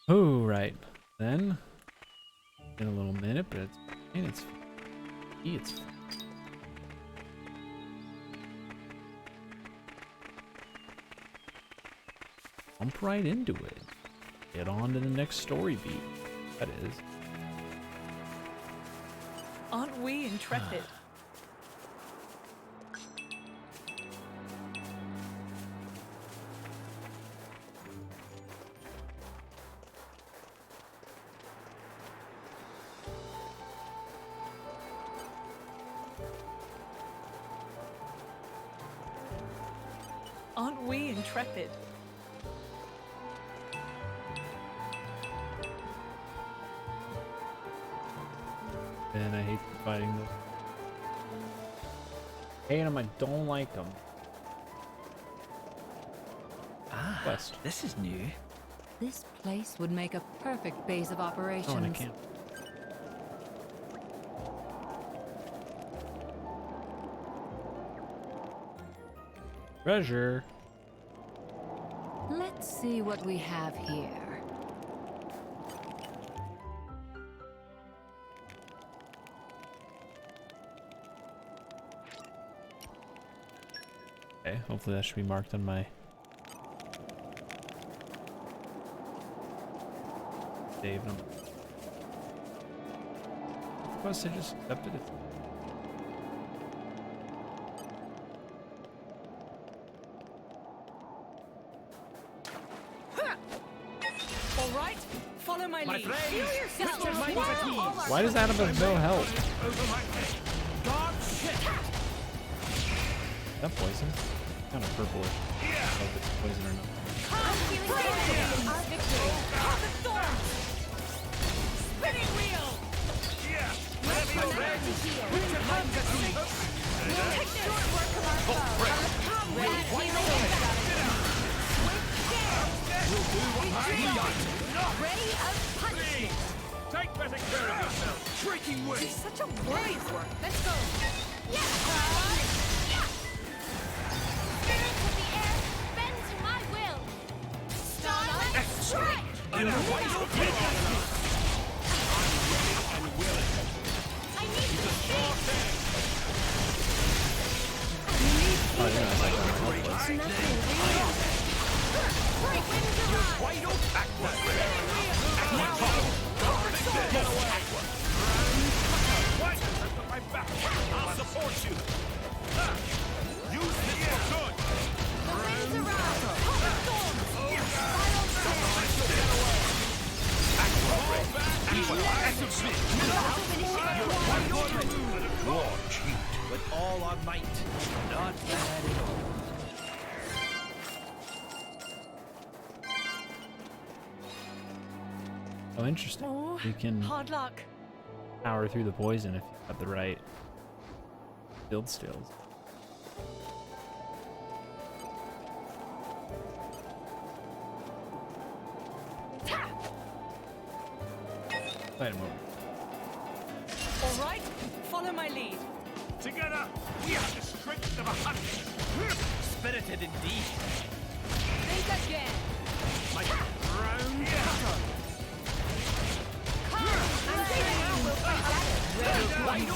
Oh, right. Then, in a little minute, but it's jump right into it. Get on to the next story beat. That is. Aren't we intrepid? Aren't we intrepid? And I hate fighting this. Hate them, I don't like them. Ah, Quest. this is new. This place would make a perfect base of operations. Oh, and I can't. Treasure. Let's see what we have here. Okay, hopefully that should be marked on my save number. Of course, I just accepted it. All right, follow my lead. friends, Feel yourself. Mr. Mighty Fatigue. Why does Adam have no health? Over my head. God shit. Is that poison? Kind of purplish. I don't know if it's poison or not. Our victory. The thorns. Spinning wheel. My friends, put your hands at me. We'll take this. Short work of our foe. Comrade healing. We'll do what must be done. Ray of punishment. Take better care of yourself. Breaking You're way. such a warrior. Let's go. Yes. Spirits of the air, bend to my will. Starlight, strike! And a white open. I'm ready and willing. I need to speak! Oh, yeah, I like that one. Nothing real. Break winds arise! White open. Aqua. Aqua top. Get away. Aqua. What? I've got my back. I'll support you. Use this for good. The winds arise! Hold the storms! Spiral Get away. Aqua red. Aqua. Active smith. White open. War cheat. With all our might. Not bad at all. Oh, interesting. Oh, You can hard luck. power through the poison if you have the right build skills. Fight him over. All right, follow my lead. Together, we have the strength of a hunter. Spirited indeed. Think again. My round cutter. I'm saving out. We'll fight back. Leave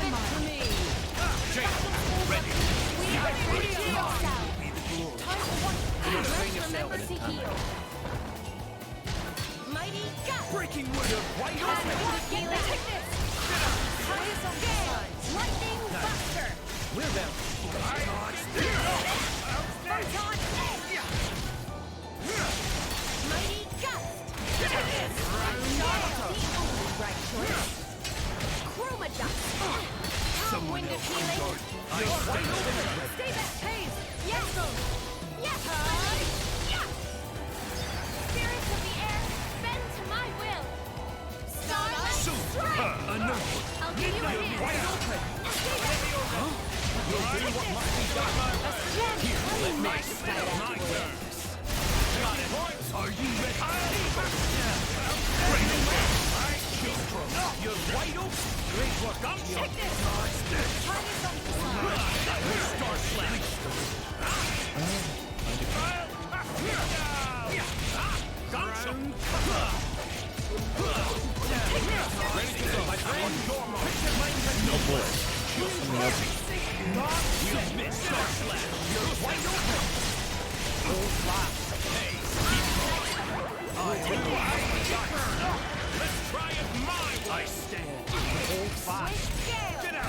it to me. Jake, ready. We are ready to yourself! Be the glory. Time for one. yourself Remember to heal. Mighty gust! Breaking word. White open. Heal it. Take this! Poison gale! Lightning buster! We're them. Photon edge! Mighty gust! The only right choice. Chroma dust! Wind of healing! Stay that pace. Yes! Yes! Yes! Spirits of the air, bend to my will! Starlight, strike! I'll give you a hand! Stay back! We'll do what must be done. Here, let me spell my words. Got it. Are you ready? Bring it back. You're wide open. Great work. Come take this. Try this on the side. Star slam. Ground. We'll miss Star Slash. You're wide open. Hold fast. Hey, keep going. Let's try it my way. I stand. Hold fast. Get out.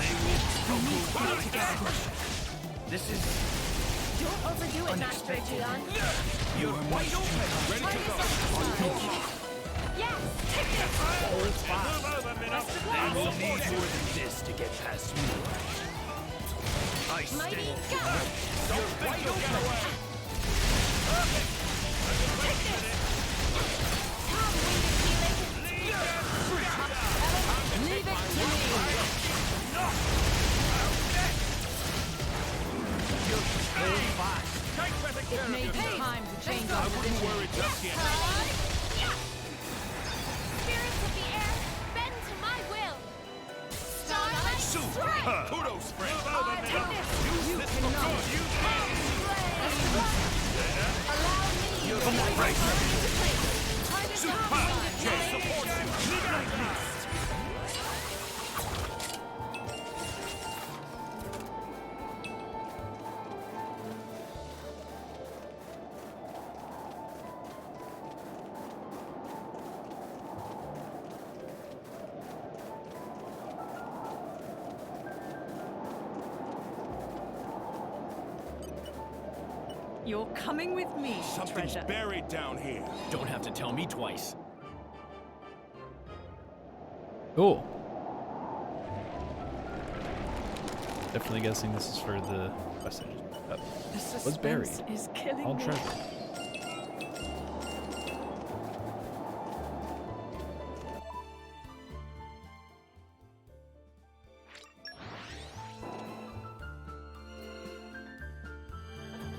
This is... Don't overdo it, Master Gion. You're wide open. Ready to go. Yes, take this. Hold fast. They will need more than this to get past me. I Mighty stand. go. Don't wide open. Take this. Tom winged healing. Leave it to me. Hold fast. Take better care It of may be yourself. time to change I our wouldn't position. worry just yet. Spirits of the air, bend to my will. Starlight strike. Kudos, friend. Take this. Use this for good. Use Allow me. You're Time to Super. come. Support you. Midnight Beast. You're coming with me, Something's treasure. buried down here. Don't have to tell me twice. Cool. Definitely guessing this is for the quest I just picked up. The What's buried? suspense is killing All me. treasure.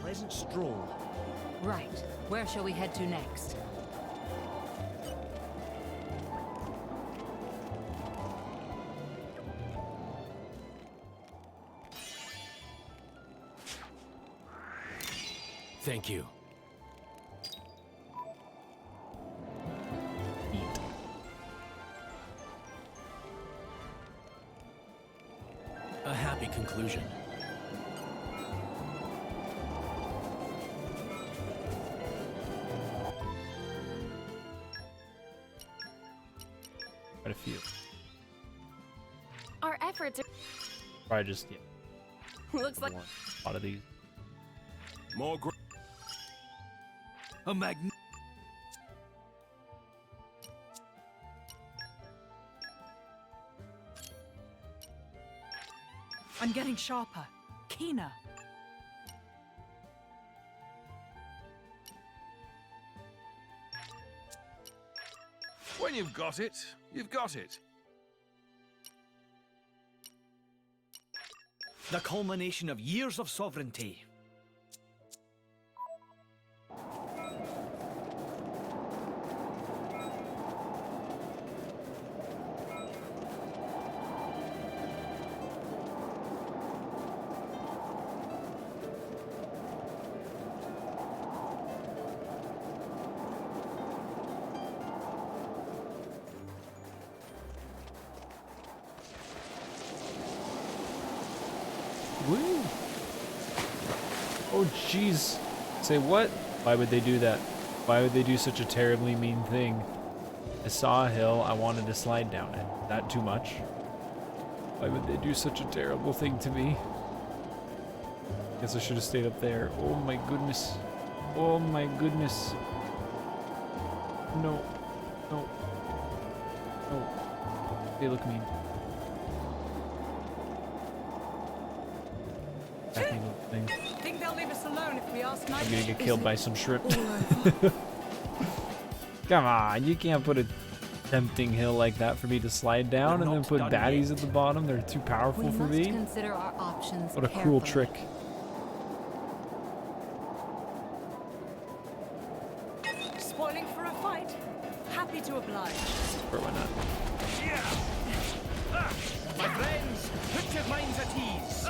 Pleasant stroll. Right. Where shall we head to next? Thank you. Eat. A happy conclusion. Quite a few. Our efforts are... Probably just, yeah, Looks like... a lot of these. More A magn. I'm getting sharper, keener. When you've got it, you've got it. The culmination of years of sovereignty. Woo! Oh jeez. Say what? Why would they do that? Why would they do such a terribly mean thing? I saw a hill, I wanted to slide down it. That too much? Why would they do such a terrible thing to me? Guess I should have stayed up there. Oh my goodness. Oh my goodness. No. No. No. They look mean. Acting little thing. Think they'll leave us alone if we ask I'm nicely? gonna get killed by some shrimp. Come on, you can't put a tempting hill like that for me to slide down We're and then not put done baddies yet. at the bottom. They're too powerful We for must me. consider our options What a cruel carefully. trick. Spoiling for a fight? Happy to oblige. Or why not? My friends, put your minds at ease.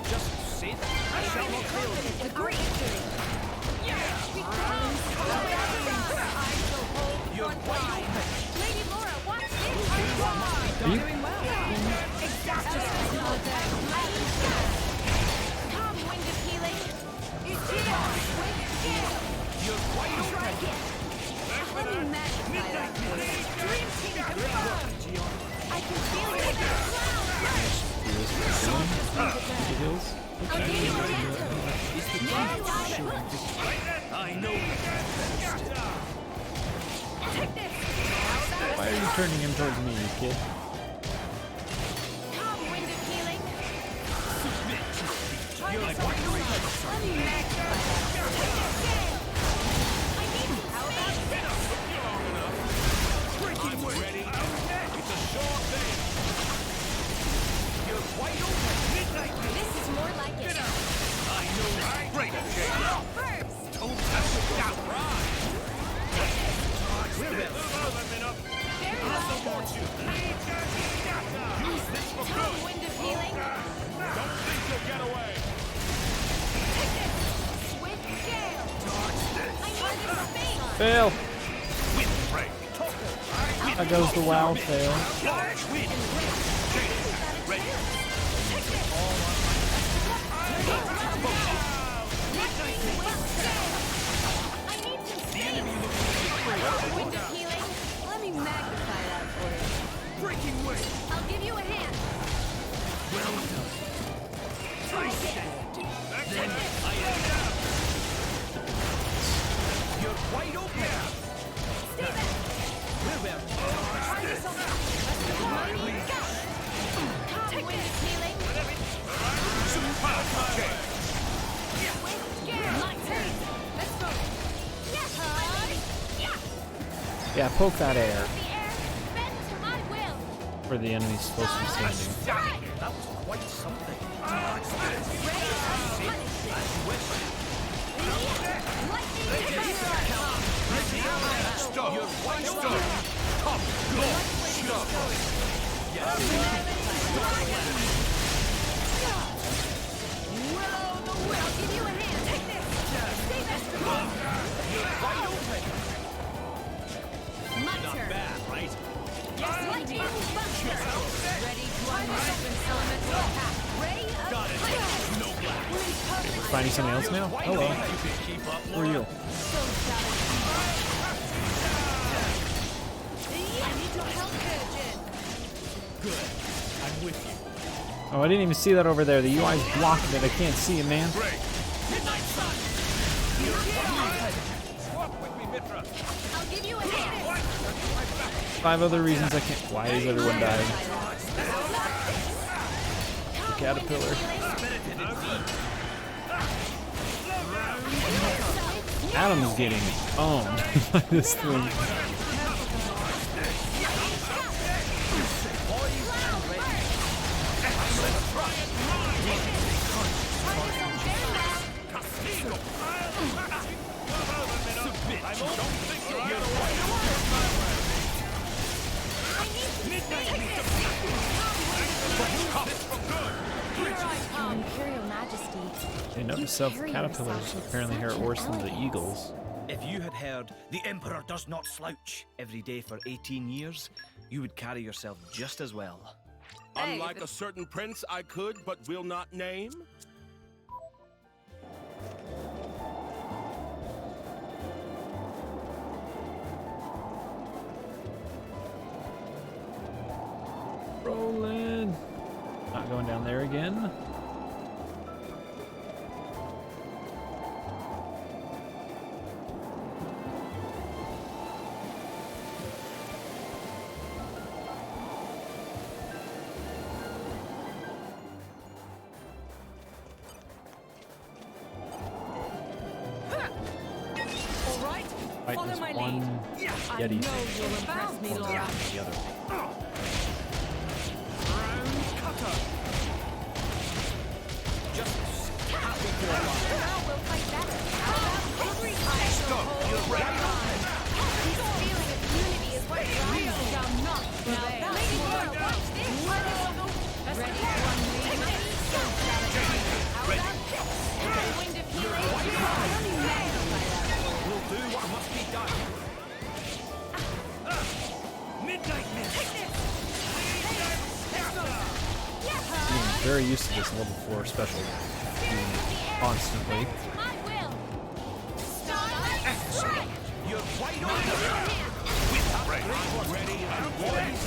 Just sit. I shall not fail you. Agree. You're wide open. Lady Laura, watch this! Are you? Doing well. Exactly. Come, wind of healing. It's here. You're wide open. Try again. Let me magnify that for you. Dream team confirmed. I can feel it. The hills. I'll give you a hand. I know. Take this. Why are you turning him towards me, you kid? Come, wind of healing. Try You're this wide on. open. Let me magnify that. Take this scale. I need you. How about this? I'm ready. It's a sure thing. You're wide open. This is more like it. I know. Great. First. Very well. Support you. Use this for Come, good. wind of healing. Don't think you'll get away. Take this. Swift gale. I need this space. Fail! Wind break. That goes the wow fail. Wind. Ready. I need some space. Wind of healing. Let me magnify that for you. Breaking way. I'll give you a hand. Well done. Try again. Then I am. You're wide open. Stay back. We're well. Try this on. Mighty gush. Come, wind of healing. Swift gale. My turn. Let's go. Yes, yeah. Yeah, poke that air The air. Bend to my will. where the enemy's supposed to be standing. Right. That was quite something. Ready to punish it. Stop. You're wide open. Come. Go. Stop. I'll give you a hand. Take this. Stay back. Wide open. My Not turn. bad, right? Yes, lightning buster. Ready to unleash elemental attack. Ray of Got it. fire. No black. Finding something else now? Hello. You can keep up, Who are you? So satisfying. I need your help, Virgin. Good. I'm with you. Oh, I didn't even see that over there. The UI's blocking it. I can't see it, man. Break. Midnight sun. Walk with me, Mitra. I'll give you a hand. 5 other reasons I can't. Why is everyone dying? Caterpillar. Adam's getting owned by this thing. Imperial Majesty. They note itself caterpillars apparently hurt worse than the eagles. If you had heard, the Emperor does not slouch every day for 18 years, you would carry yourself just as well. Unlike a certain prince I could but will not name. Rolling. Not going down there again. All right, Fight follow this my one lead. I Yeti know thing. you'll impress me, Laura. The other. Round cutter. Just happy for a while. Now we'll fight back. How about every time? Stop. You're right. This feeling of unity is what drives us. Shall not prevail. Lady Laura, watch this. Ready for one lead. So satisfying. How about this? Wind of healing. Let me magnify that. We'll do what must be done. Midnight Mist. very used to this level 4 special doing it constantly. To my will. Starlight strike. You're wide open. With break. Ready and poised.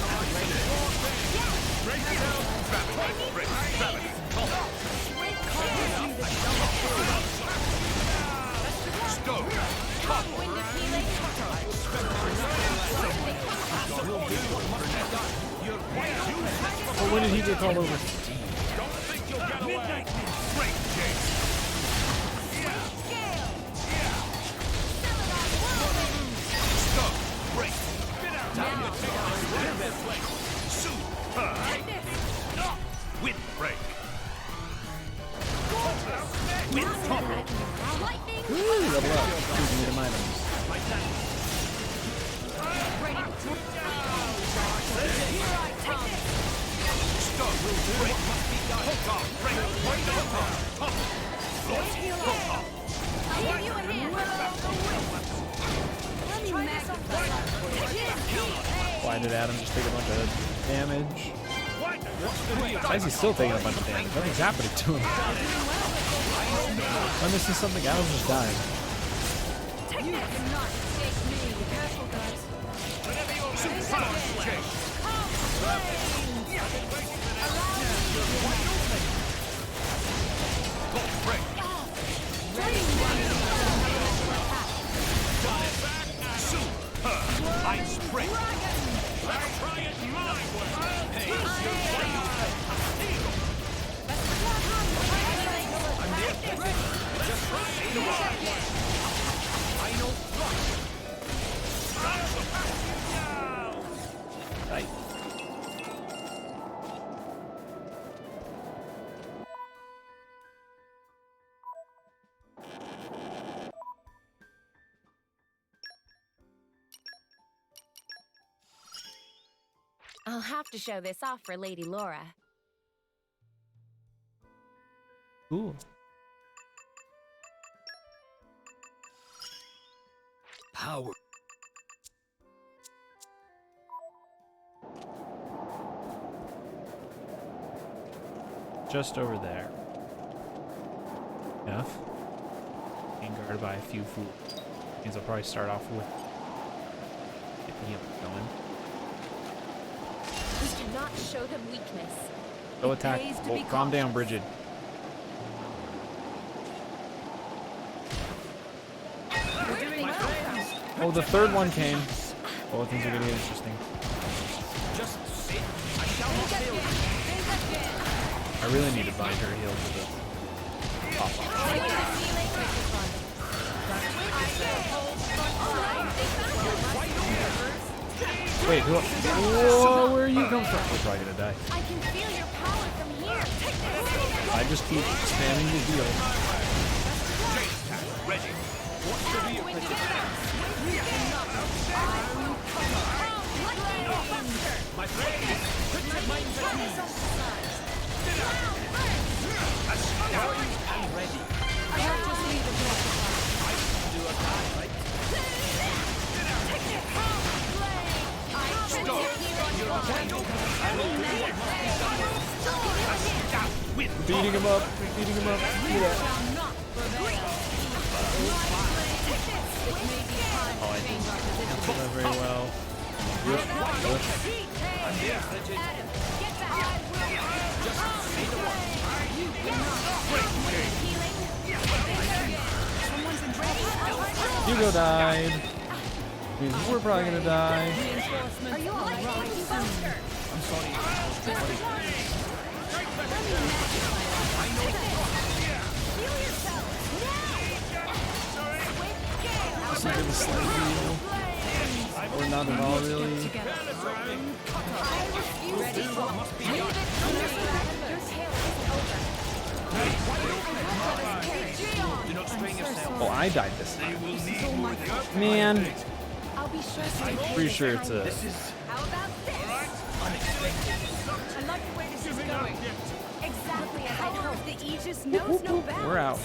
Break it down. Gravity. Break. Gravity. Stone. Wind of healing. You're wide open. Oh, when did he get called over? Don't think you'll get away. Break, Jace. Gale. Celadon whirlwind. Stone. Break. Get out. Time to take on this way. Super. Wind break. Wind topple. Lightning. Woo, level up. Choosing item items. Stone. Break. Hook off. Break. Wind up. Topple. Float. I'll give you a hand. Why did Adam just take a bunch of damage? Why is he still taking a bunch of damage? Nothing's happening to him. Am I missing something? Adam just died. You cannot take me. Careful, guys. Break. Super. Ice break. Let's try it my way. Hey, Right. I'll have to show this off for Lady Laura. Cool. Power. Just over there. Enough. Being guarded by a few fools. Means I'll probably start off with get me up going. We cannot show them weakness. Go attack. pays to Oh, be calm down, Bridget. Oh, the third one came. Oh, things are gonna get interesting. Just sit. I shall not fail you. I really need to bind her heal for the pop-off. Wait, whoa, where are you coming from? We're probably gonna die. I can feel your power from here. Take this. I just keep spamming the heal. ready. My friend, put your mind at ease. I'm ready. Do a guy, right? Beating him up, beating him up. Yeah. Oh, I didn't cancel that very well. Whoop, whoop. Hugo died. Means we're probably gonna die. Are you all right? I'm sorry. This is gonna slight heal. Or not at all, really. Do not strain yourself. Oh, I died this time. Man, I'll be sure to pretty sure it's a. This is How about this? unexpected. I like the way this is going. Exactly as I Power hoped. of the Aegis knows no bounds. We're out.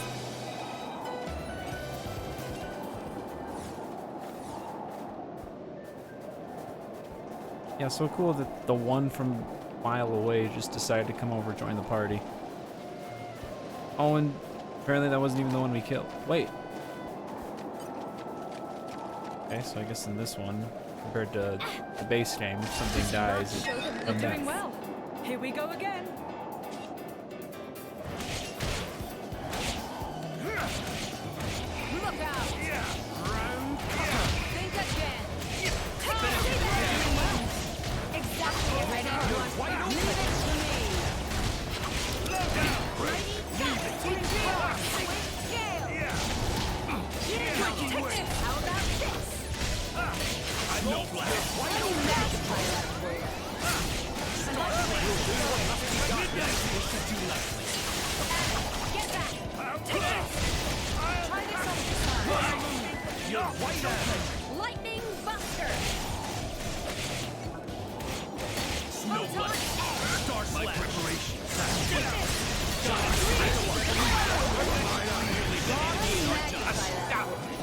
Yeah, so cool that the one from mile away just decided to come over, join the party. Oh, and apparently that wasn't even the one we killed. Wait. Okay, so I guess in this one, compared to the base game, if something dies, it Show them comes they're back. doing well. Here we go again. Look out! Think again! Exactly as I want. Leave it to me! Swing scale! Take this! How about this? I'm no black. Let me magnify that for you. Get back! Take this! Try this on this side. You're wide open. Lightning Buster! Snowflake. Start my preparations.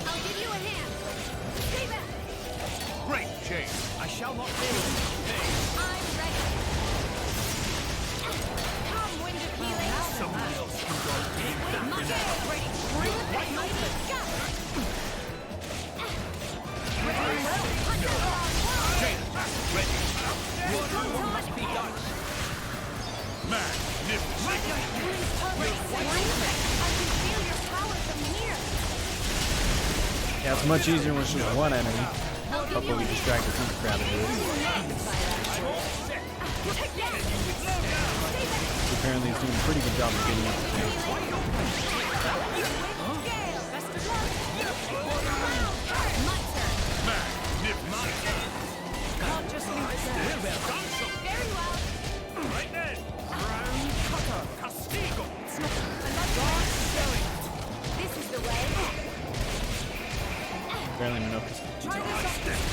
I'll give you a hand. Stay back. Great change. I shall not fail. I'm ready. Come, wind of healing. Someone else can go take that. My gale. Ready. Bring it back. Mighty go. Ready. Ready. Must be done. Magnificent. I can feel your power from here. Yeah, it's much easier when it's just one enemy. I'll give you Hopefully we a hand. distract the super crowd into it. Take that. Apparently he's doing a pretty good job of getting up the tank. Gale. Best of luck. My turn. Magnificent. Can't just leave it there. Very well. Right then. Round cutter. Castigo. This is the way. Apparently Minoka's. Try this on.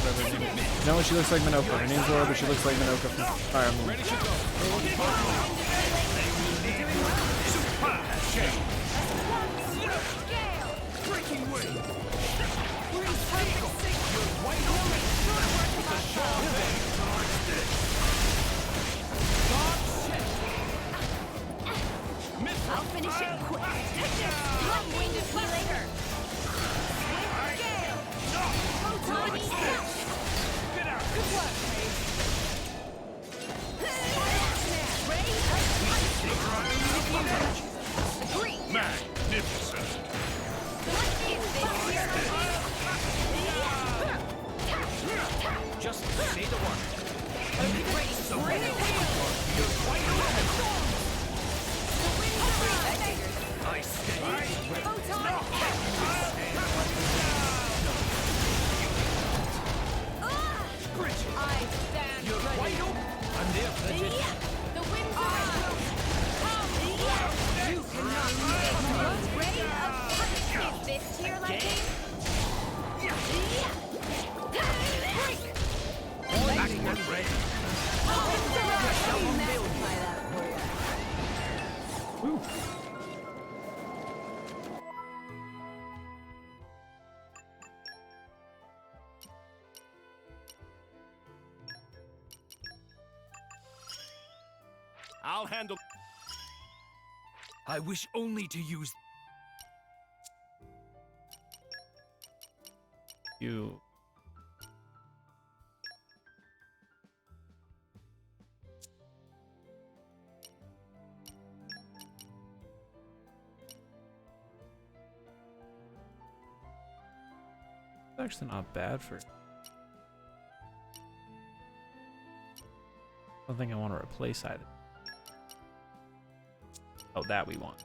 Whatever her name is. No, she looks like Minoka. Her name's Laura, but she looks like Minoka from Fire Emblem. Superb change. Gale. Breaking wing. I'll finish it quick. Take this. Come, wind of healing. Swift gale. Tiny dash. Good work, Ray of ice. Agree. Magnificent. Lightning Just say the word. Bring it I stay. I stand ready. Wide open. I'm there, Bridget. The winds are come. You cannot make ray of punch. Is this to your liking? Back and ready. I'll handle. I wish only to use. You. It's actually not bad for. I don't think I want to replace either. Oh, that we want.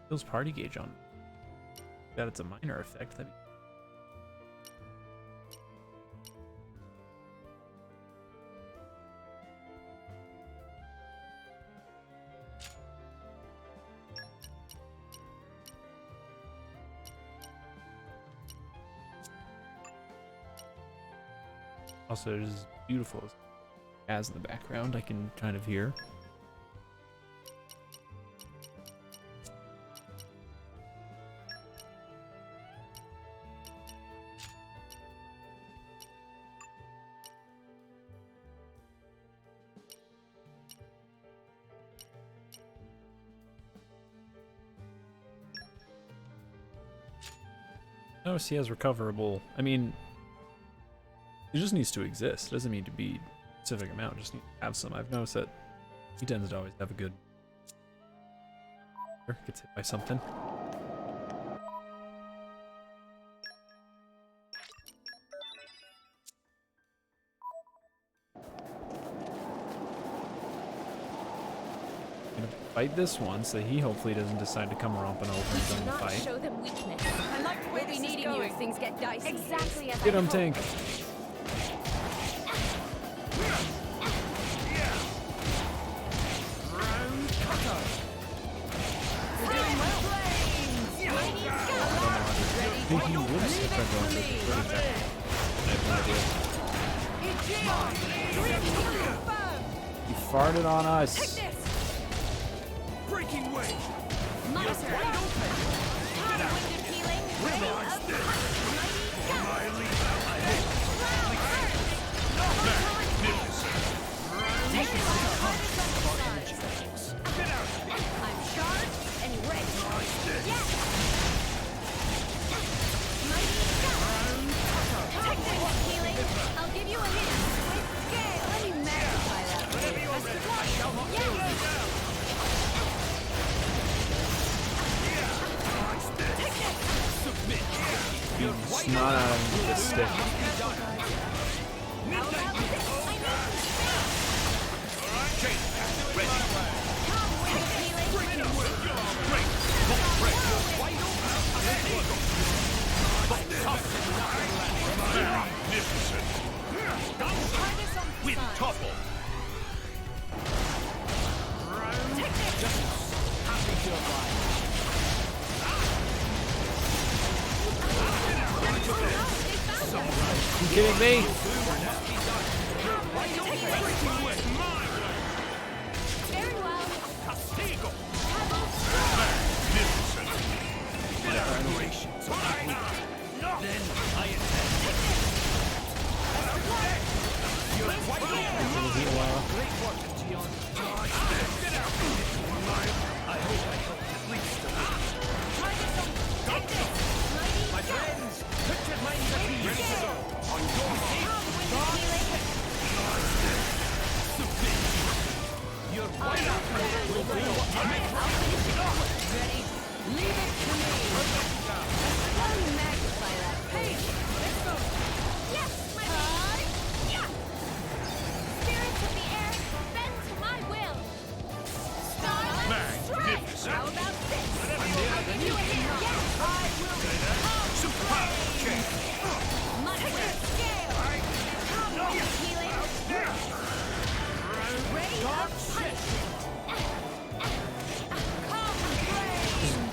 Feels party gauge on. That it's a minor effect. That'd be... Also, there's beautiful jazz in the background I can kind of hear. Notice he has recoverable. I mean, it just needs to exist. It doesn't need to be a specific amount. Just need to have some. I've noticed that he tends to always have a good. Gets hit by something. Gonna fight this one so he hopefully doesn't decide to come romping over and join the Not fight. show them weakness. I like the way We'll be this is needing you going. if things get dicey. Exactly as Get I him, hoped. tank. I think he would have tried going for the third attack. I have no idea. He farted on us. Breaking wave. Monster. Time-winded healing. Ray of My lead. I'm charged and ready. Yes. Technical healing. I'll give you a hint. With scale. Let me magnify that. Snot out of him with this stick. How about this? I know some space. Time-winded healing. Magnificent. With topple. You kidding me? Very well. Castigo.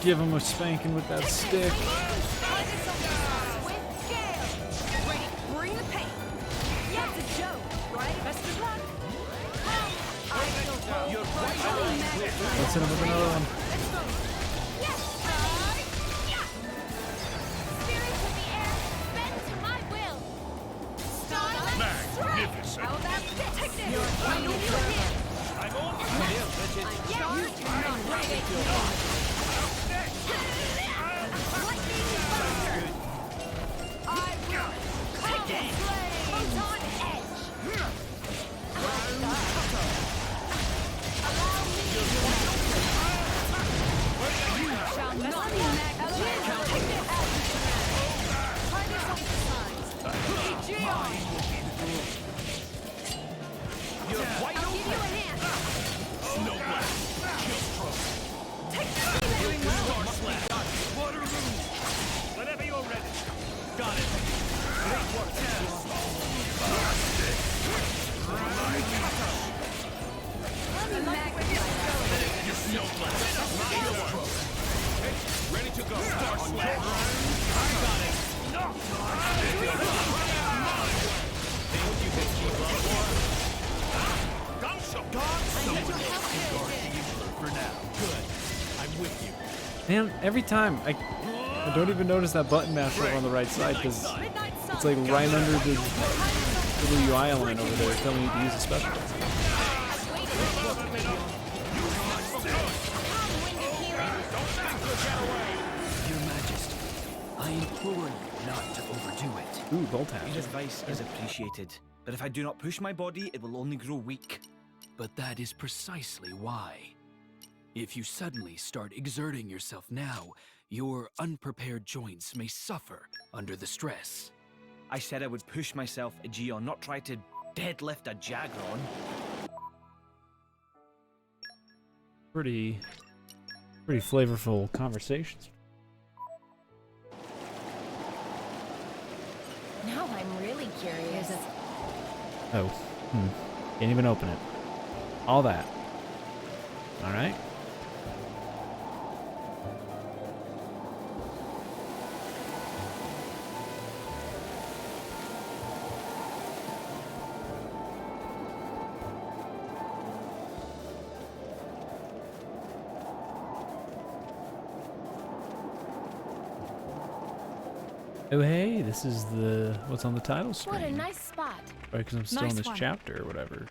Give him a spanking with that stick. Bring the pain. That's a joke, right? Best of luck. Let's hit him with another one. Spirits of the air, bend to my will. Starlight Magnificent. How about this? Take this. I'll give you a hint. I'm on. I'm charged and ready. Lightning thunder. I will take this. Photon edge. Allow me. You shall not be magnified. Take this. Try this on the sides. I'll give you a hand. Take this. Whenever you're ready. Got it. Great work. Let me magnify. Ready to go. Star Slash. Got it. For now. Good. I'm with you. Man, every time I don't even notice that button mash over on the right side because it's like right under the little UI element over there telling you to use a special. Your Majesty, I implore you not to overdo it. Ooh, bolt Your hatch. advice is appreciated, but if I do not push my body, it will only grow weak. But that is precisely why. If you suddenly start exerting yourself now, your unprepared joints may suffer under the stress. I said I would push myself, Aegeon, not try to deadlift a Jagron. Pretty flavorful conversations. Now I'm really curious. Oh, can't even open it. All that. All right. Oh hey, this is the what's on the title screen. What a nice spot. Right, because I'm still in Nice this one. chapter or whatever.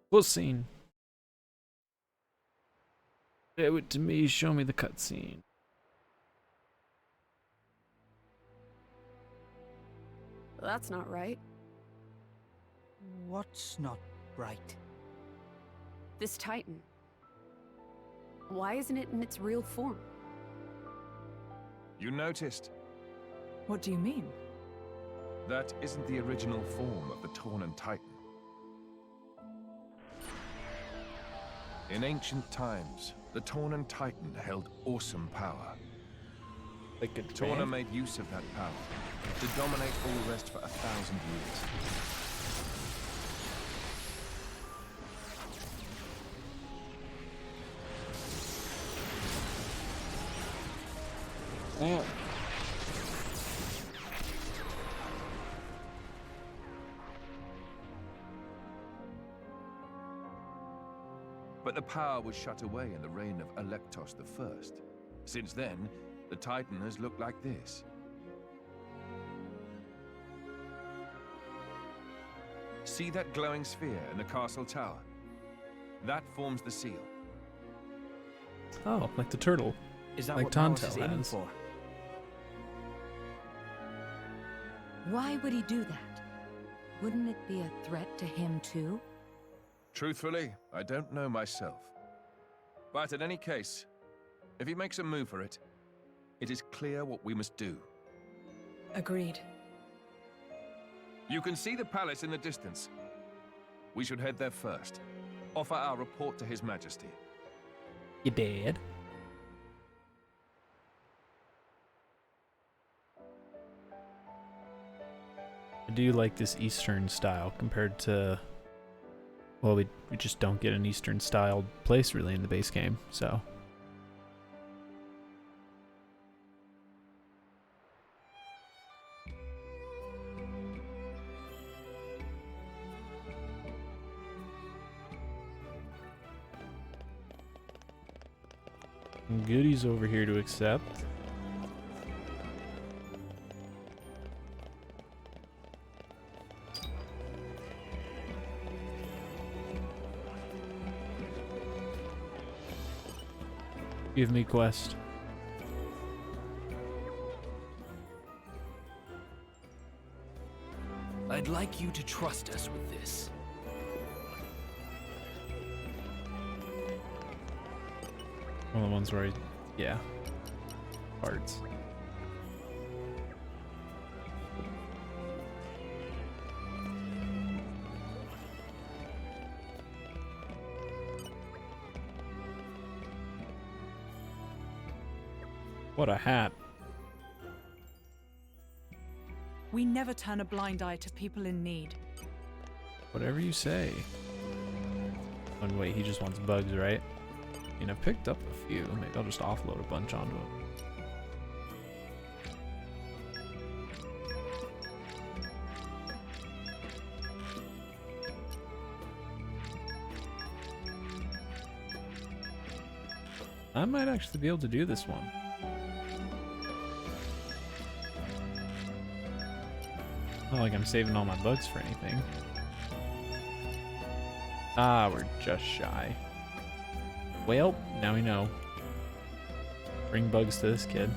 What scene? Show it to me. Show me the cutscene. That's not right. What's not right? This Titan. Why isn't it in its real form? You noticed? What do you mean? That isn't the original form of the Tornan Titan. In ancient times, the Tornan Titan held awesome power. Like a Torna made use of that power to dominate all the rest for 1,000 years. Yeah. But the power was shut away in the reign of Electos I. Since then, the Titan has looked like this. See that glowing sphere in the castle tower? That forms the seal. Oh, like the turtle. Is that Like what Malice Tonto is aiming has. for? Why would he do that? Wouldn't it be a threat to him too? Truthfully, I don't know myself. But in any case, if he makes a move for it, it is clear what we must do. Agreed. You can see the palace in the distance. We should head there first. Offer our report to His Majesty. You dead? I do like this Eastern style compared to, well, we just don't get an Eastern styled place really in the base game, so. Some goodies over here to accept. Give me quest. I'd like you to trust us with this. One of the ones where I, yeah, parts. What a hat. We never turn a blind eye to people in need. Whatever you say. Oh, and wait, he just wants bugs, right? I mean, I've picked up a few. Maybe I'll just offload a bunch onto him. I might actually be able to do this one. Not like I'm saving all my bugs for anything. Ah, we're just shy. Well, now we know. Bring bugs to this kid.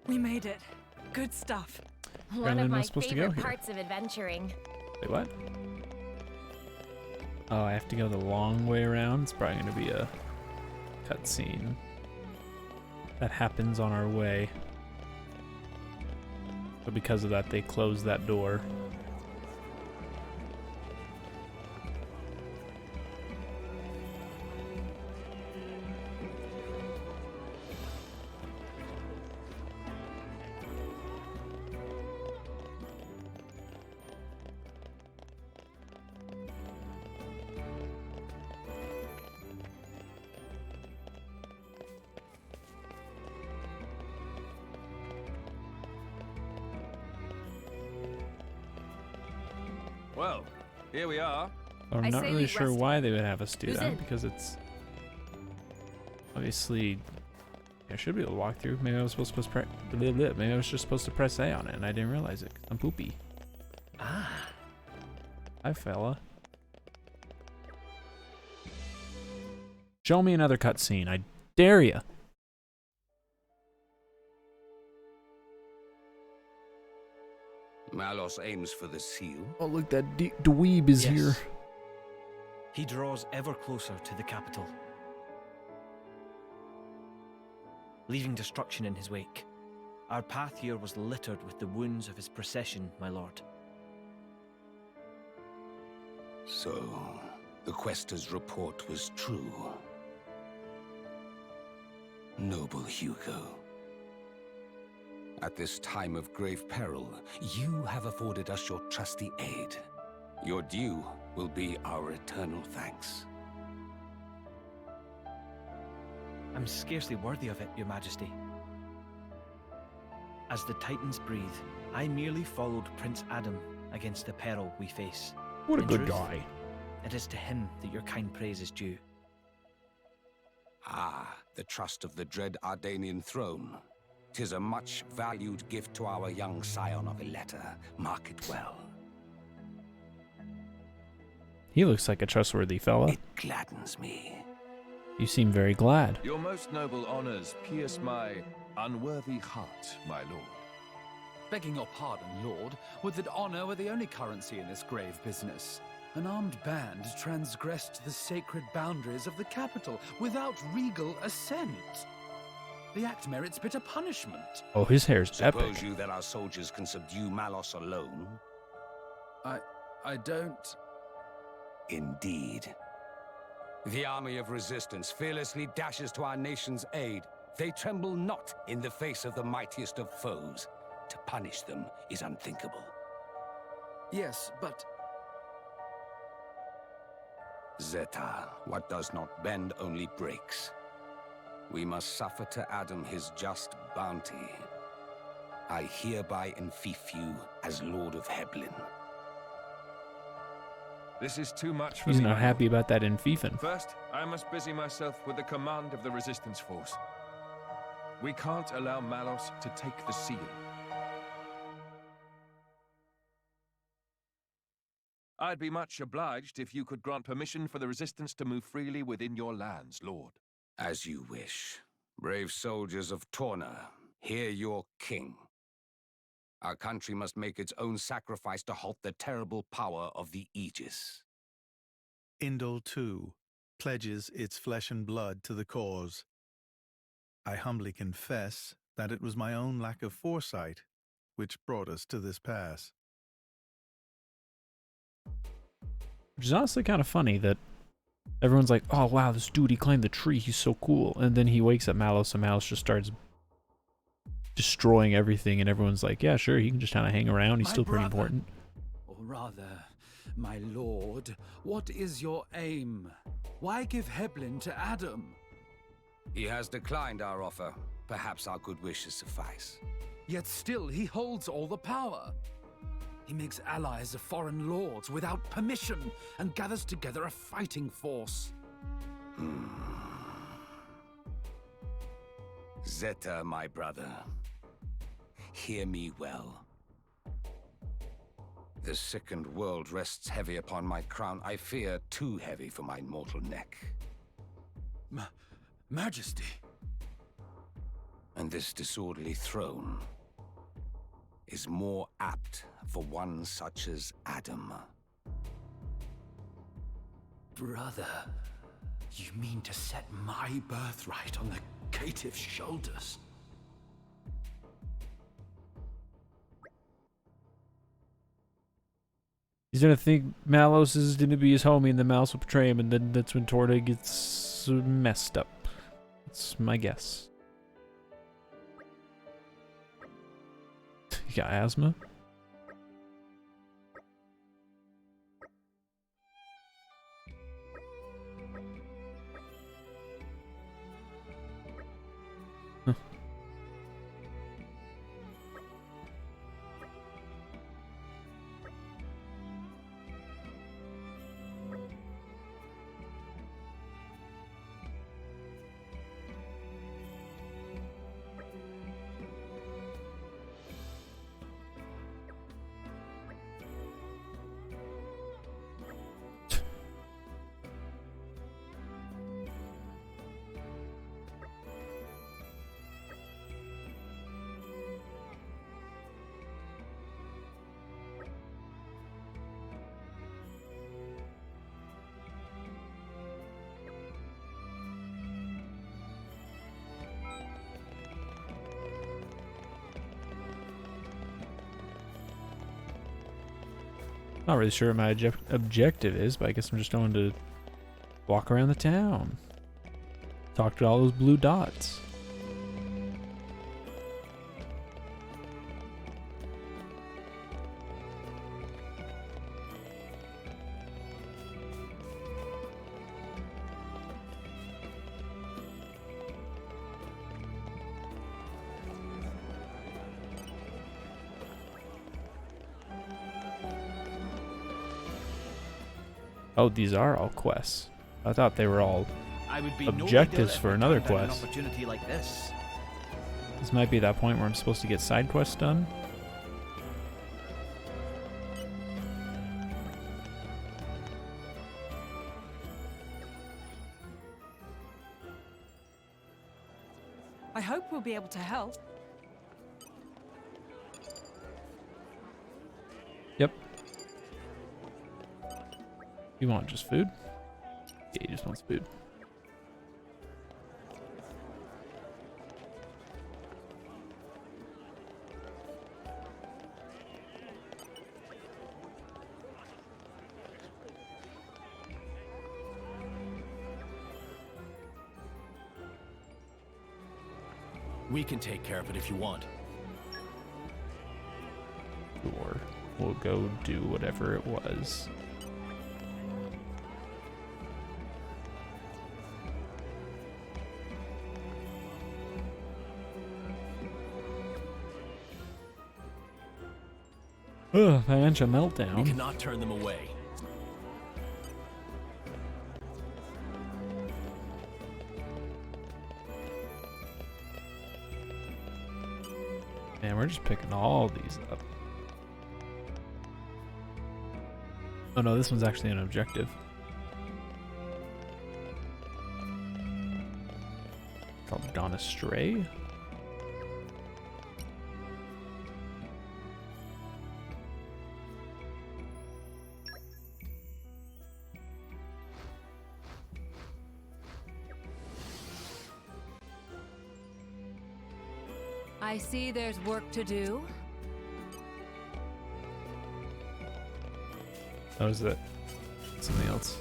We made it. Good stuff. One Apparently of I'm my not supposed to go favorite here. parts of adventuring. Wait, what? Oh, I have to go the long way around? It's probably going to be a cutscene that happens on our way. But because of that, they closed that door. Well, here we are. I'm I not say really we sure rest why they would have us do Who's that, in? because it's obviously I should be able to walk through. Maybe I was supposed to press maybe I was just supposed to press A on it and I didn't realize it. 'Cause I'm poopy. Ah, Hi, fella. Show me another cutscene. I dare ya. Malos aims for the seal. Oh, look, that dweeb is yes. here. He draws ever closer to the capital, leaving destruction in his wake. Our path here was littered with the wounds of his procession, my lord. So, the Quester's report was true. Noble Hugo. At this time of grave peril, you have afforded us your trusty aid. Your due will be our eternal thanks. I'm scarcely worthy of it, your majesty. As the Titans breathe, I merely followed Prince Adam against the peril we face. What a In good truth, guy. It is to him that your kind praise is due. Ah, the trust of the dread Ardanian throne. 'Tis a much valued gift to our young scion of Ileta. Mark it well. He looks like a trustworthy fella. It gladdens me. You seem very glad. Your most noble honors pierce my unworthy heart, my lord. Begging your pardon, Lord, would that honor were the only currency in this grave business? An armed band transgressed the sacred boundaries of the capital without regal assent. The act merits bitter punishment. Oh, his hair's Suppose epic. you that our soldiers can subdue Malos alone? I don't... Indeed. The army of resistance fearlessly dashes to our nation's aid. They tremble not in the face of the mightiest of foes. To punish them is unthinkable. Yes, but... Zeta, what does not bend only breaks. We must suffer to Adam his just bounty. I hereby enfeoff you as Lord of Heblin. This is too much for He's me, not my happy lord. about that in FIFA. First, I must busy myself with the command of the resistance force. We can't allow Malos to take the seal. I'd be much obliged if you could grant permission for the resistance to move freely within your lands, Lord. As you wish. Brave soldiers of Torna, hear your king. Our country must make its own sacrifice to halt the terrible power of the Aegis. Indol, too, pledges its flesh and blood to the cause. I humbly confess that it was my own lack of foresight which brought us to this pass. Which is honestly kind of funny that everyone's like, oh wow, this dude, he climbed the tree, he's so cool. And then he wakes up Malos and Malos just starts destroying everything, and everyone's like, yeah, sure, he can just kind of hang around. He's My still pretty brother. important. Or rather, my lord, what is your aim? Why give Heblin to Adam? He has declined our offer. Perhaps our good wishes suffice. Yet still he holds all the power. He makes allies of foreign lords without permission and gathers together a fighting force. Zeta, my brother, hear me well. The sickened world rests heavy upon my crown. I fear too heavy for my mortal neck. Majesty. And this disorderly throne is more apt for one such as Adam. Brother, you mean to set my birthright on the caitiff's shoulders? He's gonna think Malos is gonna be his homie, and the Mouse will betray him, and then that's when Torna gets messed up. That's my guess. You got asthma? Not really sure what my objective is, but I guess I'm just going to walk around the town. Talk to all those blue dots. Oh, these are all quests. I thought they were all I would be objectives for another An quest. opportunity like this. This might be that point where I'm supposed to get side quests done. I hope we'll be able to help. Yep. You want just food? Yeah, he just wants food. We can take care of it if you want. Or we'll go do whatever it was. Ugh, financial meltdown. We cannot turn them away. Man, we're just picking all these up. Oh no, this one's actually an objective. Called Gone Astray? I see there's work to do. Oh, is that something else?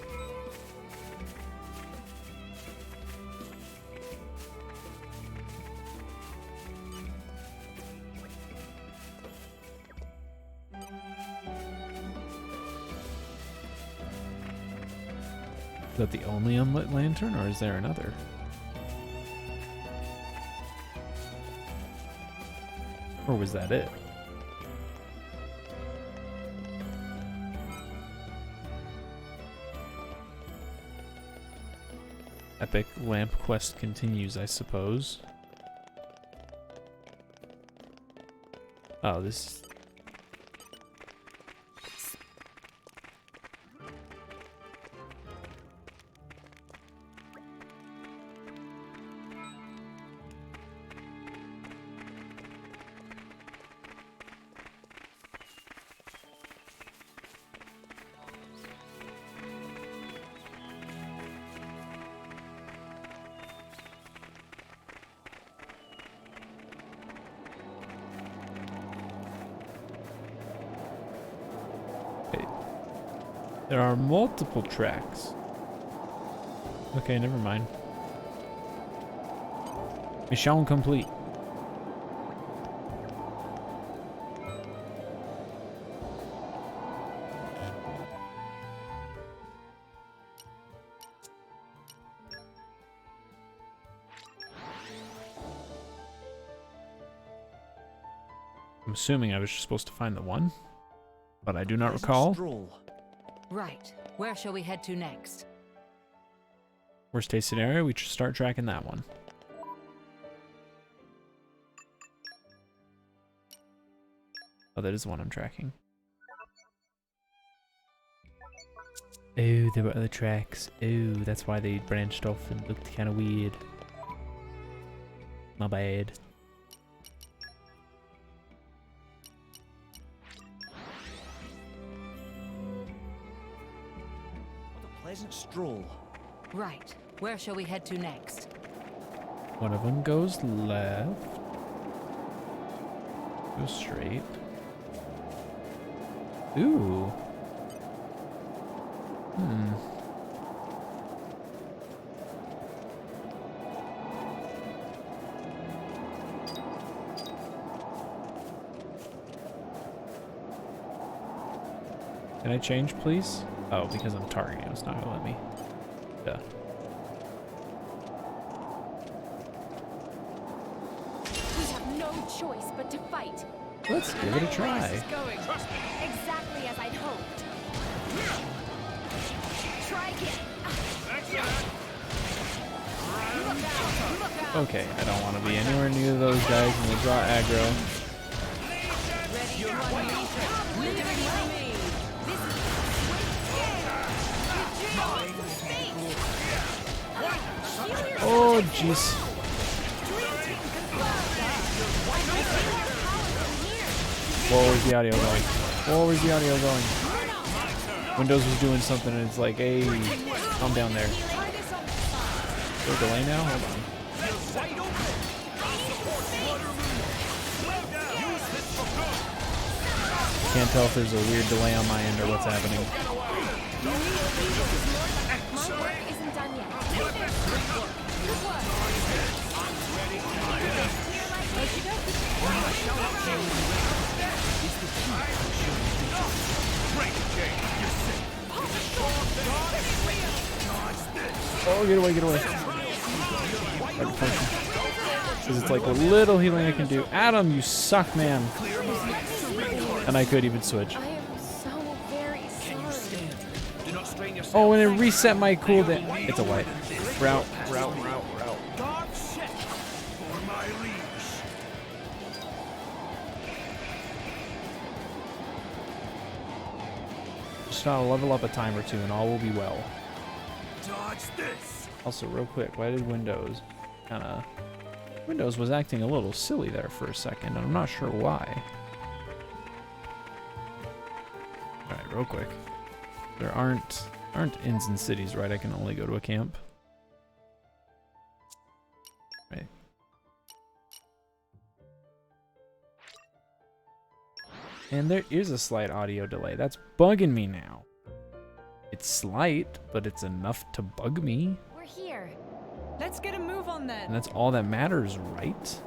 that the only unlit lantern, or is there another? Or was that it? Epic lamp quest continues, I suppose. Oh, this... There are multiple tracks. Okay, never mind. Mission complete. I'm assuming I was just supposed to find the one, but I do not recall. Right. Where shall we head to next? Worst case scenario, we should start tracking that one. Oh, that is the one I'm tracking. Oh, there were other tracks. Oh, that's why they branched off and looked kind of weird. My bad. Pleasant stroll. Right. Where shall we head to next? One of them goes left. Go straight. Ooh. Hmm. Can I change, please? Oh, because I'm targeting, it's not gonna let me. Duh. We have no choice but to fight. Let's give it a try. Exactly as I'd hoped. Try again. Look out. Okay, I don't want to be anywhere near those guys when they draw aggro. Oh, jeez. Whoa, where's the audio going? Whoa, where's the audio going? Windows was doing something and it's like, hey, calm down there. Is there a delay now? Hold on. Can't tell if there's a weird delay on my end or what's happening. My work isn't done yet. Oh, get away, get away. Because it's like a little healing I can do. Adam, you suck, man. And I could even switch. I am so very sorry. Oh, and it reset my cooldown. It's a white. Route. Just gotta level up a time or two and all will be well. Also, real quick, why did Windows Windows was acting a little silly there for a second, and I'm not sure why. Alright, real quick. There aren't inns and cities, right? I can only go to a camp. Right. And there is a slight audio delay. That's bugging me now. It's slight, but it's enough to bug me. We're here. Let's get a move on then. And that's all that matters, right?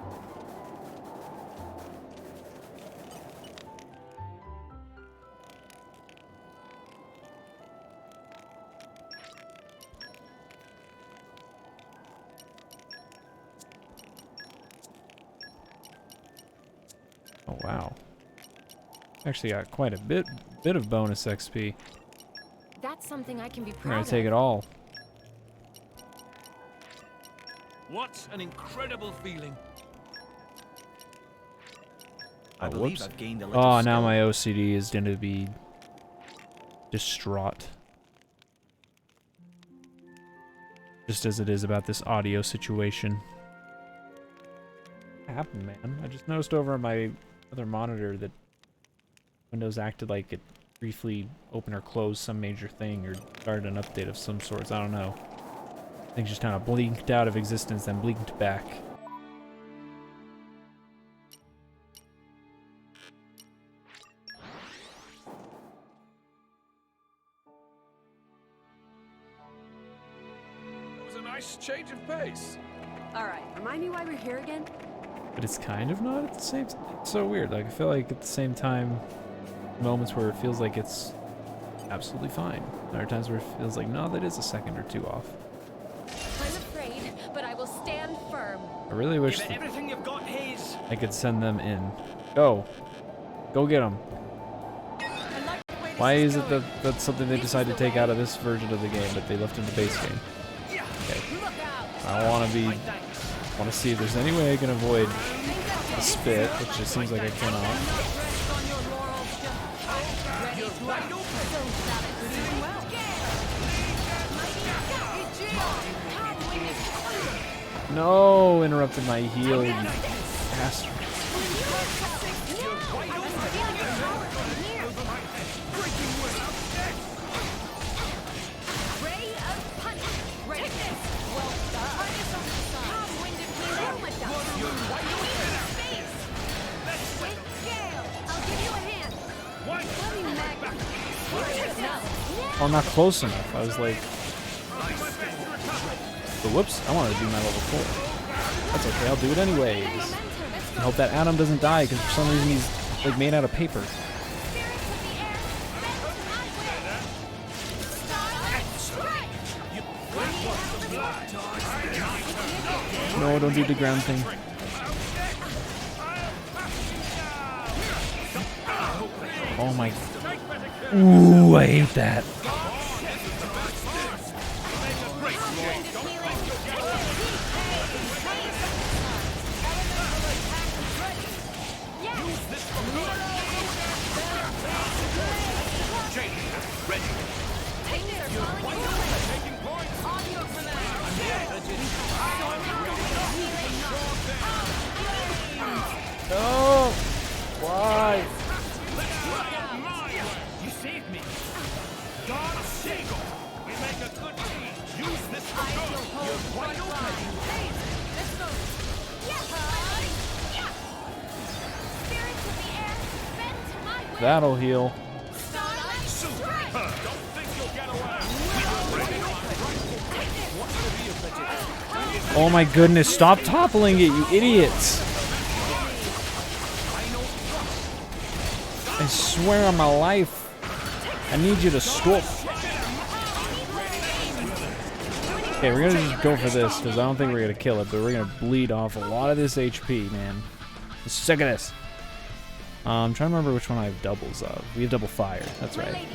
wow. Actually got quite a bit of bonus XP. That's something I can be I'm proud gonna of. take it all. What an incredible feeling. I Oh, believe whoops. I've gained a little Oh, now skill. my OCD is gonna be distraught. Just as it is about this audio situation. What happened, man? I just noticed over on my other monitor that Windows acted like it briefly opened or closed some major thing or started an update of some sorts. I don't know. Things just kind of blinked out of existence, then blinked back. It was a nice change of pace. Alright, remind me why we're here again? But it's kind of not at the same time. It's so weird. Like, I feel like at the same time, moments where it feels like it's absolutely fine. There are times where it feels like, no, that is a second or two off. I'm afraid, but I will stand firm. I really wish Give it that everything you've got, Hayes. I could send them in. Go. Go get them. Why is it that that's something they decided to take out of this version of the game, but they left in the base game? Okay. I want to see if there's any way I can avoid the spit, which it seems like I cannot. No, interrupted my heal, you bastard. Oh, not close enough. I was like... But whoops, I wanted to do my level 4. That's okay, I'll do it anyways. I hope that Adam doesn't die, because for some reason he's like made out of paper. No, don't do the ground thing. Oh my... Ooh, I hate that. No! Why? You saved me. God save you. We make a good team. Use this for good. You're wide open. Let's go. Spirits of the air, bend to my will. That'll heal. Starlight strike. Don't think you'll get away. Oh my goodness, stop toppling it, you idiots! I swear on my life, I need you to stop. Okay, we're gonna just go for this, because I don't think we're gonna kill it, but we're gonna bleed off a lot of this HP, man. I'm sick of this. I'm trying to remember which one I have doubles of. We have double fire, that's right. Any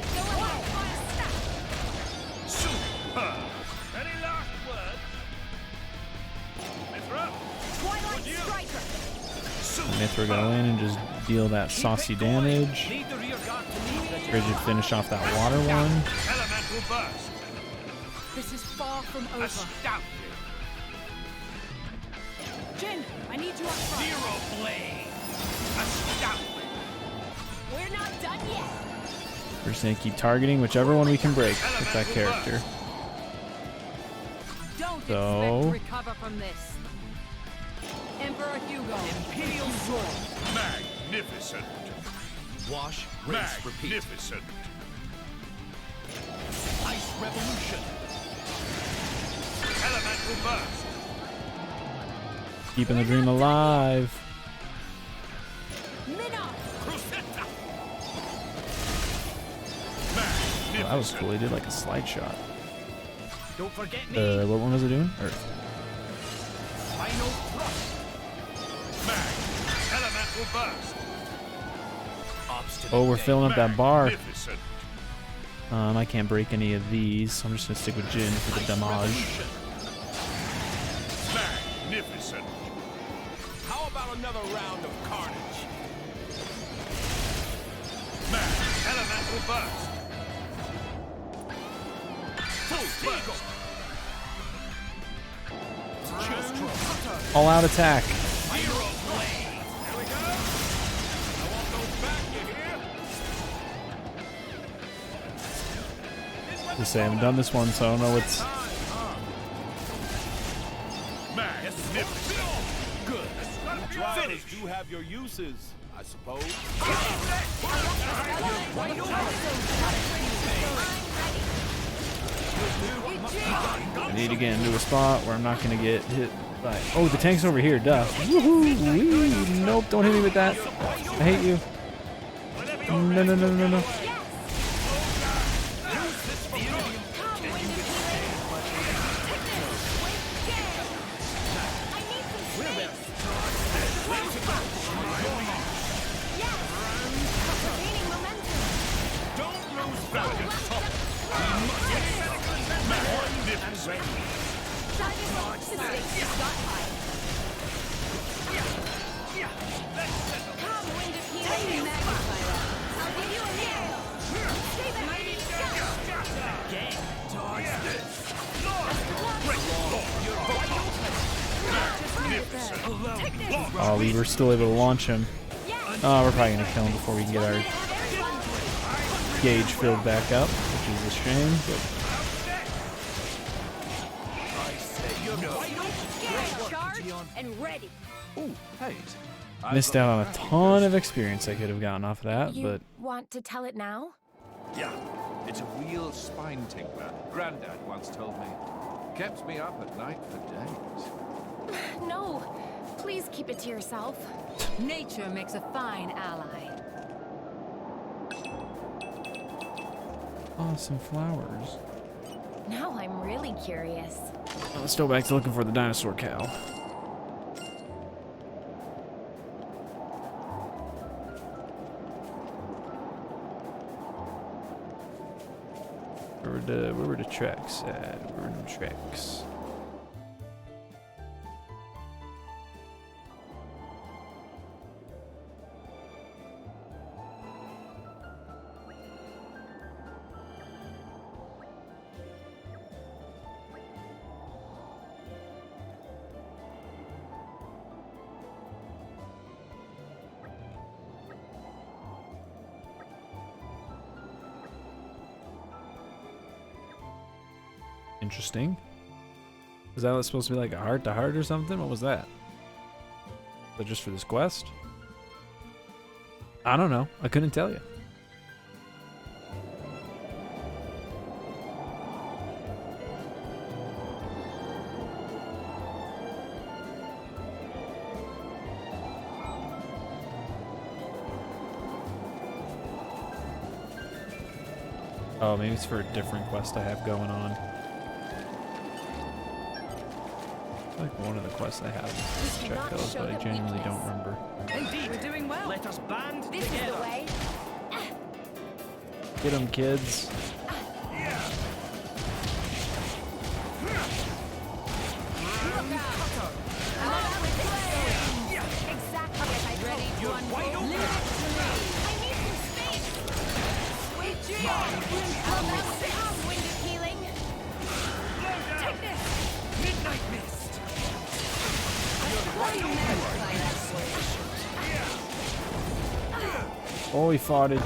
last words? Mithra? Twilight Striker. Mithra go in and just deal that saucy damage. Lead the rear guard to me. Frigid finish off that water one. Elemental burst. This is far from over. Astounding. Jin, I need you up front. Zero blade. Astounding. We're not done yet. We're just gonna keep targeting whichever one we can break with that character. Don't So- expect to recover from this. Emperor Hugo. Imperial sword. Magnificent. Wash, rinse, repeat. Magnificent. Ice revolution. Elemental burst. Keeping the dream alive. Crusetta. Oh, that was cool. He did like a slide shot. Don't forget me. What one was it doing? Earth. Final thrust. Elemental burst. Oh, we're filling up that bar. Magnificent. I can't break any of these, so I'm just gonna stick with Jin for the damage. Magnificent. How about another round of carnage? Elemental burst. Full burst. All out attack. Hero blade. There we go. I won't go back, you hear? Just say I haven't done this one, so I don't know what's. Magnificent. Good. Finish. Do have your uses, I suppose. I need to get into a spot where I'm not gonna get hit by. Oh, the tank's over here, duh. Woohoo! Nope, don't hit me with that. I hate you. No, no, no, no, no. Oh, we were still able to launch him. Oh, we're probably gonna kill him before we can get our gauge filled back up, which is a shame. But and ready. Ooh, hey. missed out on a ton of experience I could have gotten off of that, You but want to tell it now? Yeah, it's a real spine tingler. Granddad once told me. Kept me up at night for days. No. Please keep it to yourself. Nature makes a fine ally. awesome flowers. Now I'm really curious. Let's go back to looking for the dinosaur cow. Where were the tracks at? Where were the tracks? Interesting. Was that supposed to be like a heart to heart or something? What was that? Was that just for this quest? I don't know. I couldn't tell you. Oh, maybe it's for a different quest I have going on. Like one of the quests I have is check those, but I genuinely don't remember. Indeed. We're doing well. Let us band This is together. the way. Get them, kids. Exactly as I ready to unfold. Leave it to me. I need some space. Sweet dreams. Come, wind of healing. Take this. Midnight Mist. What do you mean by that Oh, he fought it.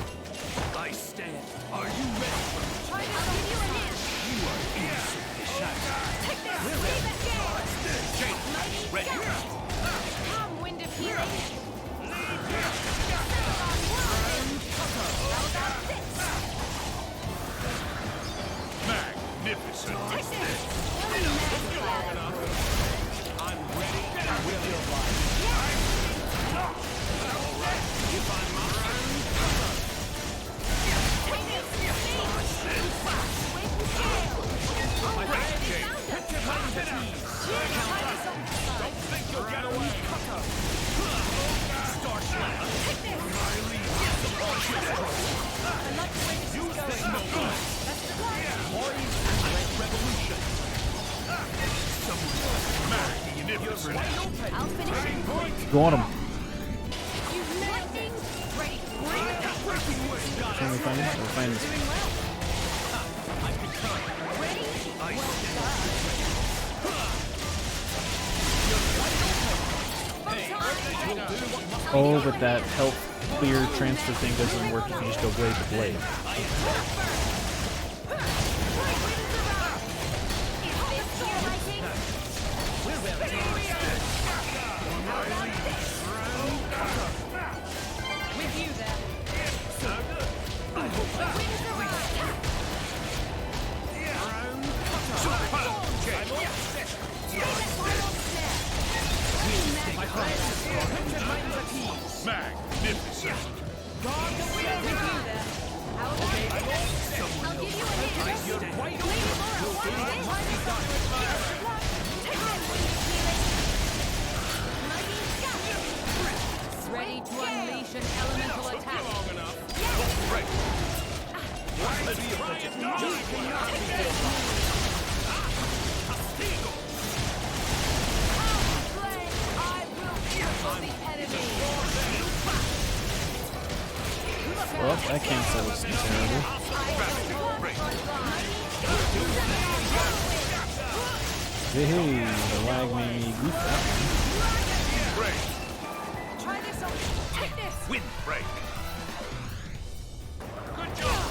I stand. Are you ready? Try to give you a hint. Take this. Leave it go. Mighty gust. Come, wind of healing. How about this? Magnificent. Take this. I'm ready. I will be obliged. If I'm Don't think you'll get away. like the way this is going. Best of luck. Poise and red revolution. Someone smack the universe. I'll finish it. Go on him. You lightning. Ready. Bring it up. Can we find him? We'll find him. Doing well. Ready? Oh, but that health clear transfer thing doesn't work if you just go blade to blade. With you then. Magnificent. I'll give you a hint. Ready to unleash an elemental attack. I will kill the enemy. Well, that cancels terrible. Hey, the lag made me goof out. Try this on. Take this. Wind break. Good job.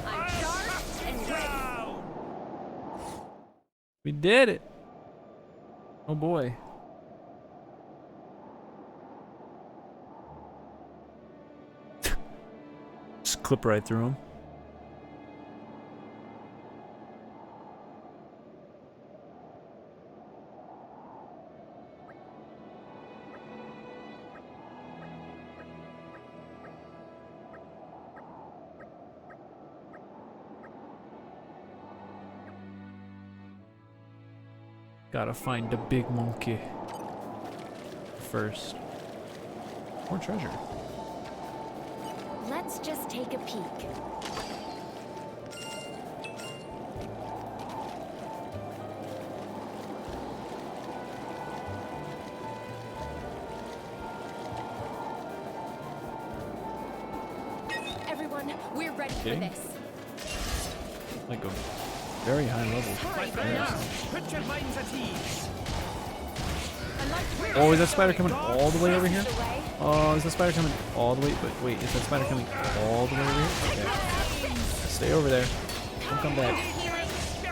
I'm charged and ready. We did it. Oh boy. Just clip right through him. Gotta find the big monkey first. More treasure. Let's just take a peek. Everyone, we're ready for Okay. this. Like a very high level. Put your minds at ease. Oh, is that spider coming all the way over here? Oh, is that spider coming all the way? But wait, is that spider coming all the way over here? Okay. Stay over there. Don't come back.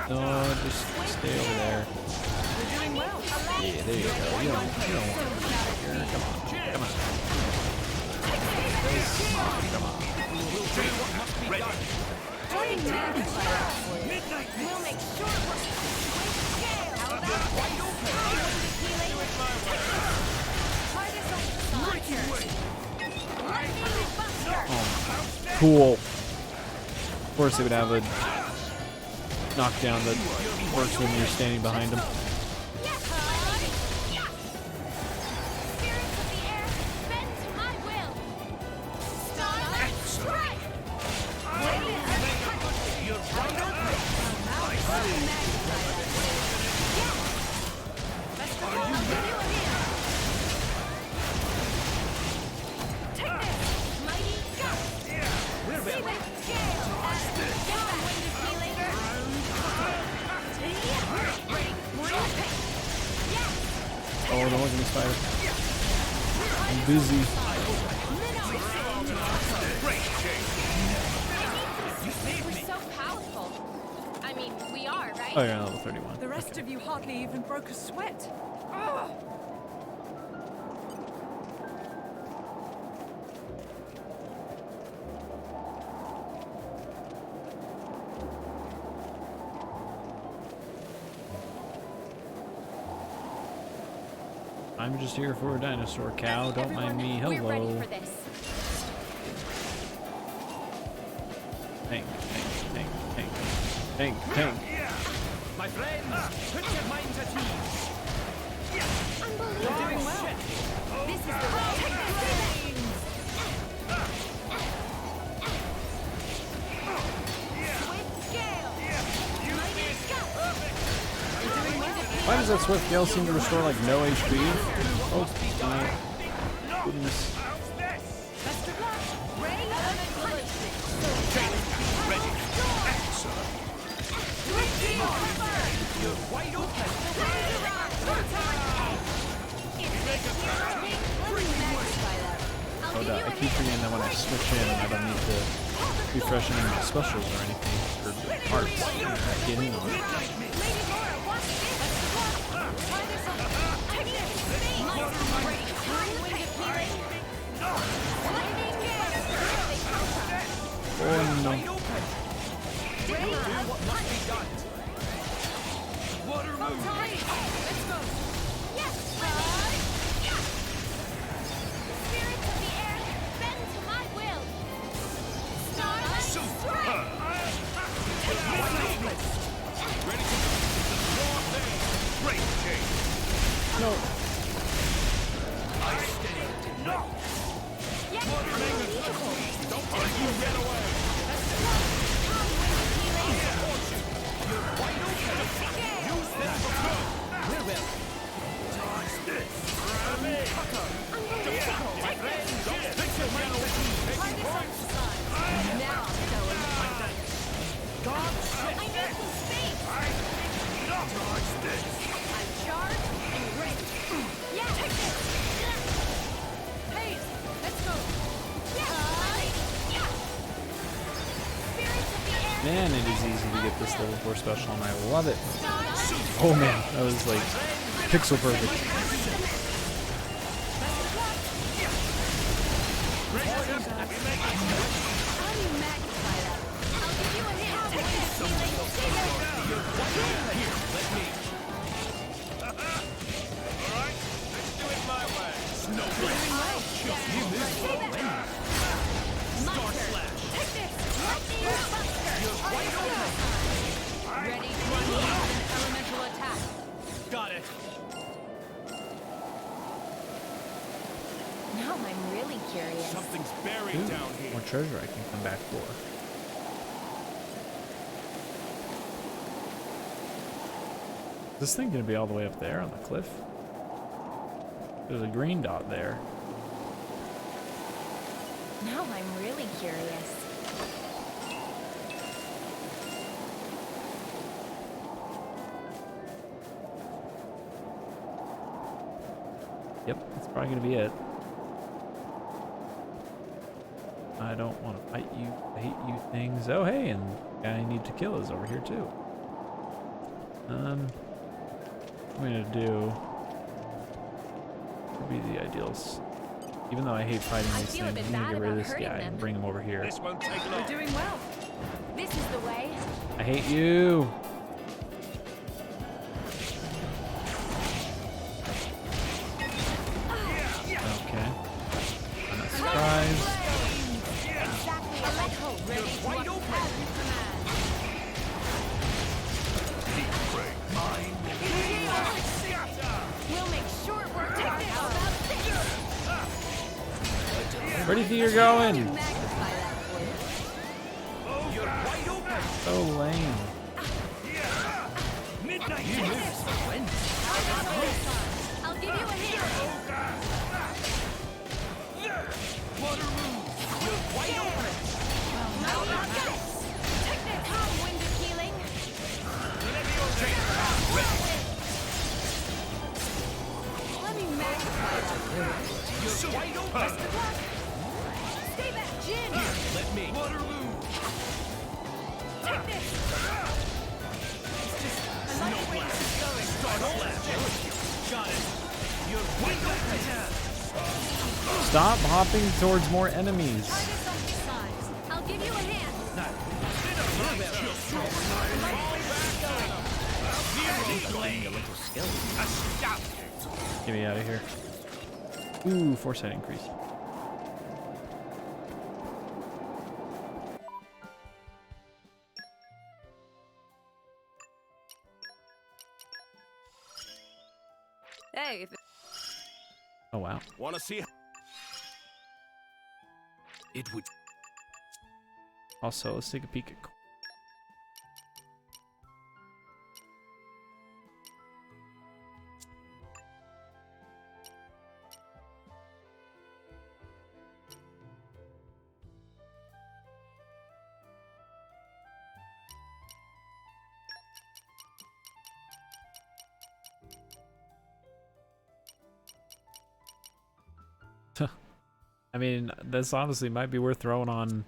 No, just stay over there. Yeah, there you go. You don't want to get here. Come on. Come on. Come on. Ready. We'll make short work. How about wide open? Try this on. Launcher. Lightning buster. Oh, cool. Of course, they would have a knockdown that works when you're standing behind them. Spirits of the air, bend to my will. Starlight strike. Oh, no one's in the spider. I'm busy. We're so powerful. I mean, we are, right? Oh, yeah, level 31. The rest of you hardly even broke a sweat. Ugh. I'm just here for a dinosaur cow. Don't mind me. We're ready Hello. for this. Tank, tank, tank, tank, tank, tank. My friends, put your minds at ease. Why does that Swift Gale seem to restore like no HP? Oh my goodness. Best of luck. Ready? You're wide open. Hold on, I keep forgetting that when I switch in, I don't need to refresh any of my specials or anything for parts. I get in on it. Oh no. Water move. Let's go. Yes. Spirits of the air, bend to my will. Starlight strike. Ready to go. Raw thing. Great change. No. I stand. No. Yes, Unbelievable. Don't let you get away. You're wide open. Use this for good. We will. Dodge this. unbelievable. My friend, don't think you'll get away. Taking points. Now I'm going. God, I need some space. dodge this. I'm charged and ready. Yeah, take this. Hey, let's go. Yeah. Spirits of the air. Man, it is easy to get this level 4 special, and I love it. Oh man, that was like pixel perfect. How do you magnify that? I'll give you a hand. Take this. Here, let me. All right, let's do it my way. Snowflake. You missed for a win. Star Slash. Take this. Lightning Buster. You're wide open. Ready to unleash an elemental attack. Got it. Now I'm really curious. Something's buried Ooh, down here. more treasure I can come back for. Is this thing gonna be all the way up there on the cliff? There's a green dot there. Now I'm really curious. Yep, that's probably gonna be it. I don't want to fight you, I hate you things. Oh hey, and the guy I need to kill is over here too. What I'm gonna do would be the ideals. Even though I hate fighting these feel a things, bit I'm gonna bad get rid of about this hurting guy them. and bring him over here. This won't take long. We're doing well. This is the way. I hate you. Okay. I'm not surprised. Exactly. Echo ready to wide attack. open. As you command. We'll make short work of it. How about this? Where do you think you're going? Magnify that for you. You're wide open. So lame. Midnight. How about this? I'll give you a hand. Water move. You're wide open. How about this? Take this. Calm wind of healing. Let me magnify that. You're wide open. Best of luck. Stay back, Jin. Let me. Water move. Take this. I like the way this is going. Star Slash. Got it. You're wide open. Stop hopping towards more enemies. Try this on these sides. I'll give you a hand. Get me out of here. Ooh, foresight increase. Hey, if Oh wow. Wanna see? It would. Also, let's take a peek at. I mean, this honestly might be worth throwing on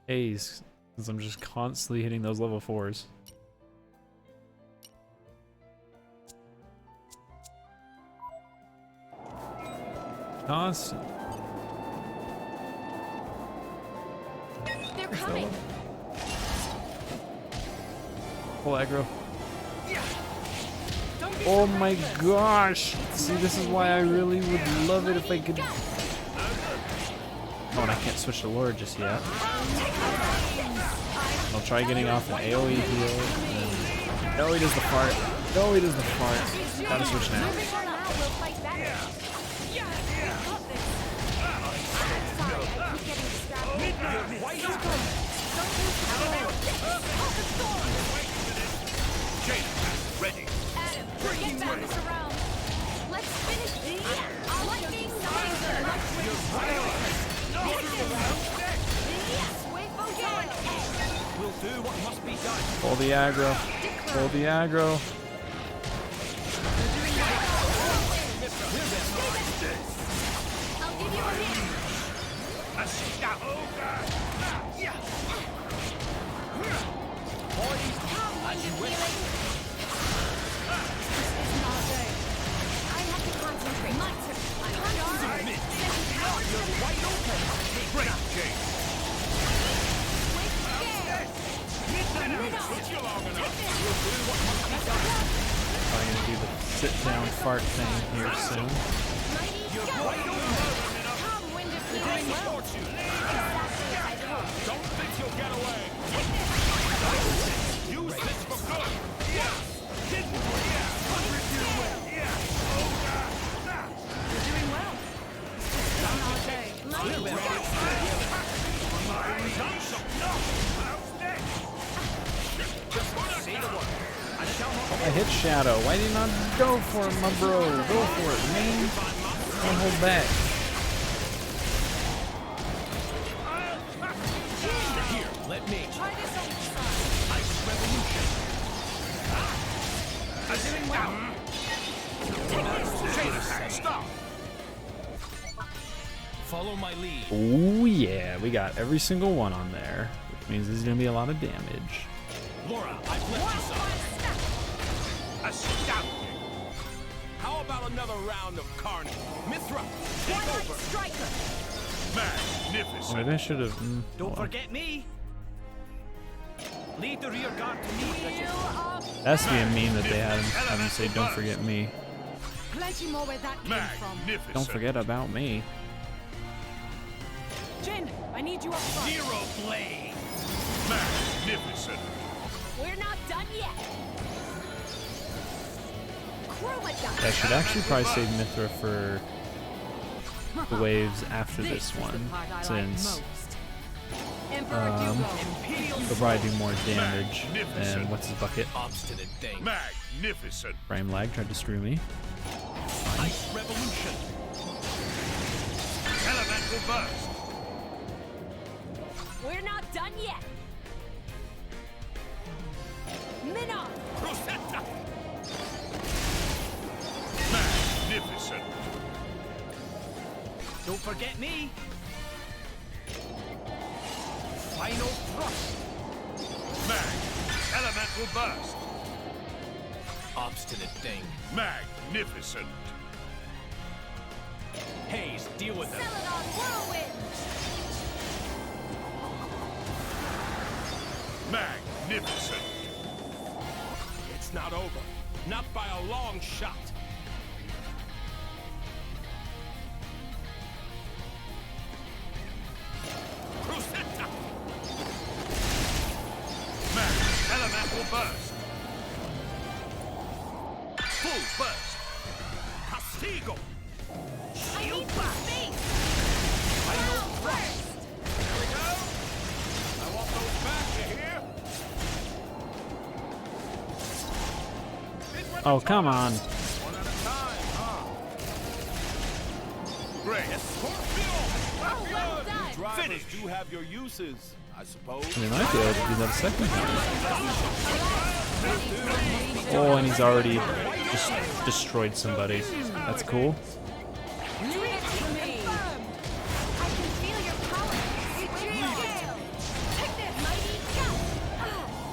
A's, since I'm just constantly hitting those level 4s. Constant. They're coming. Full aggro. Oh my gosh! See, this is why I really would love it if I could. Oh, and I can't switch to Lord just yet. I'll try getting off an AoE heal. No, he does the fart. No, he does the fart. Gotta switch now. Ready. Adam, get back this around. Let's finish. Lightning laser. We'll do what must be done. Pull the aggro. Pull the aggro. I'll give you a hand. As you wish. I have to concentrate. My turn. I'm concentrating. You're wide open. Great, Jake. I'm gonna do the sit down fart thing here soon. Don't think you'll get away. Use this for good. Yeah. You're doing well. I hit Shadow. Why did you not go for it, my bro? Go for it, man. Don't hold back. Here, let me. Try this on the side. Ice revolution. I'm doing well. Stop. Follow my lead. Oh yeah, we got every single one on there, which means there's gonna be a lot of damage. Laura, I've left you some. Astounding. How about another round of carnage? Mithra, Take One-eyed over. striker. Magnificent. Maybe I should have. don't forget me. Lead the rear guard to me, Bridget. That's being mean that they had him say, "Don't forget me." Plenty more where that came from. Magnificent. Don't forget about me. Jin, I need you up front. Zero blade. Magnificent. We're not done yet. I should actually probably save Mithra for the waves after this one, since they'll probably do more damage than what's his bucket. Obstinate thing. Magnificent. Frame lag tried to screw me. Ice revolution. Elemental burst. We're not done yet. Minnow. Rosetta. Magnificent. Don't forget me. Final thrust. Elemental burst. Obstinate thing. Magnificent. Hayes, deal with them. Celadon whirlwind. Magnificent. It's not over. Not by a long shot. Rosetta. Elemental burst. Full burst. Castigo. I need some space. Final thrust. Here we go. I want those back, you hear? Oh, come on. One at a time, huh? Great. Scorpio. Oh, well done. Drivers do have your uses, I suppose. They might be able to do that a second time. Oh, and he's already just destroyed somebody. That's cool.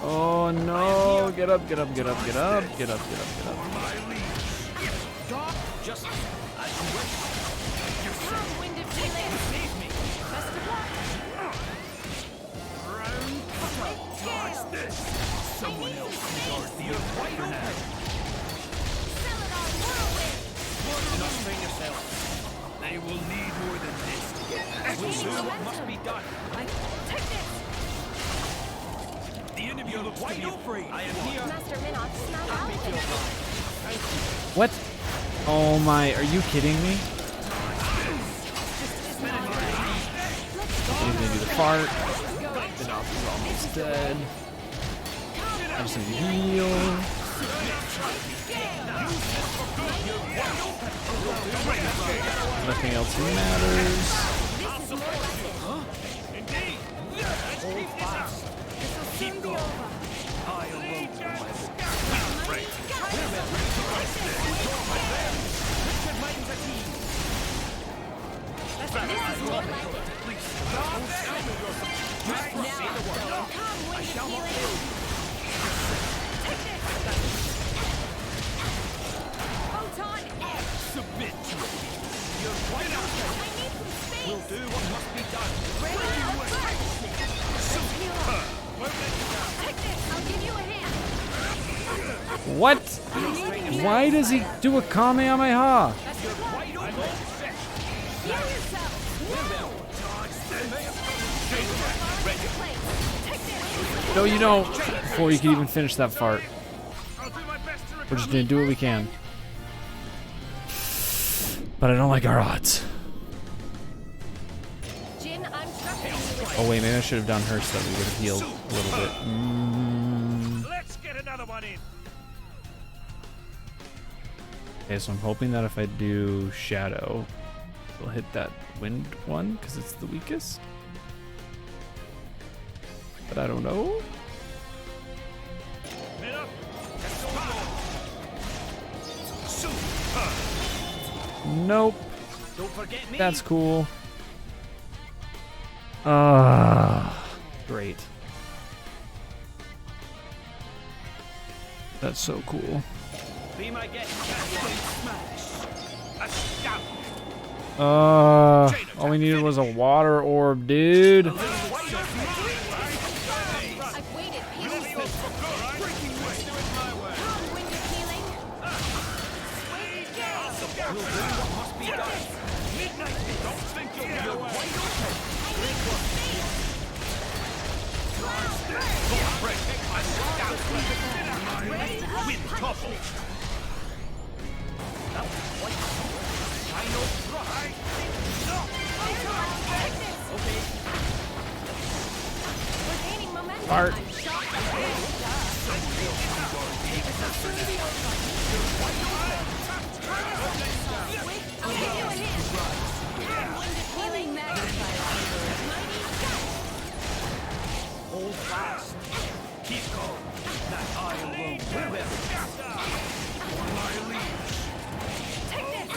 Oh no! Get up! Get up! Get up! Get up! Get up! Get up! Get up! Just as you wish. Come, wind of healing. Save me. Best of luck. Watch this. Someone else can guard The earth wide open. Celadon whirlwind. Do not strain yourself. They will need more than this to get We'll do what must be done. Take this. The enemy looks to be afraid. I am here. Master Minot, smell Let me feel out. fine. What? Oh my! Are you kidding me? He's gonna do the fart. Minot's almost dead. I just need to heal. Nothing else matters. Indeed. Let's keep this up. Keep going. I alone will my Richard Mighton's a team. This is more like it. Just say the word. Come, I wind shall of not healing. fail. Take this. Photon X. Submit to it. You're quite open. I need some space. We'll do what must be done. Ready to burn. Heal up. Take this. I'll give you a hand. What? Why does he do a Kamehameha? Best of luck. Heal yourself. Take this. No, you don't. Before you can even finish that fart. I'll do my best to We're just gonna do what we can. But I don't like our odds. Jin, I'm trusting you with Oh wait, maybe I should have done her so that we would have healed a little bit. Let's get another one in. Okay, so I'm hoping that if I do Shadow, it'll hit that wind one because it's the weakest. But I don't know. Men up. Nope. Don't forget me. That's cool. Great. That's so cool. Be my guest. Smash. Astounding. All we needed was a water orb, dude. I've waited patiently. Come, wind of healing. Sweet gale. We'll do what must be done. Midnight. Don't think you'll get away. I need some space. Cloud burst. Ready to Wind punish topple. me. I know right. Photon, take this. Okay. We're gaining momentum. Fart. I'm shocked. I'll give you a hand. Wind of healing. Mighty gust. Hold fast. Keep going. That I alone will. My lead. Take this.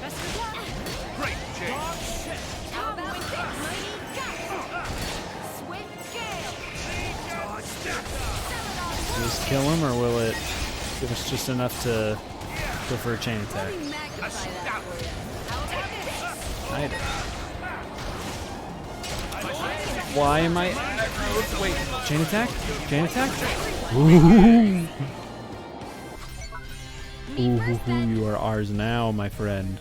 Best of luck. Great change. Come with it. Mighty gust. Swift gale. Celadon Will this kill him or will it give us just enough to go for a chain attack? I did. Why am I? Wait, chain attack? Chain attack? Ooh. Ooh, you are ours now, my friend.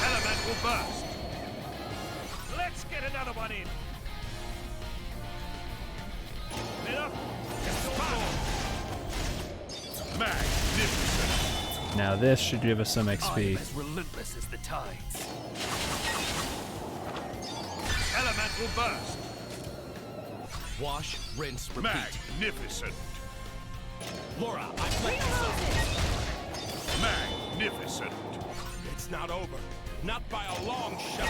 Element will burst. Let's get another one in. Men up. Magnificent. Now this should give us some XP. As relentless as the tides. Element will burst. Wash, rinse, repeat. Magnificent. Laura, I'm like Magnificent. It's not over. Not by a long shot.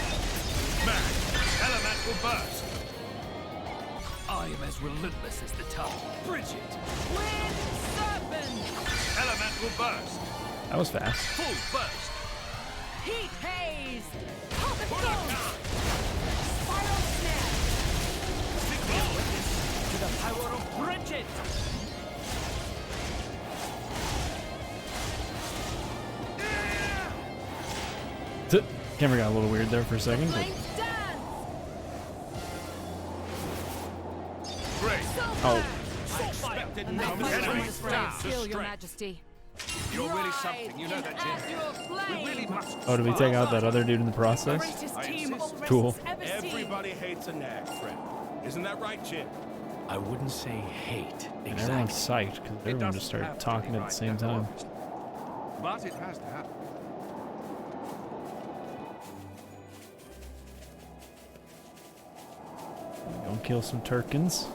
Element will burst. I am as relentless as the tide. Bridget. Wind serpent. Element will burst. That was fast. Full burst. Heat haze! Spiral snap! Signal to the power of Bridget! Camera got a little weird there for a second. But... Oh. Still, Your Majesty. You're really something, you know that, Jin. We really must. Oh, did we take out that other dude in the process? Cool. Everybody hates a nag, friend. Isn't that right, Jin? I wouldn't say hate. And everyone's psyched because everyone just started talking at the same time. But it has to happen. Go kill some Turkins.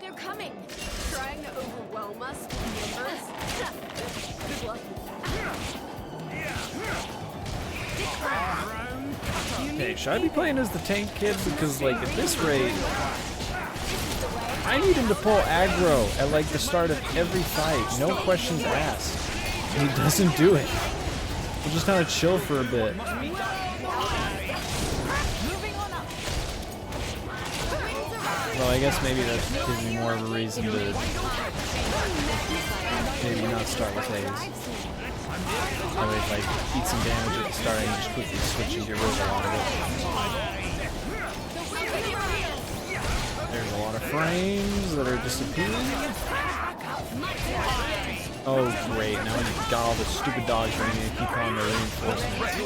They're coming! Trying to overwhelm us with numbers? Good luck with that. Hey, should I be playing as the tank kid? Because, like, at this rate, I need him to pull aggro at, like, the start of every fight. No questions asked. And he doesn't do it. We'll just kind of chill for a bit. Well, I guess maybe that gives me more of a reason to maybe not start with haze. That way, if I eat some damage at the start, I can just quickly switch and get rid of a lot of it. There's a lot of frames that are disappearing. Oh, great. Now I got all the stupid dogs ready to keep on the reinforcements.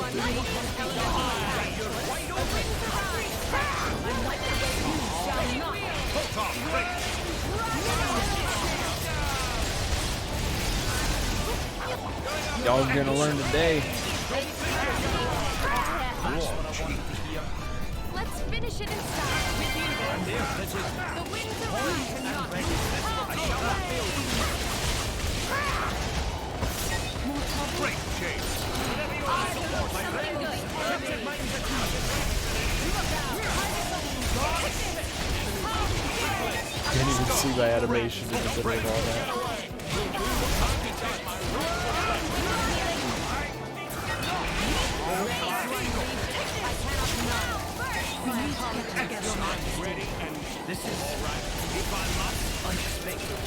Y'all gonna learn today. Let's finish it in style. The winds arise. Great chase. Can't even see my animation in the middle of all that.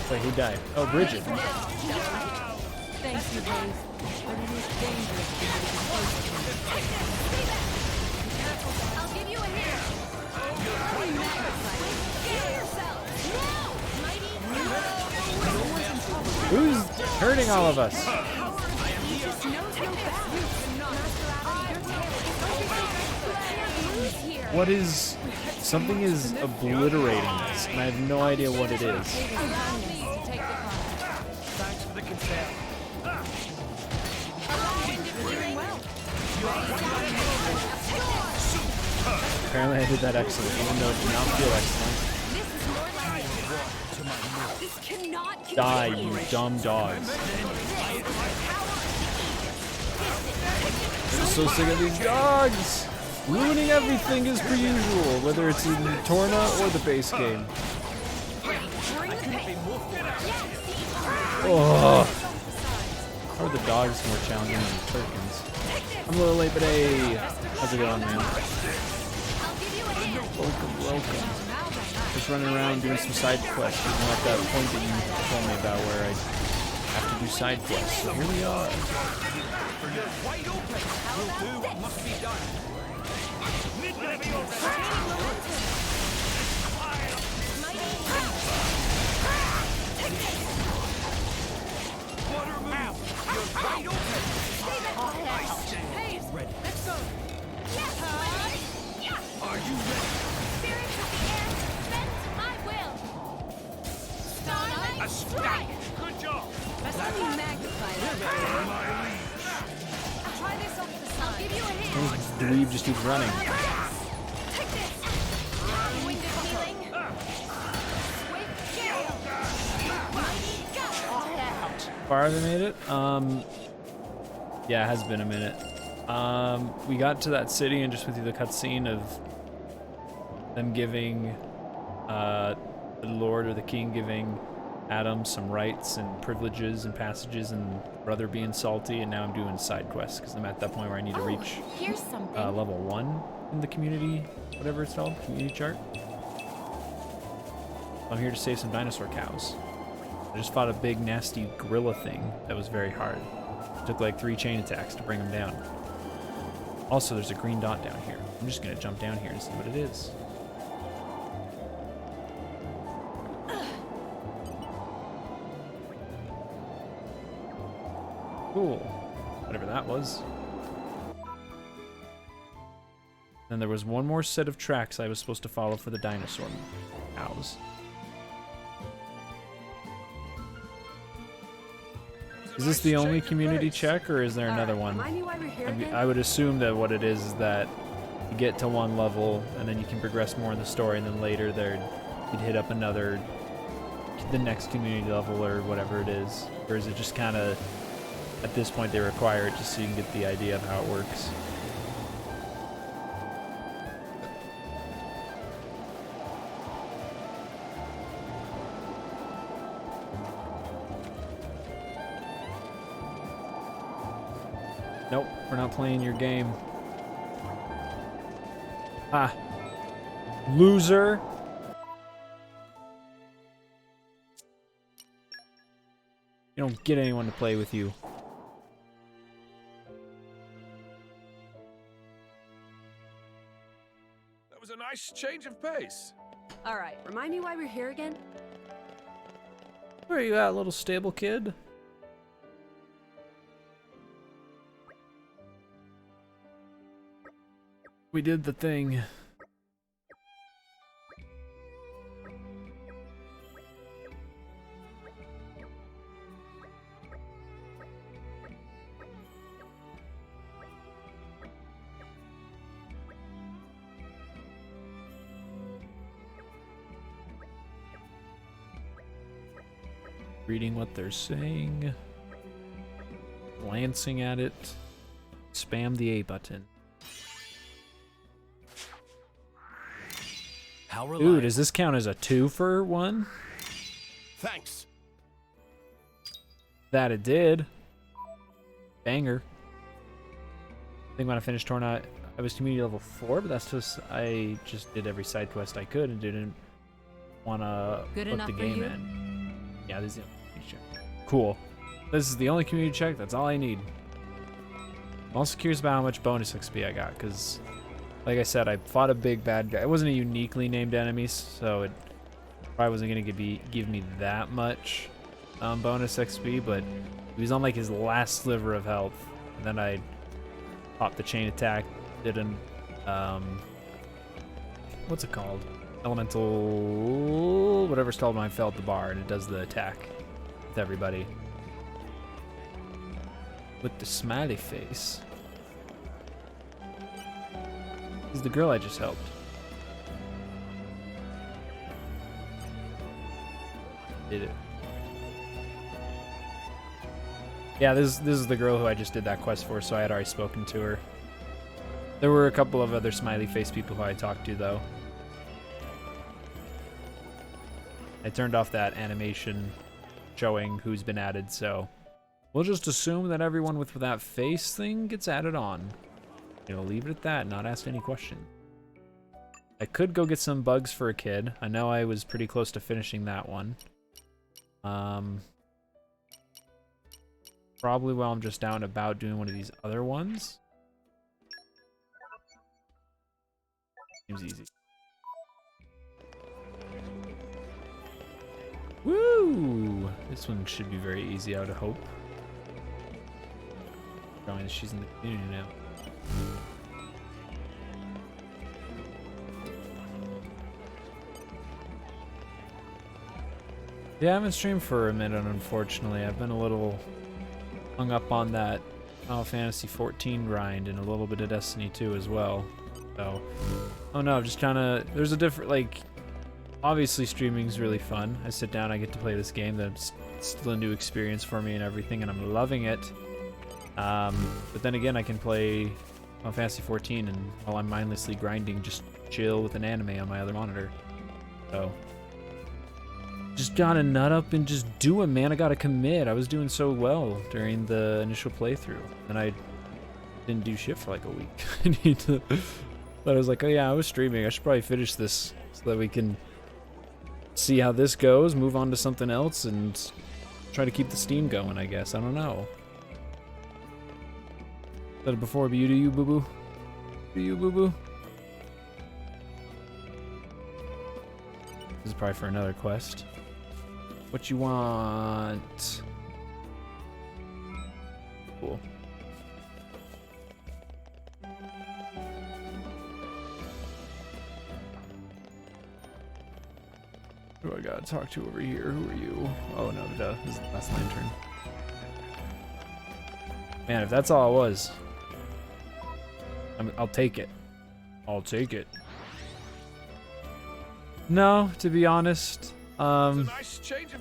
Wait, who died? Oh, Bridget. Thank you, Haze. But it is dangerous to get close to I'll give you a hint. Give yourself. No! Who's hurting all of us? What is... Something is obliterating us, and I have no idea what it is. Thanks for the consent. Apparently I did that excellent, even though it did not feel excellent. This cannot Die, you dumb dogs. I'm so sick of these dogs! Ruining everything as per usual, whether it's in TORNA or the base game. Oh. How are the dogs more challenging than the Turkins? I'm a little late, but hey, how's it going, man? Welcome. Just running around doing some side quests. You know, at that point that you told me about where I have to do side quests. So here we are. Let's go. Are you ready? Spirits of the air, bend to my will. dweeb just keeps running. Take this! Long-winded healing! Swift gale! Mighty gust! Far have I made it? Yeah, it has been a minute. We got to that city and just went through the cutscene of them giving, the Lord or the King giving Adam some rights and privileges and passages, and brother being salty, and now I'm doing side quests because I'm at that point where I need to reach Here's something. level 1 in the community, whatever it's called, community chart. I'm here to save some dinosaur cows. I just fought a big nasty gorilla thing that was very hard. It took like 3 chain attacks to bring him down. Also, there's a green dot down here. I'm just gonna jump down here and see what it is. Cool. Whatever that was. Then there was one more set of tracks I was supposed to follow for the dinosaur cows. Is this the only community check, or is there another one? I would assume that what it is that you get to one level, and then you can progress more in the story, and then later you'd hit up the next community level or whatever it is. Or is it just kind of, at this point they require it just so you can get the idea of how it works? Nope, we're not playing your game. Ah. Loser. You don't get anyone to play with you. That was a nice change of pace. All right, remind me why we're here again? Where are you at, little stable kid? We did the thing. Reading what they're saying. Glancing at it. Spam the A button. Ooh, does this count as a 2 for 1? Thanks. That it did. Banger. I think when I finished TORNA, I was community level 4, but that's just, I just did every side quest I could and didn't want to put the game in. Yeah, this is the only community check. Cool. This is the only community check, that's all I need. I'm also curious about how much bonus XP I got, because like I said, I fought a big bad guy. It wasn't a uniquely named enemy, so it probably wasn't going to give me that much bonus XP, but he was on like his last sliver of health. And then I popped the chain attack, did an, what's it called? Elemental, whatever's called when I fell at the bar, and it does the attack with everybody. With the smiley face. This is the girl I just helped. Did it. Yeah, this is the girl who I just did that quest for, so I had already spoken to her. There were a couple of other smiley face people who I talked to, though. I turned off that animation showing who's been added, so we'll just assume that everyone with that face thing gets added on. You know, leave it at that, not ask any questions. I could go get some bugs for a kid. I know I was pretty close to finishing that one. Probably while I'm just down and about doing one of these other ones. Seems easy. Woo! This one should be very easy, I would hope. Showing that she's in the community now. Yeah, I haven't streamed for a minute, unfortunately. I've been a little hung up on that Final Fantasy 14 grind and a little bit of Destiny 2 as well. So, oh no, just kind of, there's a different, like, obviously streaming's really fun. I sit down, I get to play this game that's still a new experience for me and everything, and I'm loving it. But then again, I can play Final Fantasy 14 and while I'm mindlessly grinding, just chill with an anime on my other monitor. So, just gotta nut up and just do it, man. I gotta commit. I was doing so well during the initial playthrough, and I didn't do shit for like a week. I need to. But I was like, oh yeah, I was streaming. I should probably finish this so that we can see how this goes, move on to something else, and try to keep the steam going. I guess I don't know. Said it before, but you do you, boo boo. Do you, boo boo. This is probably for another quest. What you want? Cool. Who do I gotta talk to over here? Who are you? Oh no, duh. This is the last lantern. Man, if that's all it was, I'll take it. I'll take it. No, to be honest, she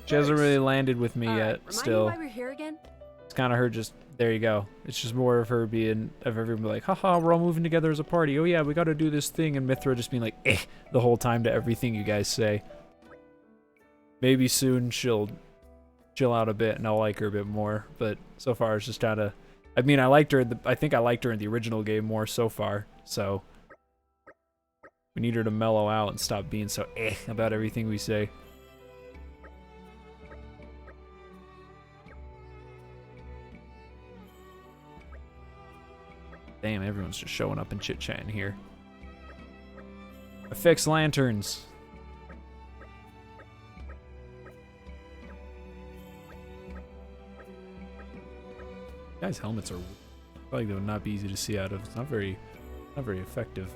hasn't really landed with me yet. Still, Why we're here again? it's kind of her just. There you go. It's just more of her being of everyone like, haha, we're all moving together as a party. Oh yeah, we got to do this thing, and Mithra just being like, the whole time to everything you guys say. Maybe soon she'll chill out a bit, and I'll like her a bit more. But so far, it's just kind of. I mean, I liked her. I think I liked her in the original game more so far. So. We need her to mellow out and stop being so about everything we say. Damn, everyone's just showing up and chit-chatting here. Affix lanterns. Guys' helmets are probably they would not be easy to see out of. It's not very effective.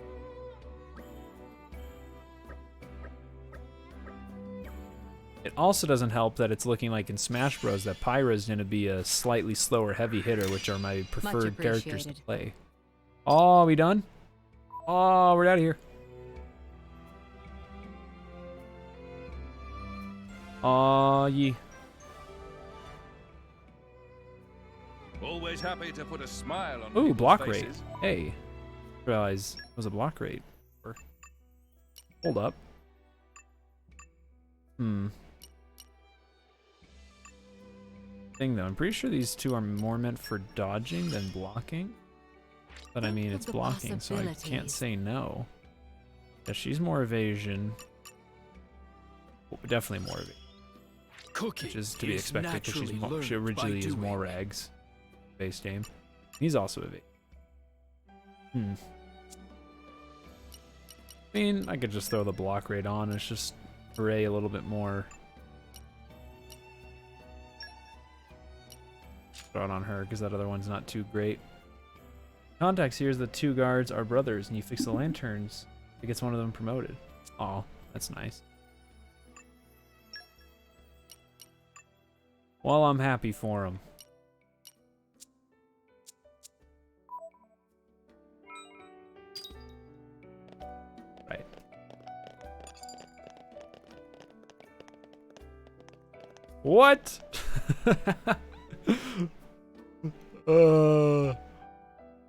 It also doesn't help that it's looking like in Smash Bros. That Pyra's gonna be a slightly slower heavy hitter, which are my preferred characters to play. Oh, are we done? Oh, we're out of here. Oh, yeah. Always happy to put a smile on Ooh, people's block faces. rate. Hey. Realize it was a block rate. Hold up. Thing though, I'm pretty sure these two are more meant for dodging than blocking. But I mean, it's blocking, so I can't say no. Yeah, she's more evasion. Well, definitely more evasion. Which is to be expected because she originally is more rags. Base game. He's also evasion. I mean, I could just throw the block rate on. It's just array a little bit more. Throw it on her because that other one's not too great. Context here is the two guards are brothers, and you fix the lanterns. It gets one of them promoted. Aw, that's nice. Well, I'm happy for him. Right. What?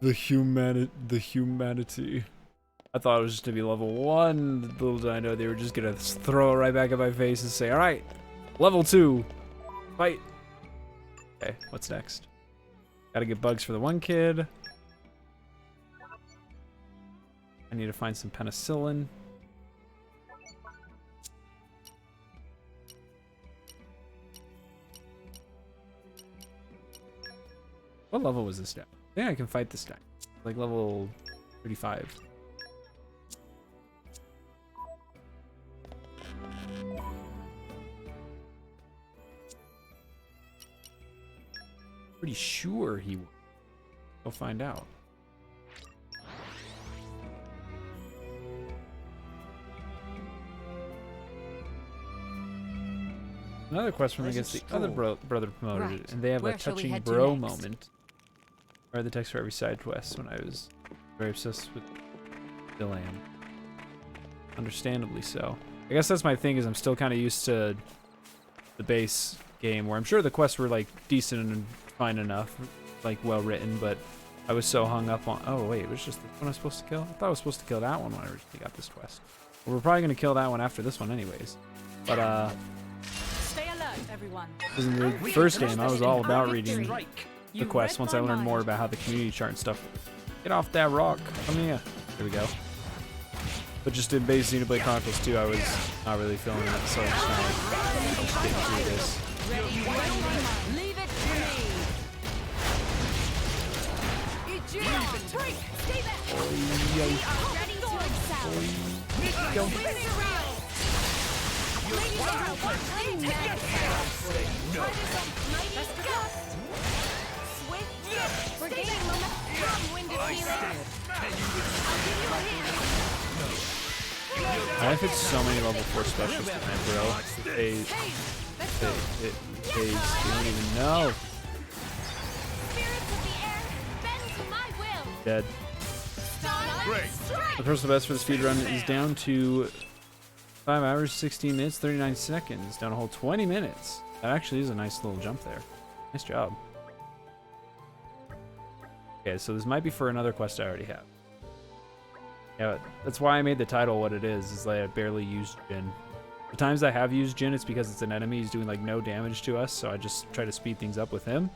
The humanity. I thought it was just gonna be level 1. Little did I know they were just gonna throw it right back at my face and say, alright, level 2. Fight. Okay, what's next? Gotta get bugs for the one kid. I need to find some penicillin. What level was this guy? I think I can fight this guy. Like level 35. Pretty sure he will. We'll find out. Another quest from I guess the other brother promoted it, and they have a touching bro moment. I read the text for every side quest when I was very obsessed with still am. Understandably so. I guess that's my thing, is I'm still kind of used to the base game, where I'm sure the quests were like decent and fine enough, like well written, but I was so hung up on, oh wait, it was just the one I was supposed to kill? I thought I was supposed to kill that one when I originally got this quest. Well, we're probably gonna kill that one after this one anyways. But Stay alert, everyone. in the first game, I was all about reading the quest once I learned more about how the community chart and stuff. Get off that rock, come here. There we go. But just in base Xenoblade Chronicles 2, I was not really feeling it, so I just kind of like, getting through this. Leave it to me. Stay back. We are ready to excel. Ladies and gentlemen, mighty gust. Swift. We're gaining momentum. Come, wind of healing. I'll give you a hand. I've hit so many level 4 specials tonight, bro. It pays. You don't even know. Spirits of the air, bend to my will. Dead. The personal best for the speed run is down to 5 hours, 16 minutes, 39 seconds. Down a whole 20 minutes. That actually is a nice little jump there. Nice job. Okay, so this might be for another quest I already have. Yeah, that's why I made the title what it is like I barely used Jin. The times I have used Jin, it's because it's an enemy, he's doing like no damage to us, so I just try to speed things up with him.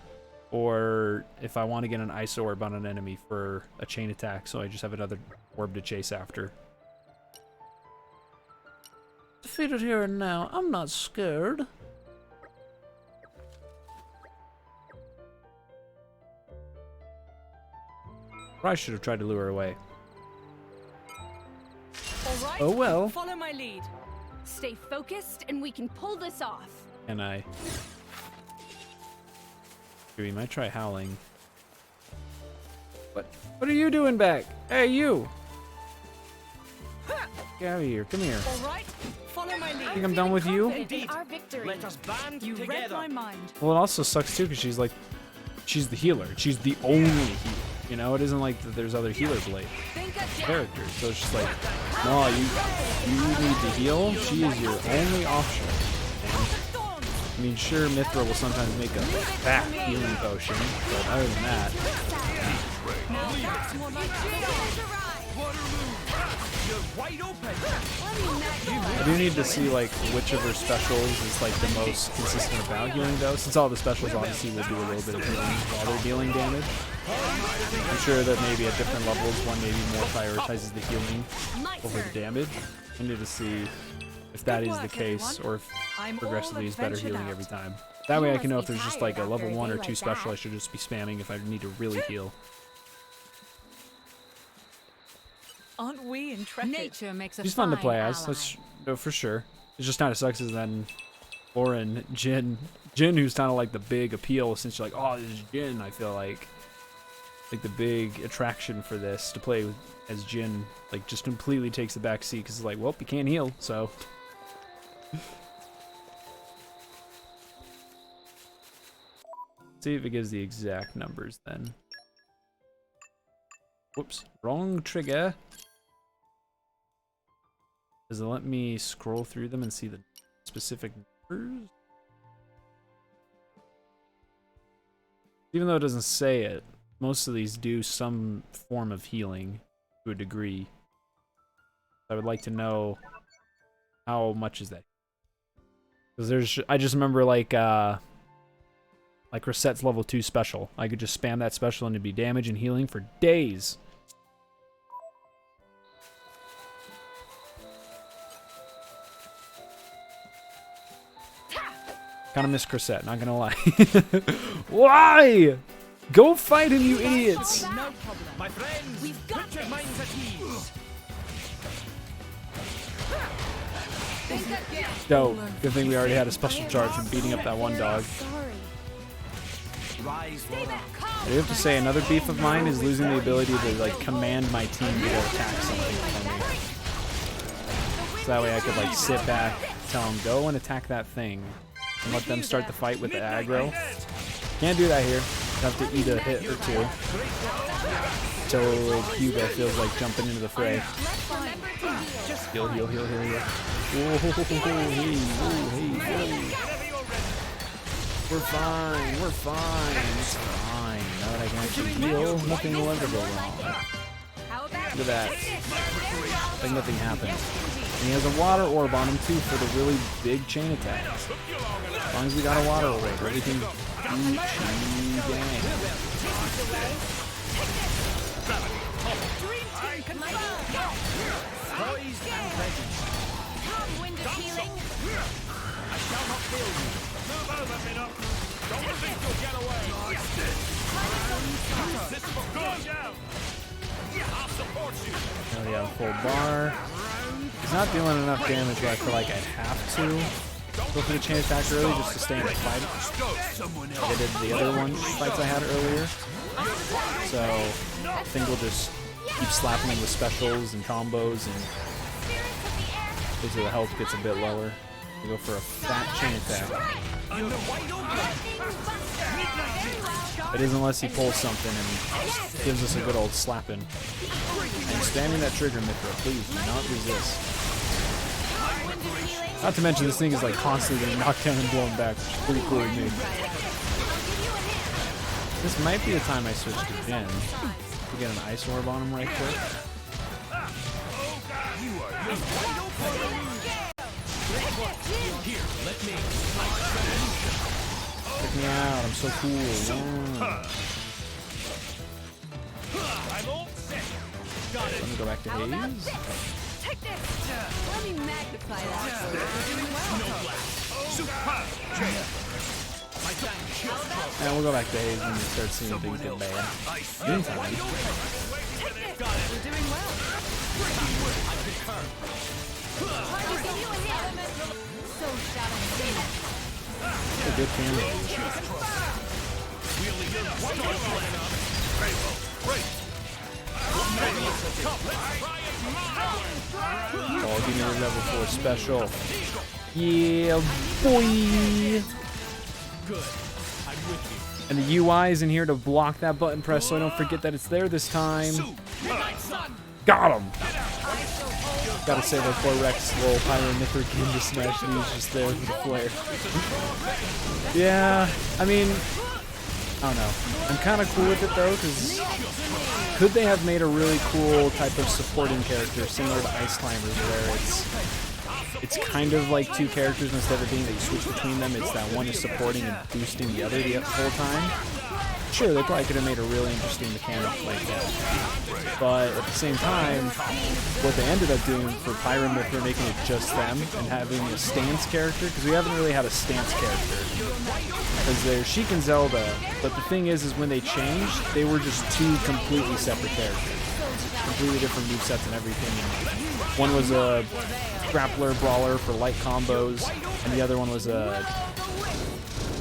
Or if I want to get an ice orb on an enemy for a chain attack, so I just have another orb to chase after. Defeated here and now, I'm not scared. Probably should have tried to lure her away. All right, Oh well. follow my lead. Stay focused and we can pull this off. And we might try howling. What are you doing back? Hey, you! Get out of here. Come here. All right, follow my lead. Think I'm done with you? In our victory. Let us band You read together. my mind. Well, it also sucks too, because she's the healer. She's the only healer. You know, it isn't like that there's other healer blade characters. So it's just like, no, you need to heal. She is your only option. And, I mean, sure, Mithra will sometimes make a fat healing potion, but other than that, I do need to see like which of her specials is like the most consistent about healing though, since all the specials obviously will do a little bit of healing while they're dealing damage. I'm sure that maybe at different levels one maybe more prioritizes the healing over the damage. I need to see if that is the case or if progressively is better healing every time. That way I can know if there's just like a level 1 or 2 special I should just be spamming if I need to really heal. Aren't we intrepid? Nature makes a She's fun to play as, that's no, for sure. It's just kind of sucks is then Lauren, Jin, who's kind of like the big appeal since you're like, oh, this is Jin. I feel like the big attraction for this to play with, as Jin, like just completely takes the back seat because it's like, well, you can't heal, so. See if it gives the exact numbers then. Whoops, wrong trigger. Does it let me scroll through them and see the specific numbers? Even though it doesn't say it, most of these do some form of healing to a degree. I would like to know how much is that? Because I just remember like Reset's level 2 special. I could just spam that special and it'd be damage and healing for days. Kind of miss Reset, not gonna lie. Why? Go fight him, you idiots! No problem. My friends, We've got put your this. minds at ease. No, good thing we already had a special charge from beating up that one dog. Rise, Laura. I do have to say, another beef of mine is losing the ability to like command my team to go attack something for me. So that way I could like sit back, tell them go and attack that thing, and let them start the fight with the aggro. Can't do that here. have to eat a hit or two until Cuba feels like jumping into the fray. Heal, heal, heal, heal, heal. Whoa, hey, we're fine, we're fine. It's fine. Now that I can actually heal, nothing will ever go wrong. Look at that. Like nothing happened. And he has a water orb on him too for the really big chain attacks. As long as we got a water orb, everything's Gucci gang. Poised and ready. Come, wind of healing. I shall not fail you. Move over, Minnow. Don't think you'll get away. This will go down. I'll support you. Now we have a full bar. He's not dealing enough damage where I feel like I'd have to go for the chain attack early just to stay in the fight. I did the other fights I had earlier. So I think we'll just keep slapping him with specials and combos, and basically the health gets a bit lower. We go for a fat chain attack. It is unless he pulls something and gives us a good old slapping. And spamming that trigger, Mithra, please do not resist. Not to mention this thing is like constantly getting knocked down and blown back, which is pretty cool to me. This might be the time I switch to Jen to get an ice orb on him right quick. Check me out, I'm so cool. Wow. Let me go back to Haze. Take this. Let me magnify that. And we'll go back to Haze when we start seeing things get bad. Meantime, We're doing well. So a good camera. Oh, give me a level 4 special. Yeah, boy. Good. I'm with you. And the UI is in here to block that button press so I don't forget that it's there this time. Got him. Gotta say that before Rex little Pyro Mithra came to smash, and he was just there with the flare. Yeah, I mean, I don't know. I'm kind of cool with it though, because could they have made a really cool type of supporting character similar to Ice Climbers, where it's kind of like two characters instead of being that you switch between them, it's that one is supporting and boosting the other the whole time? Sure, they probably could have made a really interesting mechanic like that. But at the same time, what they ended up doing for Pyramithra, making it just them and having a stance character, because we haven't really had a stance character. Because there's Sheik and Zelda, but the thing is when they changed, they were just two completely separate characters. Completely different movesets and everything. One was a grappler brawler for light combos, and the other one was a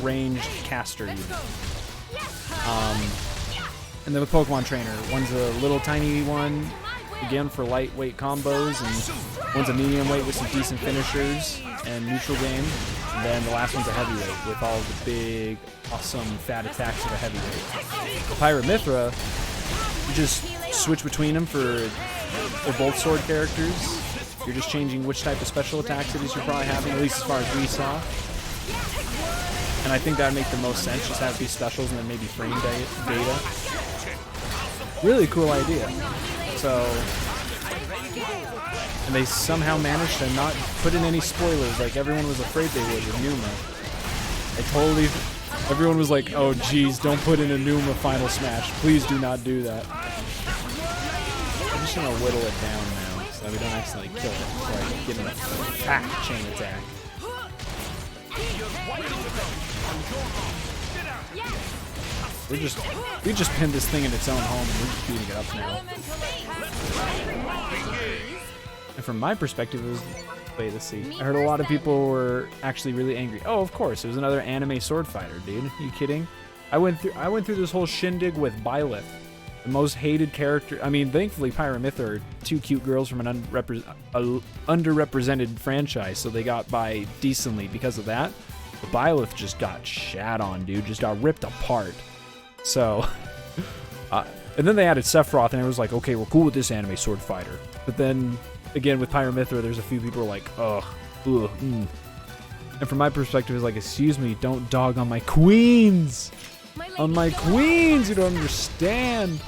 ranged caster even. And then with Pokemon Trainer, one's a little tiny one, again for lightweight combos, and one's a medium weight with some decent finishers and neutral game. And then the last one's a heavyweight with all the big, awesome, fat attacks of a heavyweight. The Pyramithra, you just switch between them for they're both sword characters. You're just changing which type of special attacks it is you're probably having, at least as far as we saw. And I think that would make the most sense, just have these specials and then maybe frame data. Really cool idea. So, and they somehow managed to not put in any spoilers like everyone was afraid they would with Numa. Everyone was like, oh geez, don't put in a Numa Final Smash. Please do not do that. I'm just gonna whittle it down now so that we don't accidentally kill it before I get in a fat chain attack. We just pinned this thing in its own home and we're just beating it up now. And from my perspective, it was, wait, let's see. I heard a lot of people were actually really angry. Oh, of course, it was another anime sword fighter, dude. Are you kidding? I went through this whole shindig with Byleth, the most hated character. I mean, thankfully, Pyramithra are two cute girls from an underrepresented franchise, so they got by decently because of that. But Byleth just got shat on, dude. Just got ripped apart. So, and then they added Sephiroth, and it was like, okay, we're cool with this anime sword fighter. But then, again, with Pyramithra, there's a few people who are like, ugh, And from my perspective, it's like, excuse me, don't dog on my queens! On my queens, you don't understand!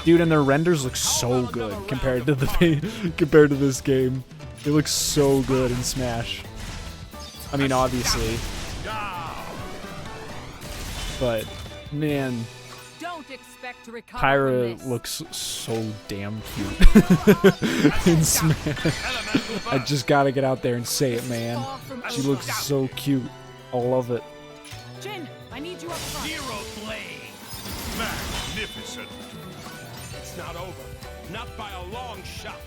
Dude, and their renders look so good compared to compared to this game. They look so good in Smash. I mean, obviously. But, man, Don't expect to recover Pyra from this. looks so damn cute in Smash. I just gotta get out there and say it, man. She looks so cute. I love it. Jin, I need you up front. Zero blade. Magnificent. It's not over. Not by a long shot.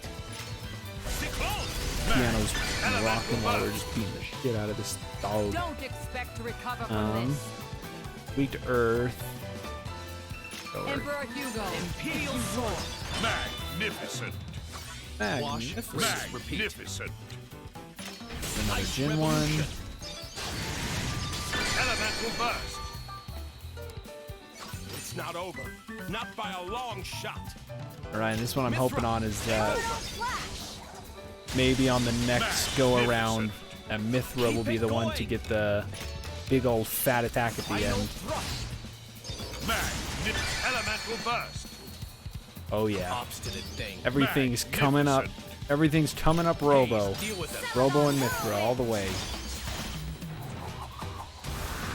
Cyclone. Piano's rocking while we're just beating the shit out of this dog. Don't expect to recover from this. Weak to Earth. Emperor Hugo. Imperial sword. Magnificent. Magnificent. Another Jin one. Elemental burst. It's not over. Not by a long shot. Alright, this one I'm hoping on is that maybe on the next go around, that Mithra will be the one to get the big old fat attack at the end. Elemental burst. Oh yeah. Obstinate thing. Everything's coming up. Everything's coming up Robo. Robo and Mithra all the way.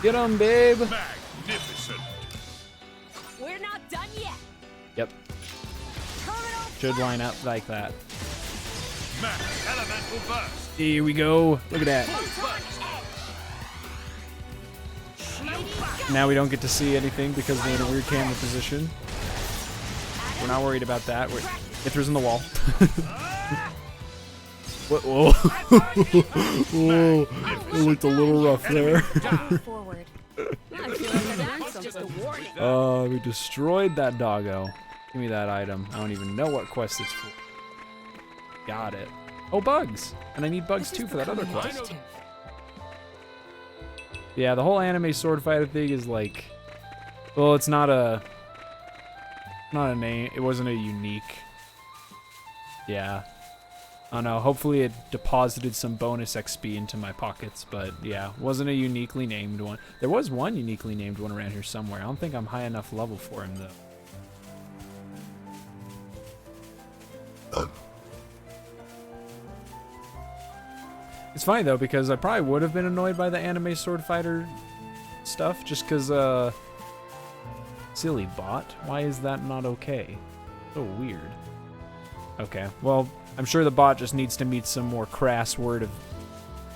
Get 'em, babe. Magnificent. We're not done yet. Yep. Should line up like that. Elemental burst. Here we go. Look at that. Now we don't get to see anything because we're in a weird camera position. We're not worried about that. Mithra's in the wall. What? Whoa. Whoa. It looked a little rough there. We destroyed that doggo. Give me that item. I don't even know what quest it's for. Got it. Oh, bugs. And I need bugs too for that other quest. Yeah, the whole anime sword fighter thing is like, well, it's not a name. It wasn't a unique. Yeah. I don't know. Hopefully it deposited some bonus XP into my pockets, but yeah, wasn't a uniquely named one. There was one uniquely named one around here somewhere. I don't think I'm high enough level for him though. It's funny though, because I probably would have been annoyed by the anime sword fighter stuff, just because, silly bot. Why is that not okay? So weird. Okay, well, I'm sure the bot just needs to meet some more crass word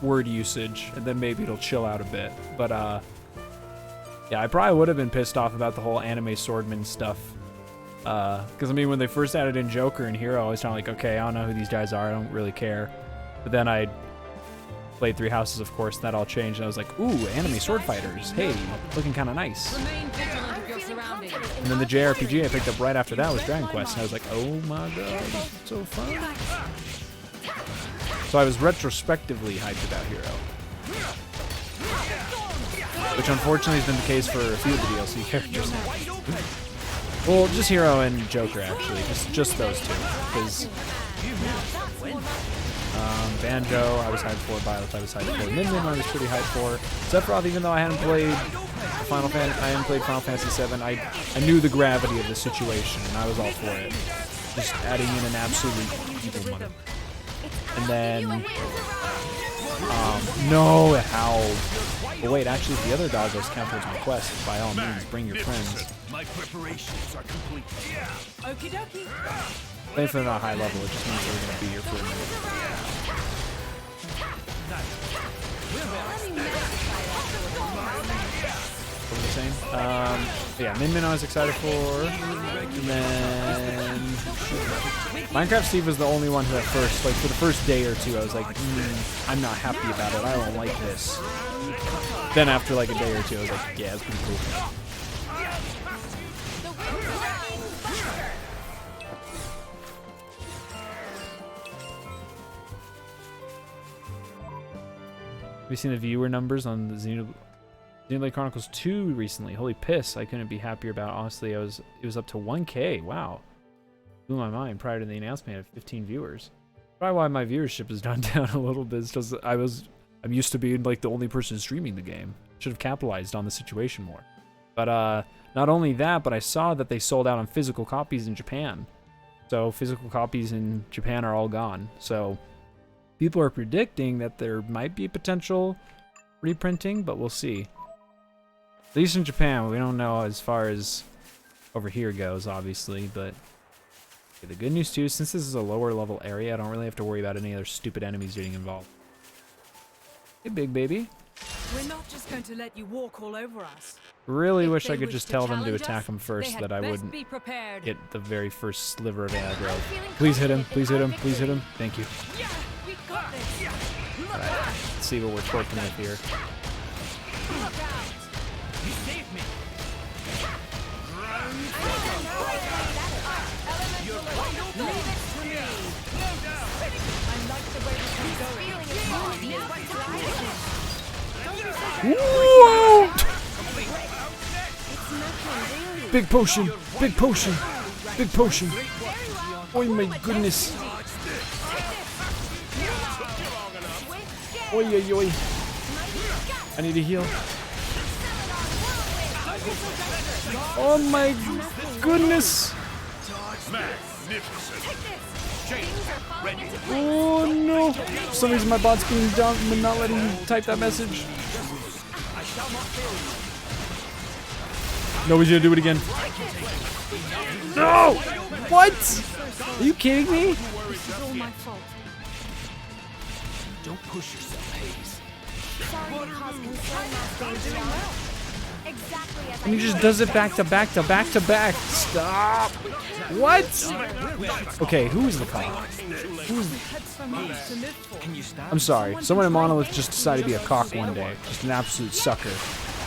usage, and then maybe it'll chill out a bit. But, yeah, I probably would have been pissed off about the whole anime swordman stuff. Because, I mean, when they first added in Joker and Hero, I was kind of like, okay, I don't know who these guys are, I don't really care. But then I played 3 houses, of course, and that all changed, and I was like, ooh, anime sword fighters, hey, looking kind of nice. Remain vigilant of your surroundings. And then the JRPG I picked up right after that was Dragon Quest, and I was like, oh my god, this is so fun. So I was retrospectively hyped about Hero. Which unfortunately has been the case for a few of the DLC characters now. Well, just Hero and Joker, actually. Just those two. Because Banjo, I was hyped for. Violet, I was hyped for. Min Min, I was pretty hyped for. Sephiroth, even though I hadn't played Final Fantasy VII, I knew the gravity of the situation, and I was all for it. Just adding in an absolute evil mother. And then, no, it howled. But wait, actually, if the other doggos count towards my quest, by all means, bring your friends. My preparations are complete. Okie dokie. Even if they're not high level, it just means they're going to be here for a minute. What were we saying? Yeah, Min Min I was excited for. And then Minecraft Steve was the only one who at first, like for the first day or two, I was like, I'm not happy about it. I don't like this. Then after like a day or two, I was like, yeah, it's pretty cool. Have you seen the viewer numbers on the Xenoblade Chronicles 2 recently. Holy piss, I couldn't be happier about. Honestly, it was up to 1K. Wow. Blew my mind prior to the announcement. I had 15 viewers. Probably why my viewership has gone down a little bit is because I'm used to being like the only person streaming the game. Should have capitalized on the situation more. But not only that, but I saw that they sold out on physical copies in Japan. So physical copies in Japan are all gone. So people are predicting that there might be potential reprinting, but we'll see. At least in Japan, we don't know as far as over here goes, obviously, but okay, the good news too, since this is a lower level area, I don't really have to worry about any other stupid enemies getting involved. Hey, big baby. We're not just going to let you walk all over us. Really wish I They could wish just to tell them to challenge attack us, them first, they so had that I best wouldn't be prepared. get the very first sliver of aggro. feeling Please hit him, confident please in hit our him, please hit him. Thank you. Yeah, we got this. Alright, let's see what we're working with here. Look out. You saved me. Leave it to me. I like the way this is going. Feeling is wrong. Now what time? Whoa! It's nothing really. Big potion, big potion, big potion. Oh my goodness. Oi, oi, oi. I need a heal. Oh my goodness. Magnificent. James, ready. Oh no. For some reason my bot's being dumb and not letting me type that message. No, he's gonna do it again. No! What? Are you kidding me? This is all my fault. Don't push yourself, Hayes. Sorry to cause concern, Master. You're doing well. Exactly as And he just does it back to back to back to back. Stop. What? Okay, who's the cop? Who's Had so much to live for. I'm sorry. Someone in Monolith just decided to be a cock one day. Just an absolute sucker.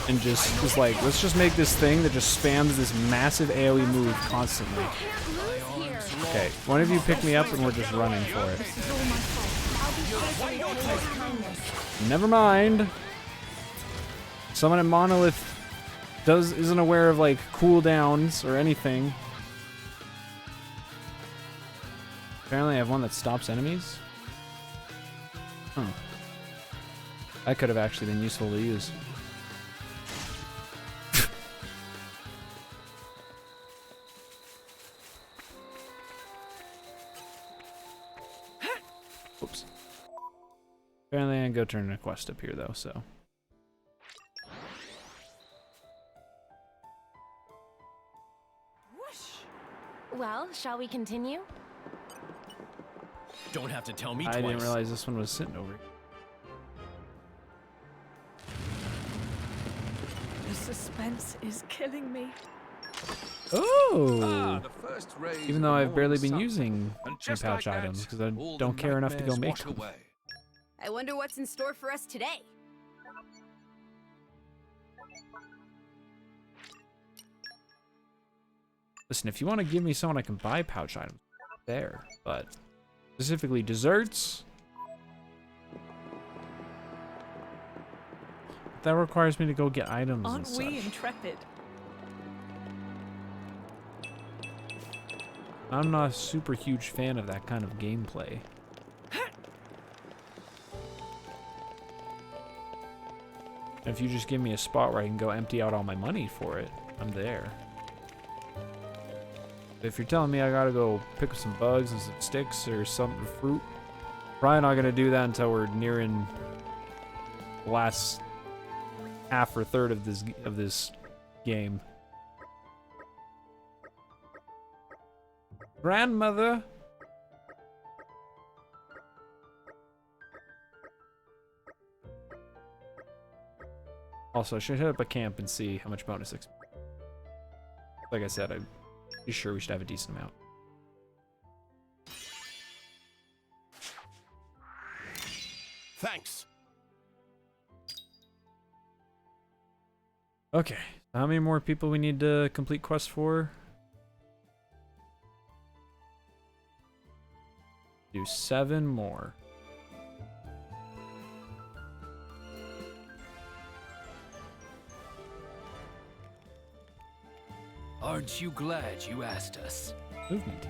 And just like, let's just make this thing that just spams this massive AoE move constantly. can't lose here. Okay, one of you pick me up and we're just running for it. This is all my fault. I'll be careful with his kindness. Never mind. Someone in Monolith isn't aware of like cooldowns or anything. Apparently I have one that stops enemies. Huh. That could have actually been useful to use. Oops. Apparently I can go turn a quest up here though, so. Well, shall we continue? Don't have to tell me I twice. didn't realize this one was sitting over here. The suspense is killing me. Oh! The first rays Even of though the I've barely morning been sun. using And my just pouch like that, items because I all don't the care enough to go nightmares make wash them. away. I wonder what's in store for us today. Listen, if you want to give me someone I can buy pouch items, there. But specifically desserts, that requires me to go get items Aren't and we such. intrepid? I'm not a super huge fan of that kind of gameplay. If you just give me a spot where I can go empty out all my money for it, I'm there. If you're telling me I gotta go pick up some bugs and some sticks or some fruit, probably not gonna do that until we're nearing the last half or third of this game. Grandmother. Also, I should hit up a camp and see how much bonus XP. Like I said, I'm pretty sure we should have a decent amount. Thanks. Okay, so how many more people we need to complete quests for? Do 7 more. Aren't you glad you asked us? Movement.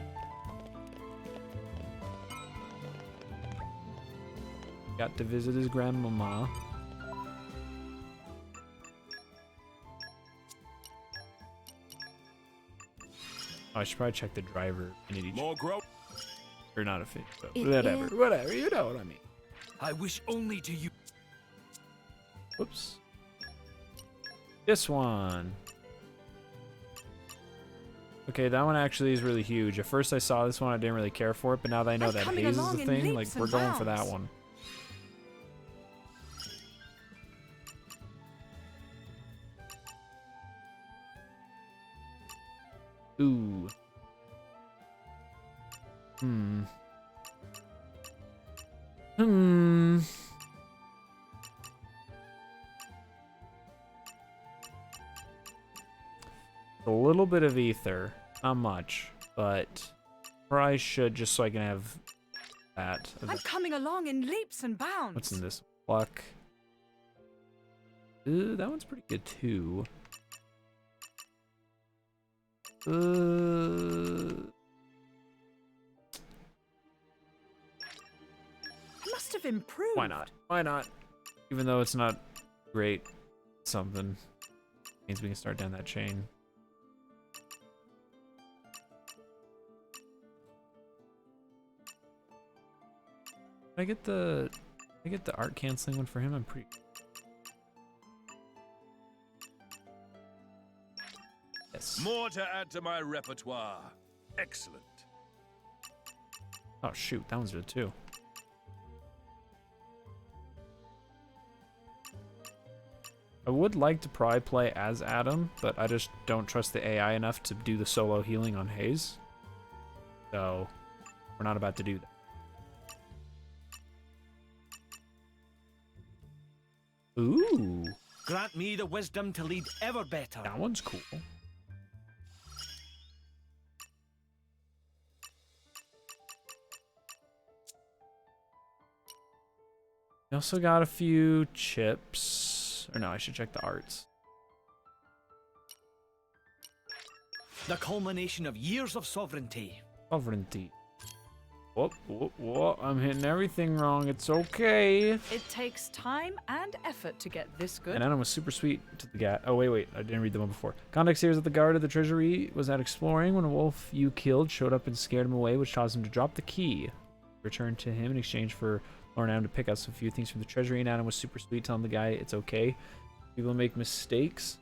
Got to visit his grandmama. Oh, I should probably check the driver in each. More growth. Or not a fit, but It whatever. is- Whatever, you know what I mean. I wish only to you. Whoops. This one. Okay, that one actually is really huge. At first I saw this one, I didn't really care for it, but now that I know I'm that coming haze is along the in thing, like, leaps we're and going for that bounds. one. Ooh. Hmm. Hmm. A little bit of ether. Not much, but probably should just so I can have that. I'm coming along in leaps and bounds. What's in this? Luck. Ooh, that one's pretty good too. I must have improved. Why not? Why not? Even though it's not great, something means we can start down that chain. Did I get the art canceling one for him? I'm pretty. Yes. More to add to my repertoire. Excellent. Oh shoot, that one's good too. I would like to probably play as Adam, but I just don't trust the AI enough to do the solo healing on Hayes. So, we're not about to do that. Ooh. Grant me the wisdom to lead ever better. That one's cool. We also got a few chips. Or no, I should check the arts. The culmination of years of sovereignty. Sovereignty. Whoop, whoop, whoop. I'm hitting everything wrong. It's okay. It takes time and effort to get this good. And Adam was super sweet to the guy. Oh, wait. I didn't read the one before. Context here is that the guard of the treasury was out exploring when a wolf you killed showed up and scared him away, which caused him to drop the key. Returned to him in exchange for Lauren Adam to pick up a few things from the treasury, and Adam was super sweet, telling the guy it's okay. People make mistakes.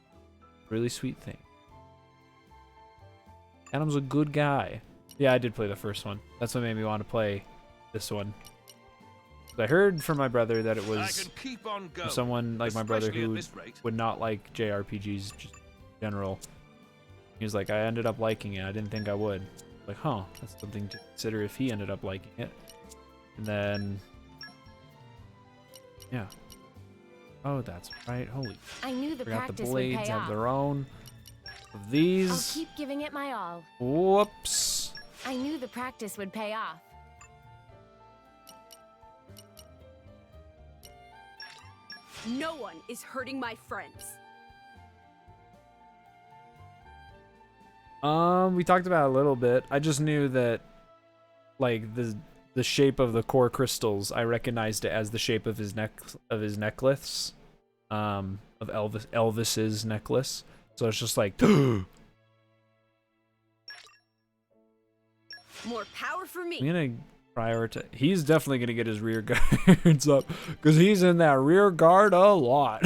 Really sweet thing. Adam's a good guy. Yeah, I did play the first one. That's what made me want to play this one. I heard from my brother that it was someone like my brother who would not like JRPGs just in general. He was like, I ended up liking it. I didn't think I would. Like, huh, that's something to consider if he ended up liking it. And then, yeah. Oh, that's right. Holy. I knew the Forgot the practice would blades pay have off. their own of I'll these. keep giving it my all. Whoops. I knew the practice would pay off. No one is hurting my friends. We talked about it a little bit. I just knew that, like, the shape of the core crystals, I recognized it as the shape of his necklace, of Elvis's necklace. So it's just like, More power for me. I'm gonna prioritize. He's definitely gonna get his rear guards up because he's in that rear guard a lot.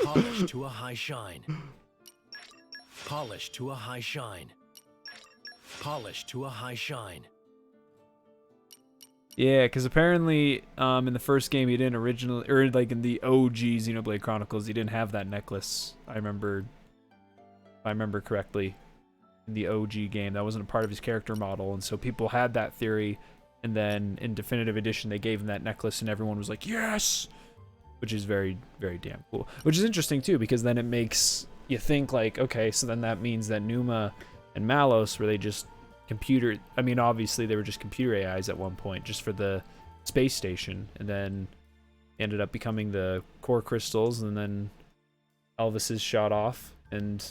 Polish to a high shine. Polish to a high shine. Polish to a high shine. Yeah, because apparently, in the first game, he didn't originally, or like in the OG Xenoblade Chronicles, he didn't have that necklace. I remember, if I remember correctly, in the OG game, that wasn't a part of his character model, and so people had that theory, and then in Definitive Edition, they gave him that necklace, and everyone was like, yes! Which is very, very damn cool. Which is interesting, too, because then it makes you think, like, okay, so then that means that Numa and Malos, were they just computer, I mean, obviously they were just computer AIs at one point, just for the space station, and then ended up becoming the core crystals, and then Elvis is shot off, and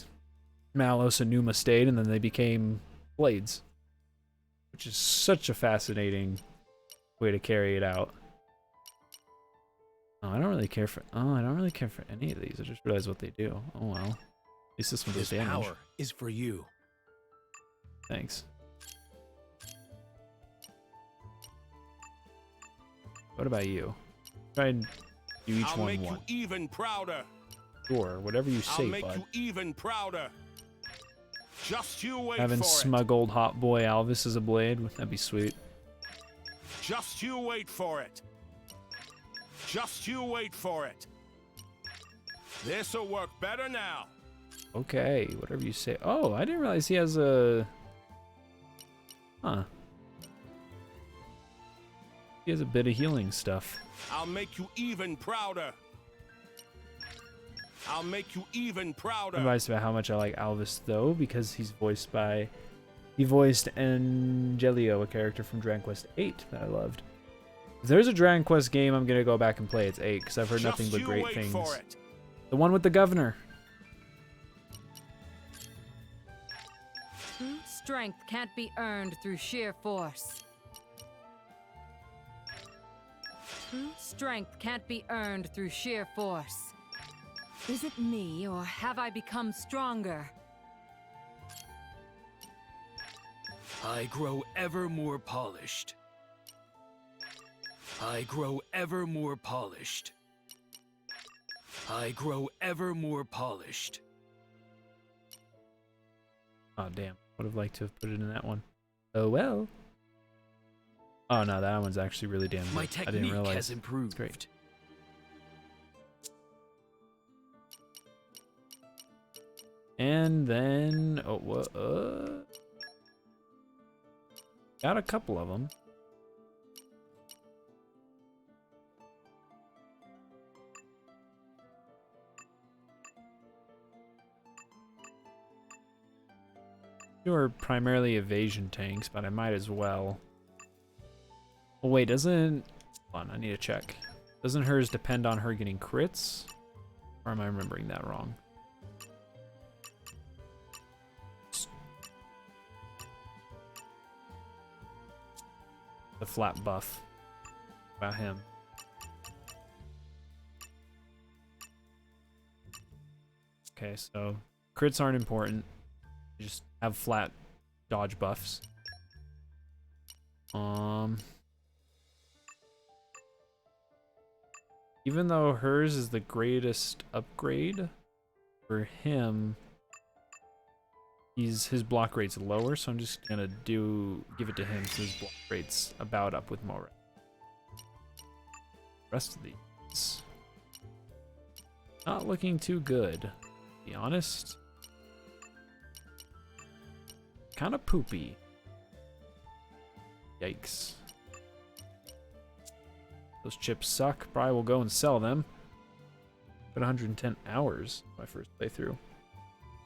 Malos and Numa stayed, and then they became blades, which is such a fascinating way to carry it out. Oh, I don't really care for. Oh, I don't really care for any of these. I just realized what they do. Oh well. At least this one does This damage. power is for you. Thanks. What about you? Try and do each I'll one make one. you even prouder. Sure, whatever you say, I'll make bud. you even prouder. Just you wait Having for it. smug old hot boy Alvis as a blade, that'd be sweet. Just you wait for it. Just you wait for it. This'll work better now. Okay, whatever you say. Oh, I didn't realize he has a... Huh. He has a bit of healing stuff. I'll make you even prouder. I'll make you even prouder. I'm biased about how much I like Alvis, though, because he's voiced by... He voiced Angelio, a character from Dragon Quest VIII that I loved. If there's a Dragon Quest game I'm going to go back and play, it's 8, because I've heard nothing but great things. The one with the governor. Strength can't be earned through sheer force. Strength can't be earned through sheer force. Is it me, or have I become stronger? I grow ever more polished. I grow ever more polished. I grow ever more polished. Oh, damn. Would have liked to have put it in that one. Oh, well. Oh, no, that one's actually really damn good. My I technique didn't realize. has improved. Great. And then... Oh, what? Got a couple of them. They are primarily evasion tanks, but I might as well. Oh wait, doesn't... Hold on, I need to check. Doesn't hers depend on her getting crits? Or am I remembering that wrong? The flat buff about him. Okay, so crits aren't important. You just have flat dodge buffs. Even though hers is the greatest upgrade, for him, his block rate's lower, so I'm just gonna give it to him so his block rate's about up with Mora. Rest of these, not looking too good, to be honest. Kind of poopy. Yikes. Those chips suck. Probably will go and sell them. But 110 hours my first playthrough.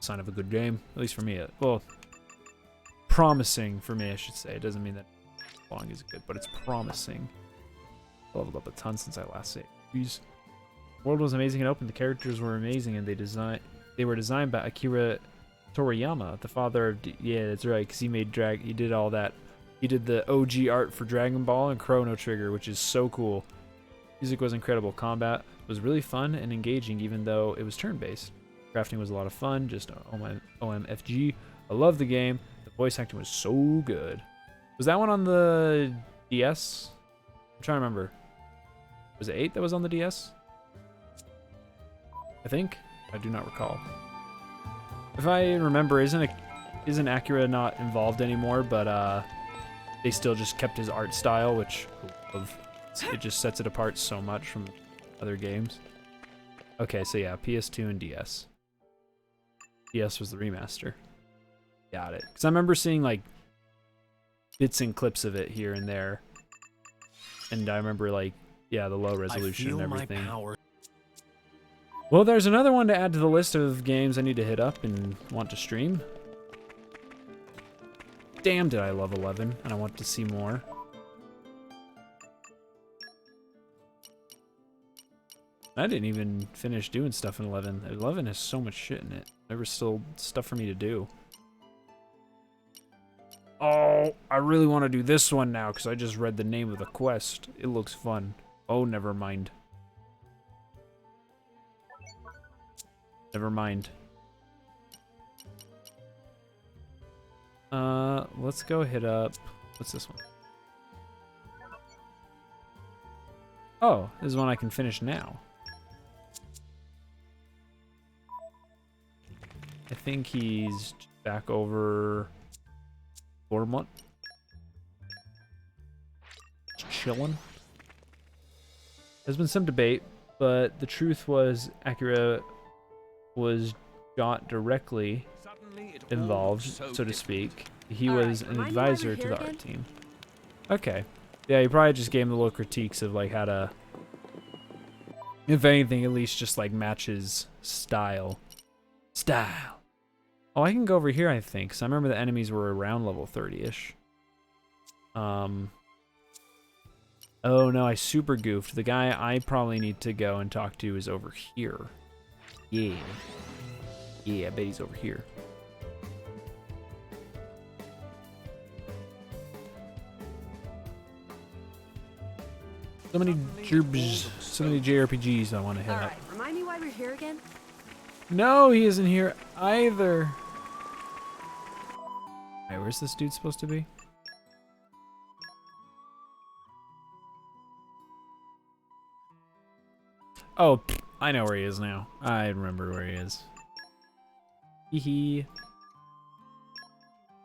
Sign of a good game, at least for me. Well, promising for me, I should say. It doesn't mean that long is good, but it's promising. I leveled up a ton since I last saved. Jeez. The world was amazing and open. The characters were amazing, and they were designed by Akira Toriyama, the father of yeah, that's right, because he did all that. He did the OG art for Dragon Ball and Chrono Trigger, which is so cool. Music was incredible. Combat was really fun and engaging, even though it was turn-based. Crafting was a lot of fun. Just OMFG. I love the game. The voice acting was so good. Was that one on the DS? I'm trying to remember. Was it 8 that was on the DS? I think. I do not recall. If I remember, isn't Akira not involved anymore, but they still just kept his art style, which I love. It just sets it apart so much from other games. Okay, so yeah, PS2 and DS. DS was the remaster. Got it. Because I remember seeing like bits and clips of it here and there. And I remember like, yeah, the low resolution and everything. Well, there's another one to add to the list of games I need to hit up and want to stream. Damn, did I love 11, and I want to see more. I didn't even finish doing stuff in 11. 11 has so much shit in it. There was still stuff for me to do. Oh, I really want to do this one now because I just read the name of the quest. It looks fun. Oh, never mind. Never mind. Let's go hit up... What's this one? Oh, this is one I can finish now. I think he's back over Gormont. Just chilling. There's been some debate, but the truth was Acura was not directly involved, so to speak. He was an advisor to the art team. Okay. Yeah, he probably just gave him the little critiques of like how to, if anything, at least just like match his style. Oh, I can go over here, I think, because I remember the enemies were around level 30-ish. Oh no, I super goofed. The guy I probably need to go and talk to is over here. Yeah. Yeah, I bet he's over here. So many JRPGs I want to hit up. Remind me why we're here again? No, he isn't here either. Alright, where's this dude supposed to be? Oh, I know where he is now. I remember where he is. Hee.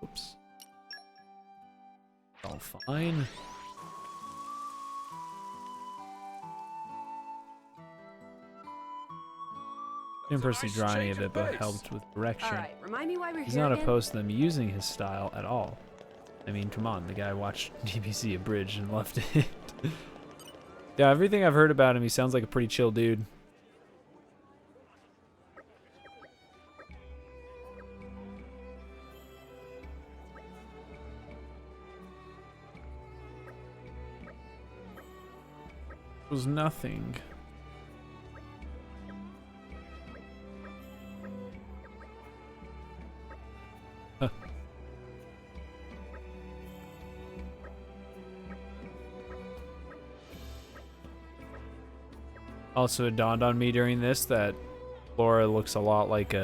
Oops. All fine. Didn't personally draw any of it, but helped with direction. Alright, remind me why we're He's here not again? opposed to them using his style at all. I mean, come on, the guy watched DBC Abridged and loved it. Yeah, everything I've heard about him, he sounds like a pretty chill dude. It was nothing. Huh. Also, it dawned on me during this that Laura looks a lot like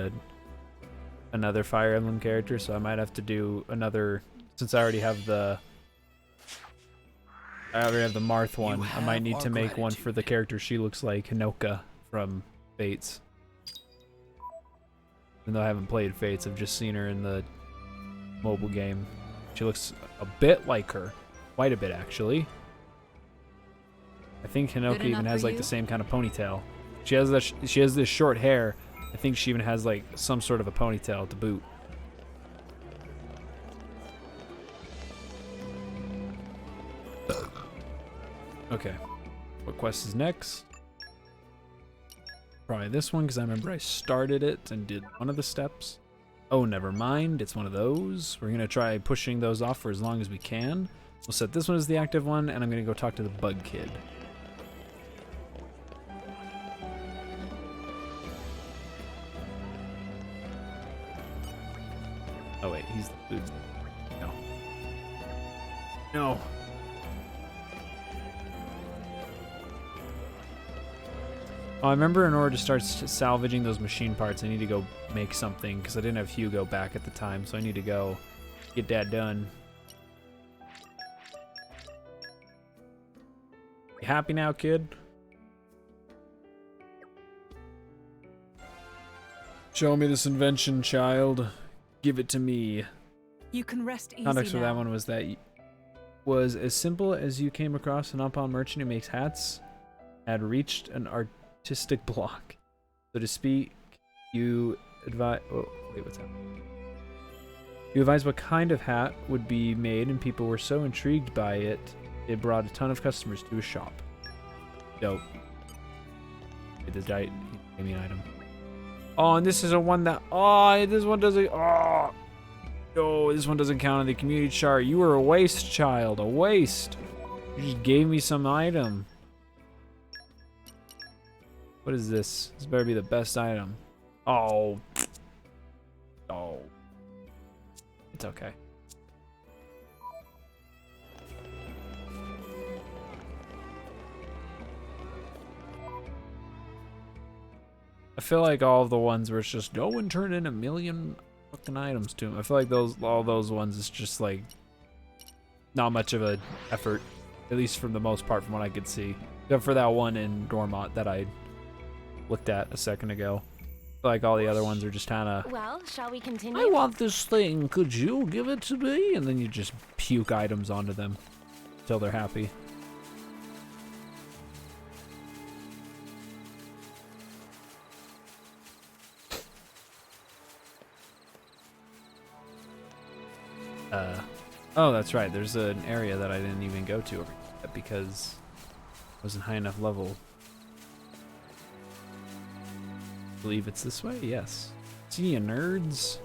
another Fire Emblem character, so I might have to do another, since I already have the Marth one. I might need to make one for the character she looks like, Hinoka from Fates. Even though I haven't played Fates, I've just seen her in the mobile game. She looks a bit like her. Quite a bit, actually. I think Hinoka even has like the same kind of ponytail. She has this short hair. I think she even has like some sort of a ponytail to boot. Okay, what quest is next? Probably this one, because I remember I started it and did one of the steps. Oh, never mind, it's one of those. We're gonna try pushing those off for as long as we can. We'll set this one as the active one, and I'm gonna go talk to the bug kid. Oh wait, he's the food. No. No. Oh, I remember in order to start salvaging those machine parts, I need to go make something, because I didn't have Hugo back at the time, so I need to go get that done. You happy now, kid? Show me this invention, child. Give it to me. You can rest easy Context for now. that one was that was as simple as you came across an unbound merchant who makes hats had reached an artistic block, so to speak. You advise. Oh wait, what's happening? You advised what kind of hat would be made, and people were so intrigued by it, it brought a ton of customers to his shop. Dope. The diet gave me an item. Oh, and this is a one that. Oh, this one doesn't. Oh, no, this one doesn't count on the community chart. You were a waste, child. A waste. You just gave me some item. What is this? This better be the best item. Oh. Oh. It's okay. I feel like all of the ones where it's just go and turn in 1,000,000 fucking items to him. I feel like all those ones is just like not much of an effort, at least from the most part, from what I could see. Except for that one in Dormont that I looked at a second ago. I feel like all the other ones are just kind of. Well, shall we continue? I want this thing. Could you give it to me? And then you just puke items onto them until they're happy. Oh, that's right. There's an area that I didn't even go to because I wasn't high enough level. I believe it's this way? Yes. See ya, nerds.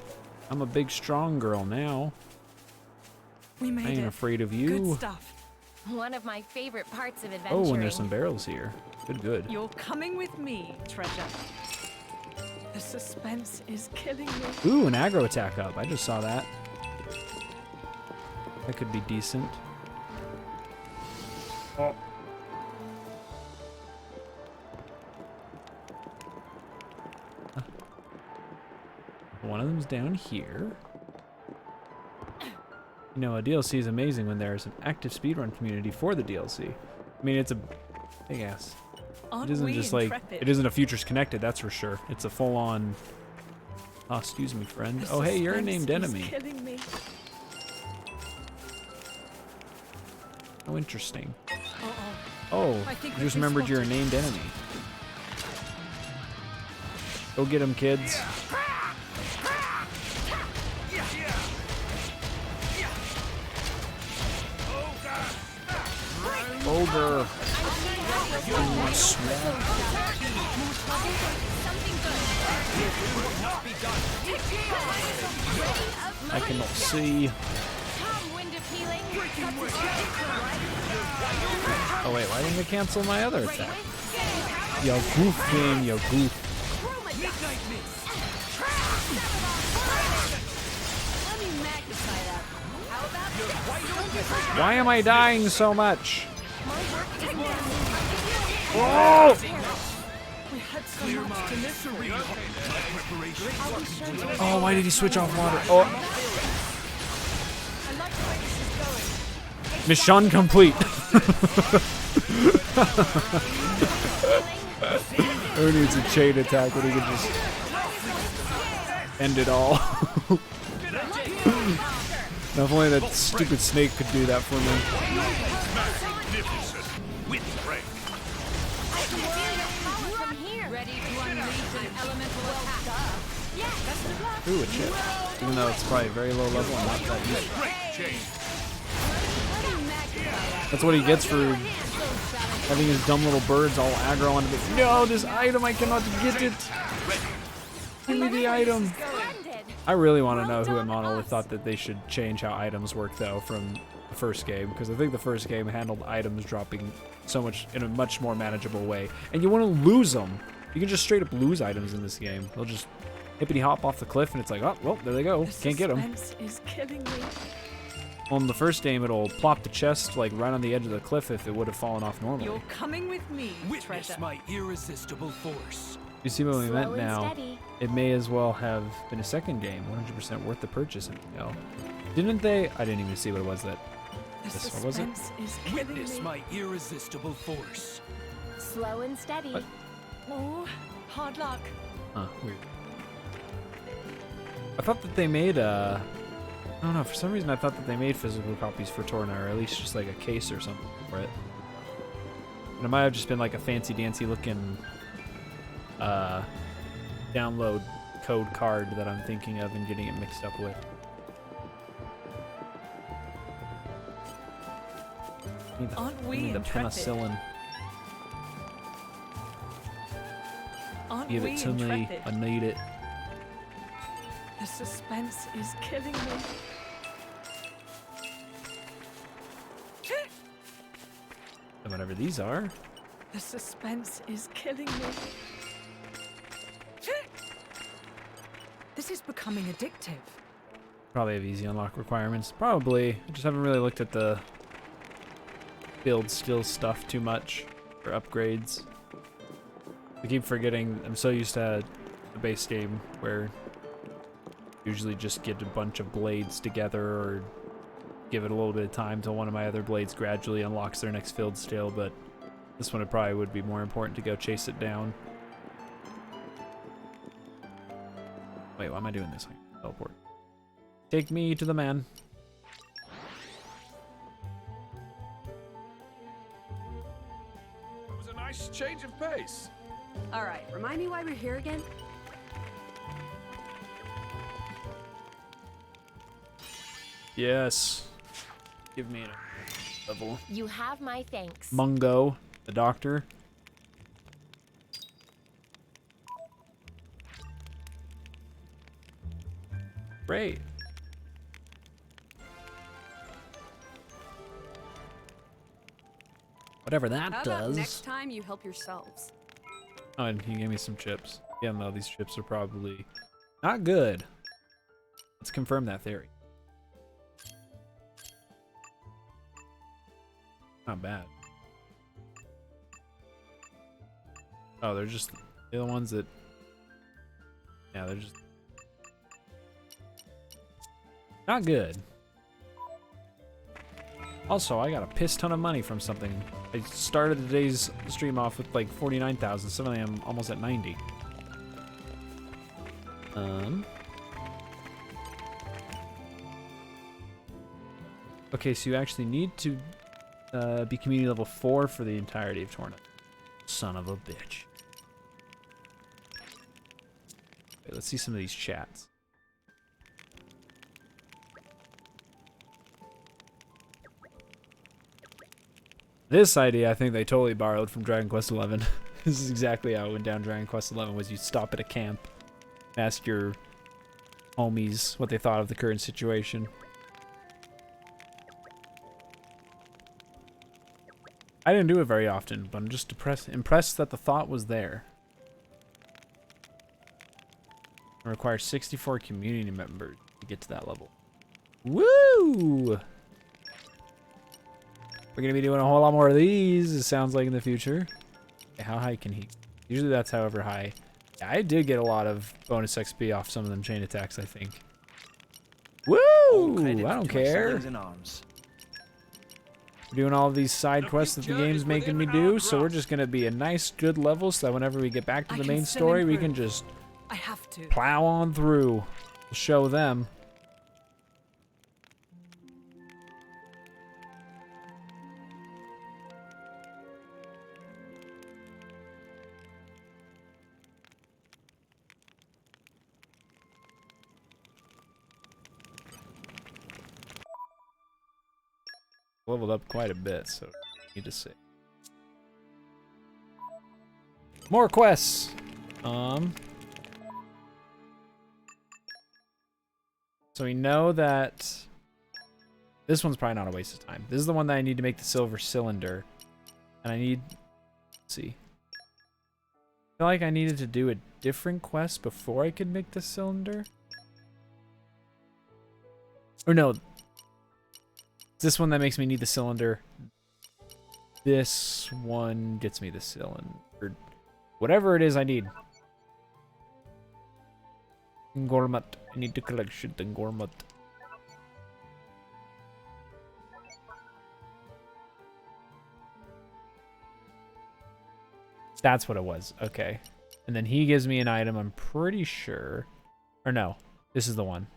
I'm a big, strong girl now. We made I ain't it. afraid of you. Good stuff. One of my favorite parts of adventuring. Oh, and there's some barrels here. Good, good. You're coming with me, treasure. The suspense is killing me. Ooh, an aggro attack up. I just saw that. That could be decent. Oh. One of them's down here. You know, a DLC is amazing when there's an active speedrun community for the DLC. I mean, it's a big ass. It isn't just like, it isn't a Futures Connected, that's for sure. It's a full-on, oh, excuse me, friend. Oh, hey, you're a named enemy. Oh, interesting. Oh, you just remembered you're a named enemy. Go get him, kids. Ogre. I cannot see. Oh wait, why didn't it cancel my other attack? Yo goof game, yo goof. Why am I dying so much? Oh! Oh, why did he switch off water? Oh. Mission complete. Who needs a chain attack when he can just end it all? If only that stupid snake could do that for me. Ooh, a chip. Even though it's probably very low level and not that useful. That's what he gets for having his dumb little birds all aggro onto me. No, this item, I cannot get it. Give me the item. I really want to know who at Monolith thought that they should change how items work, though, from the first game, because I think the first game handled items dropping so much in a much more manageable way. And you want to lose them. You can just straight up lose items in this game. They'll just hippity hop off the cliff, and it's like, oh, well, there they go. Can't get them. Is killing me. On the first game, it'll plop the chest like right on the edge of the cliff if it would have fallen off normally. You're coming with me, Witness treasure. my irresistible force. You see what we meant Slow and now? steady. It may as well have been a second game, 100% worth the purchase. No, didn't they? I didn't even see what it was that. The This one, was it? suspense is killing Witness me. my irresistible force. Slow and steady. What? Oh, hard luck. Huh, weird. I thought that they made I don't know, for some reason I thought that they made physical copies for Torna, or at least just like a case or something for it. And it might have just been like a fancy dancy looking download code card that I'm thinking of and getting it mixed up with. Aren't I we need the intrepid? penicillin. Aren't Give we it to me. intrepid? I need it. The suspense is killing me. And whatever these are. The suspense is killing me. This is becoming addictive. Probably have easy unlock requirements. Probably. I just haven't really looked at the build skill stuff too much for upgrades. I keep forgetting. I'm so used to the base game where usually just get a bunch of blades together or give it a little bit of time till one of my other blades gradually unlocks their next field skill, but this one it probably would be more important to go chase it down. Wait, why am I doing this? I can teleport. Take me to the man. It was a nice change of pace. All right, remind me why we're here again? Yes. Give me a level. You have my thanks. Mungo, the doctor. Great. Whatever that How does. about next time you help yourselves? Oh, and he gave me some chips. Yeah, no, these chips are probably not good. Let's confirm that theory. Not bad. Oh, they're just the ones that... Yeah, they're just... Not good. Also, I got a piss ton of money from something. I started today's stream off with like 49,000. Suddenly I'm almost at 90. Okay, so you actually need to be community level 4 for the entirety of TORNA. Son of a bitch. Okay, let's see some of these chats. This idea, I think they totally borrowed from Dragon Quest XI. This is exactly how it went down Dragon Quest XI, was you stop at a camp, ask your homies what they thought of the current situation. I didn't do it very often, but I'm just impressed that the thought was there. It requires 64 community members to get to that level. Woo! We're gonna be doing a whole lot more of these, it sounds like, in the future. Okay, how high can he? Usually that's however high. Yeah, I did get a lot of bonus XP off some of them chain attacks, I think. Woo! I don't care. We're doing all of these side quests that the game's making me do, so we're just gonna be a nice, good level so that whenever we get back to the main story, we can just plow on through. We'll show them. Leveled up quite a bit, so need to see. More quests. So we know that this one's probably not a waste of time. This is the one that I need to make the silver cylinder, and I need. Let's see. I feel like I needed to do a different quest before I could make the cylinder. Or no. This one that makes me need the cylinder. This one gets me the cylinder. Whatever it is I need. Gormat. I need to collect shit in Gormat. That's what it was. Okay. And then he gives me an item, I'm pretty sure. Or no. This is the one.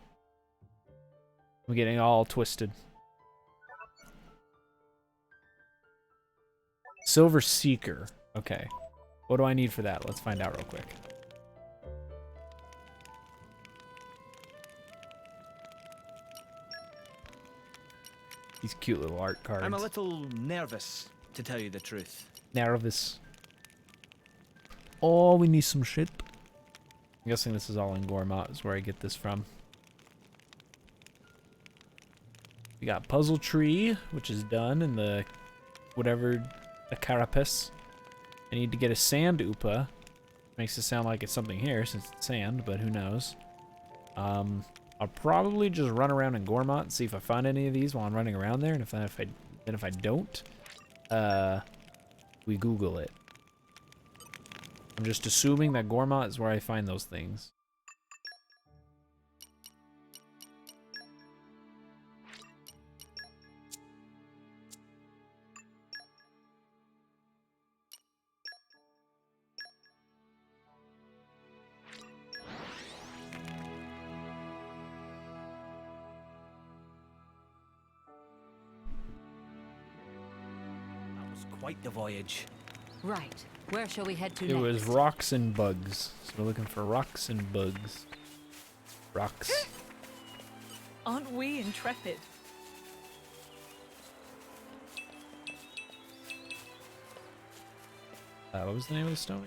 I'm getting all twisted. Silver Seeker. Okay. What do I need for that? Let's find out real quick. These cute little art cards. I'm a little nervous, to tell you the truth. Nervous. Oh, we need some shit. I'm guessing this is all in Gormat, is where I get this from. We got Puzzle Tree, which is done, and the whatever, the carapace. I need to get a sand Upa. Makes it sound like it's something here since it's sand, but who knows. I'll probably just run around in Gormott and see if I find any of these while I'm running around there, and if I don't, we Google it. I'm just assuming that Gormott is where I find those things. Quite the voyage. Right. Where shall we head to It next? was rocks and bugs. So we're looking for rocks and bugs. Rocks. Aren't we intrepid? What was the name of the stone?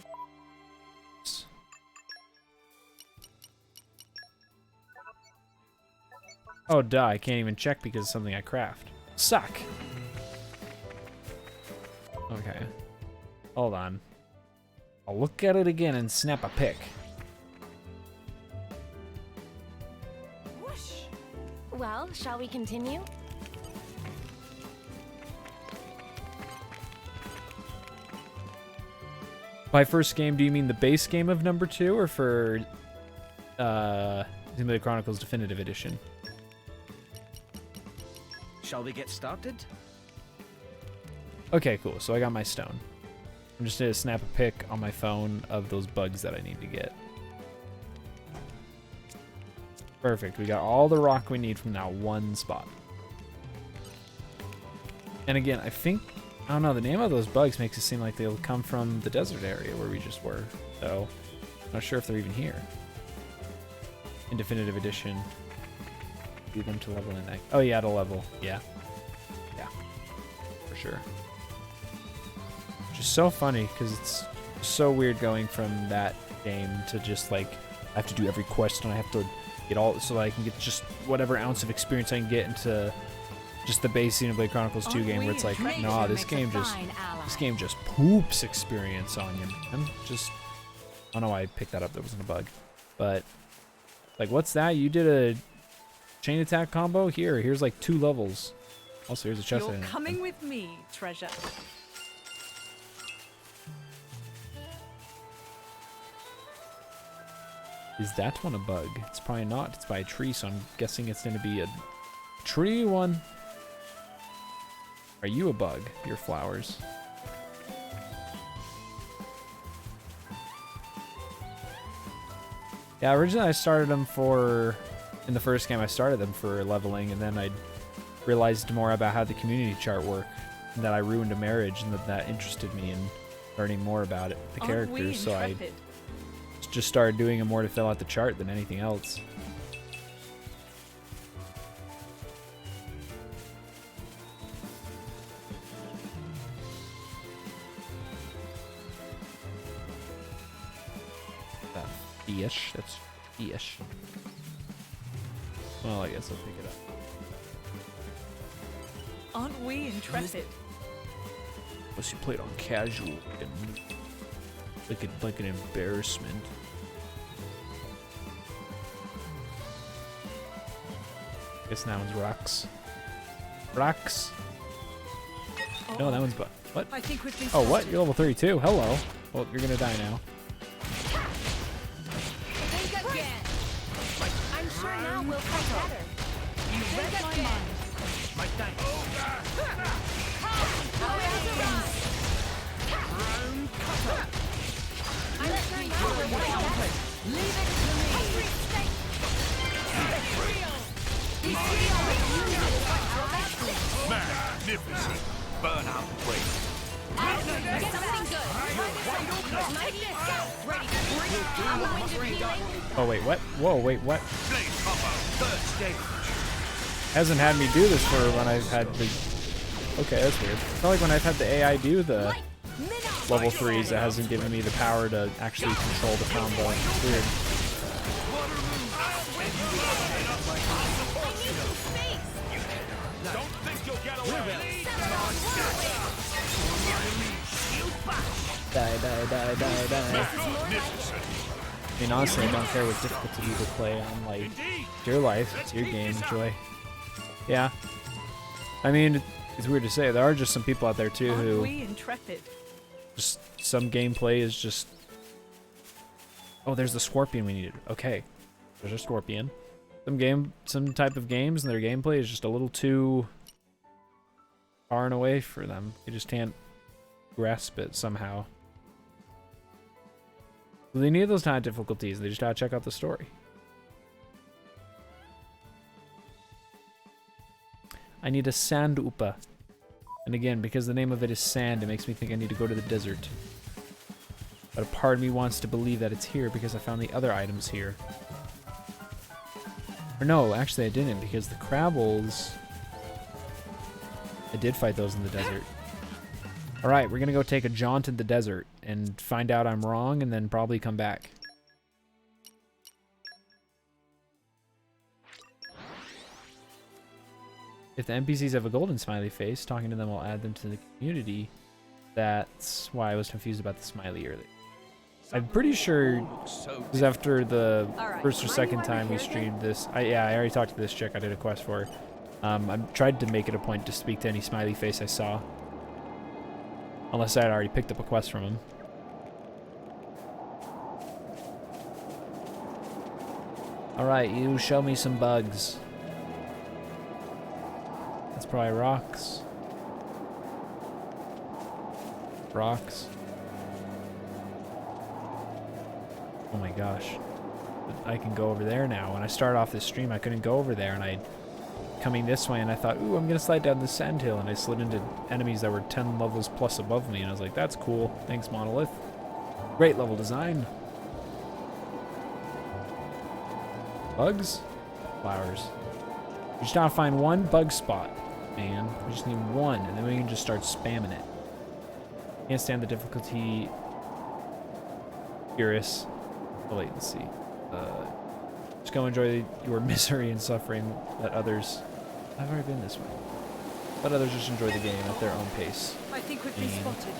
Oh, duh. I can't even check because it's something I craft. Suck. Okay. Hold on. I'll look at it again and snap a pic. Whoosh. Well, shall we continue? By first game, do you mean the base game of number 2 or for Xenoblade Chronicles Definitive Edition? Shall we get started? Okay, cool. So I got my stone. I'm just gonna snap a pic on my phone of those bugs that I need to get. Perfect. We got all the rock we need from now one spot. And again, I don't know, the name of those bugs makes it seem like they'll come from the desert area where we just were. So, I'm not sure if they're even here. In Definitive Edition. Do them to level in that. Oh yeah, to level. Yeah. Yeah. For sure. Which is so funny, because it's so weird going from that game to just like, I have to do every quest and I have to get all, so that I can get just whatever ounce of experience I can get into just the base Xenoblade Chronicles 2 game, where it's like, nah, this game just poops experience on you, man. Just, I don't know why I picked that up, that wasn't a bug. But, like, what's that? You did a chain attack combo? Here's like 2 levels. Also, here's a chest. You're coming with me, treasure. Is that one a bug? It's probably not. It's by a tree, so I'm guessing it's going to be a tree one. Are you a bug? Your flowers. Yeah, originally I started them for, in the first game I started them for leveling, and then I realized more about how the community chart worked, and that I ruined a marriage, and that interested me in learning more about it, the characters, so I just started doing it more to fill out the chart than anything else. Ish. That's ish. Well, I guess I'll pick it up. Aren't we intrepid? Unless you play it on casual and like an embarrassment. Guess that one's rocks. Rocks. No, that one's what? I think we've been Oh, what? You're level 32. Hello. Well, you're gonna die now. I'm sure now we'll fight better. You read my mind. My thanks. I'm sure now we'll fight better. Leave it to me. Magnificent. Burn out break. Get something good. Mighty ready to bring it down. Oh wait, what? Whoa, wait, what? Blaze Hopper, third stage. Hasn't had me do this for when I've had the... Okay, that's weird. It's not like when I've had the AI do the level 3s, it hasn't given me the power to actually control the combo. It's weird. Don't think you'll get away. Die, die, die, die, die. I mean, honestly, I don't care what difficulty you play on. Like, it's your life, it's your game, enjoy. Yeah. I mean, it's weird to say. There are just some people out there too who we intrepid? just some gameplay is just. Oh, there's the scorpion we needed. Okay, there's a scorpion. Some type of games and their gameplay is just a little too far and away for them. You just can't grasp it somehow. They need those kind of difficulties. They just gotta check out the story. I need a sand upa. And again, because the name of it is sand, it makes me think I need to go to the desert. But a part of me wants to believe that it's here because I found the other items here. Or no, actually I didn't, because the Crabbles... I did fight those in the desert. Alright, we're gonna go take a jaunt in the desert and find out I'm wrong and then probably come back. If the NPCs have a golden smiley face, talking to them will add them to the community. That's why I was confused about the smiley earlier. I'm pretty sure because after the first or second time we streamed this, I already talked to this chick I did a quest for. I tried to make it a point to speak to any smiley face I saw. Unless I had already picked up a quest from him. Alright, you show me some bugs. That's probably rocks. Rocks. Oh my gosh. I can go over there now. When I started off this stream, I couldn't go over there, and I coming this way, and I thought, ooh, I'm gonna slide down this sand hill, and I slid into enemies that were 10 levels plus above me, and I was like, that's cool. Thanks, Monolith. Great level design. Bugs? Flowers. We just gotta find one bug spot, man. We just need one, and then we can just start spamming it. Can't stand the difficulty. Curious. Oh, wait, let's see. Just go enjoy your misery and suffering. Let others... I've already been this way. Let others just enjoy the game at their own pace. I think we've been spotted.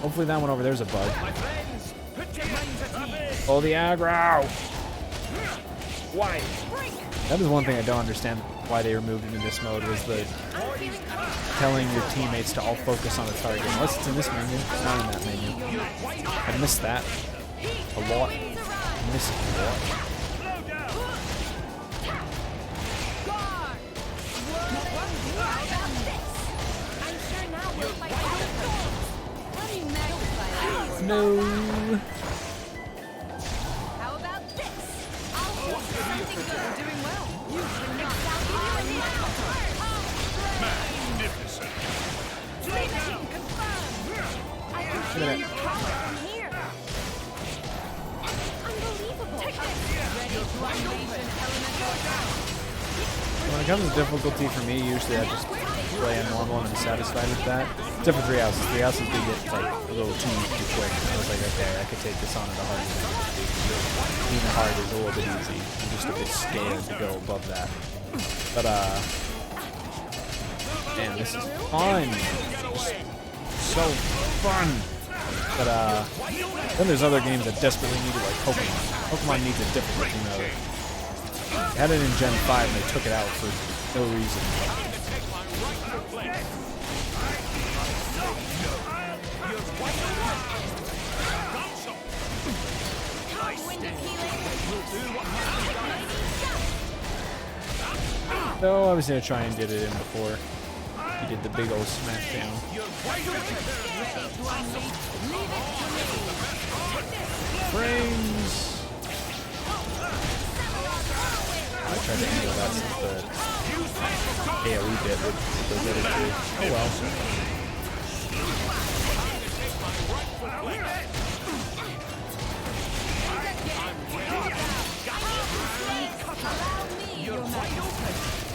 Hopefully that one over there's a bug. Oh, the aggro! Why? That is one thing I don't understand why they removed it in this mode, was the telling your teammates to all focus on the target. Unless it's in this menu, it's not in that menu. I missed that a lot. I missed it a lot. No. How about this? I'll do something good. Doing well. You can knock out Magnificent. I can feel your power from here. Unbelievable. Take this. Ready to unleash an elemental. When it comes to difficulty for me, usually I just play on normal and I'm satisfied with that. Except for 3 houses. 3 houses do get like a little too quick. I was like, okay, I could take this on at a hard level. Even hard is a little bit easy. I'm just a bit scared to go above that. But man, this is fun. So fun. But then there's other games that desperately need it, like Pokemon. Pokemon needs a difficulty mode. They had it in Gen 5 and they took it out for no reason. No, I was gonna try and get it in before he did the big old smackdown. Frames! I tried to handle that since the AoE bit with those other two. Oh well.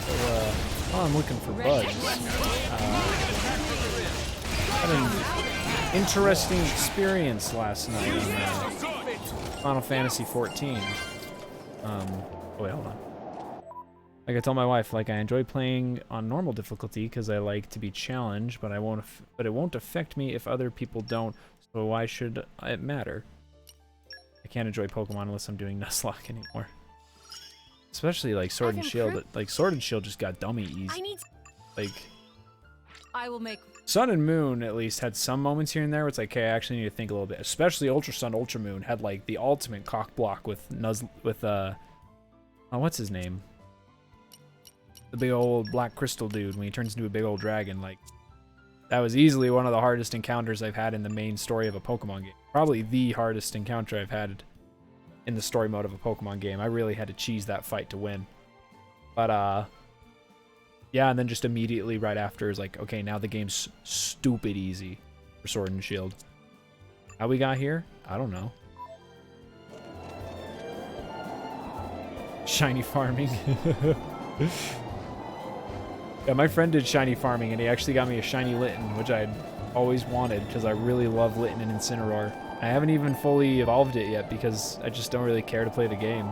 So, while I'm looking for bugs, had an interesting experience last night on Final Fantasy XIV. Oh wait, hold on. Like I told my wife, like I enjoy playing on normal difficulty because I like to be challenged, but but it won't affect me if other people don't. So why should it matter? I can't enjoy Pokemon unless I'm doing Nuzlocke anymore. Especially like Sword and Shield. Like Sword and Shield just got dummy easy. Like I will make Sun and Moon at least had some moments here and there where it's like, okay, I actually need to think a little bit. Especially Ultra Sun, Ultra Moon had like the ultimate cock block with what's his name? The big old black crystal dude when he turns into a big old dragon. Like that was easily one of the hardest encounters I've had in the main story of a Pokemon game. Probably the hardest encounter I've had in the story mode of a Pokemon game. I really had to cheese that fight to win. But yeah, and then just immediately right after is like, okay, now the game's stupid easy for Sword and Shield. How we got here? I don't know. Shiny farming. Yeah, my friend did shiny farming, and he actually got me a shiny Litten, which I'd always wanted, because I really love Litten and Incineroar. I haven't even fully evolved it yet, because I just don't really care to play the game,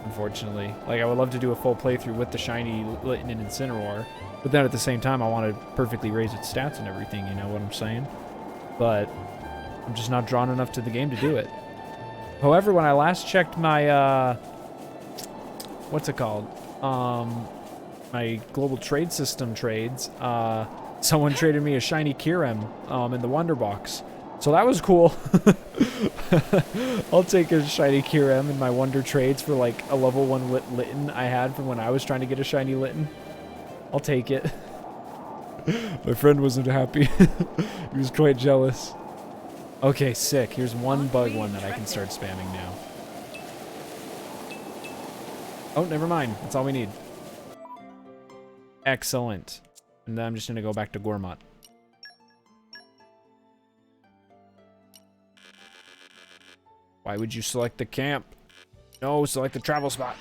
unfortunately. Like, I would love to do a full playthrough with the shiny Litten and Incineroar, but then at the same time, I want to perfectly raise its stats and everything, you know what I'm saying? But I'm just not drawn enough to the game to do it. However, when I last checked my, what's it called? My global trade system trades, someone traded me a shiny Kyurem in the Wonder Box. So that was cool. I'll take a shiny Kyurem in my Wonder trades for like a level 1 Litten I had from when I was trying to get a shiny Litten. I'll take it. My friend wasn't happy. He was quite jealous. Okay, sick. Here's one bug one that I can start spamming now. Oh, never mind. That's all we need. Excellent. And then I'm just going to go back to Gormott. Why would you select the camp? No, select the travel spot.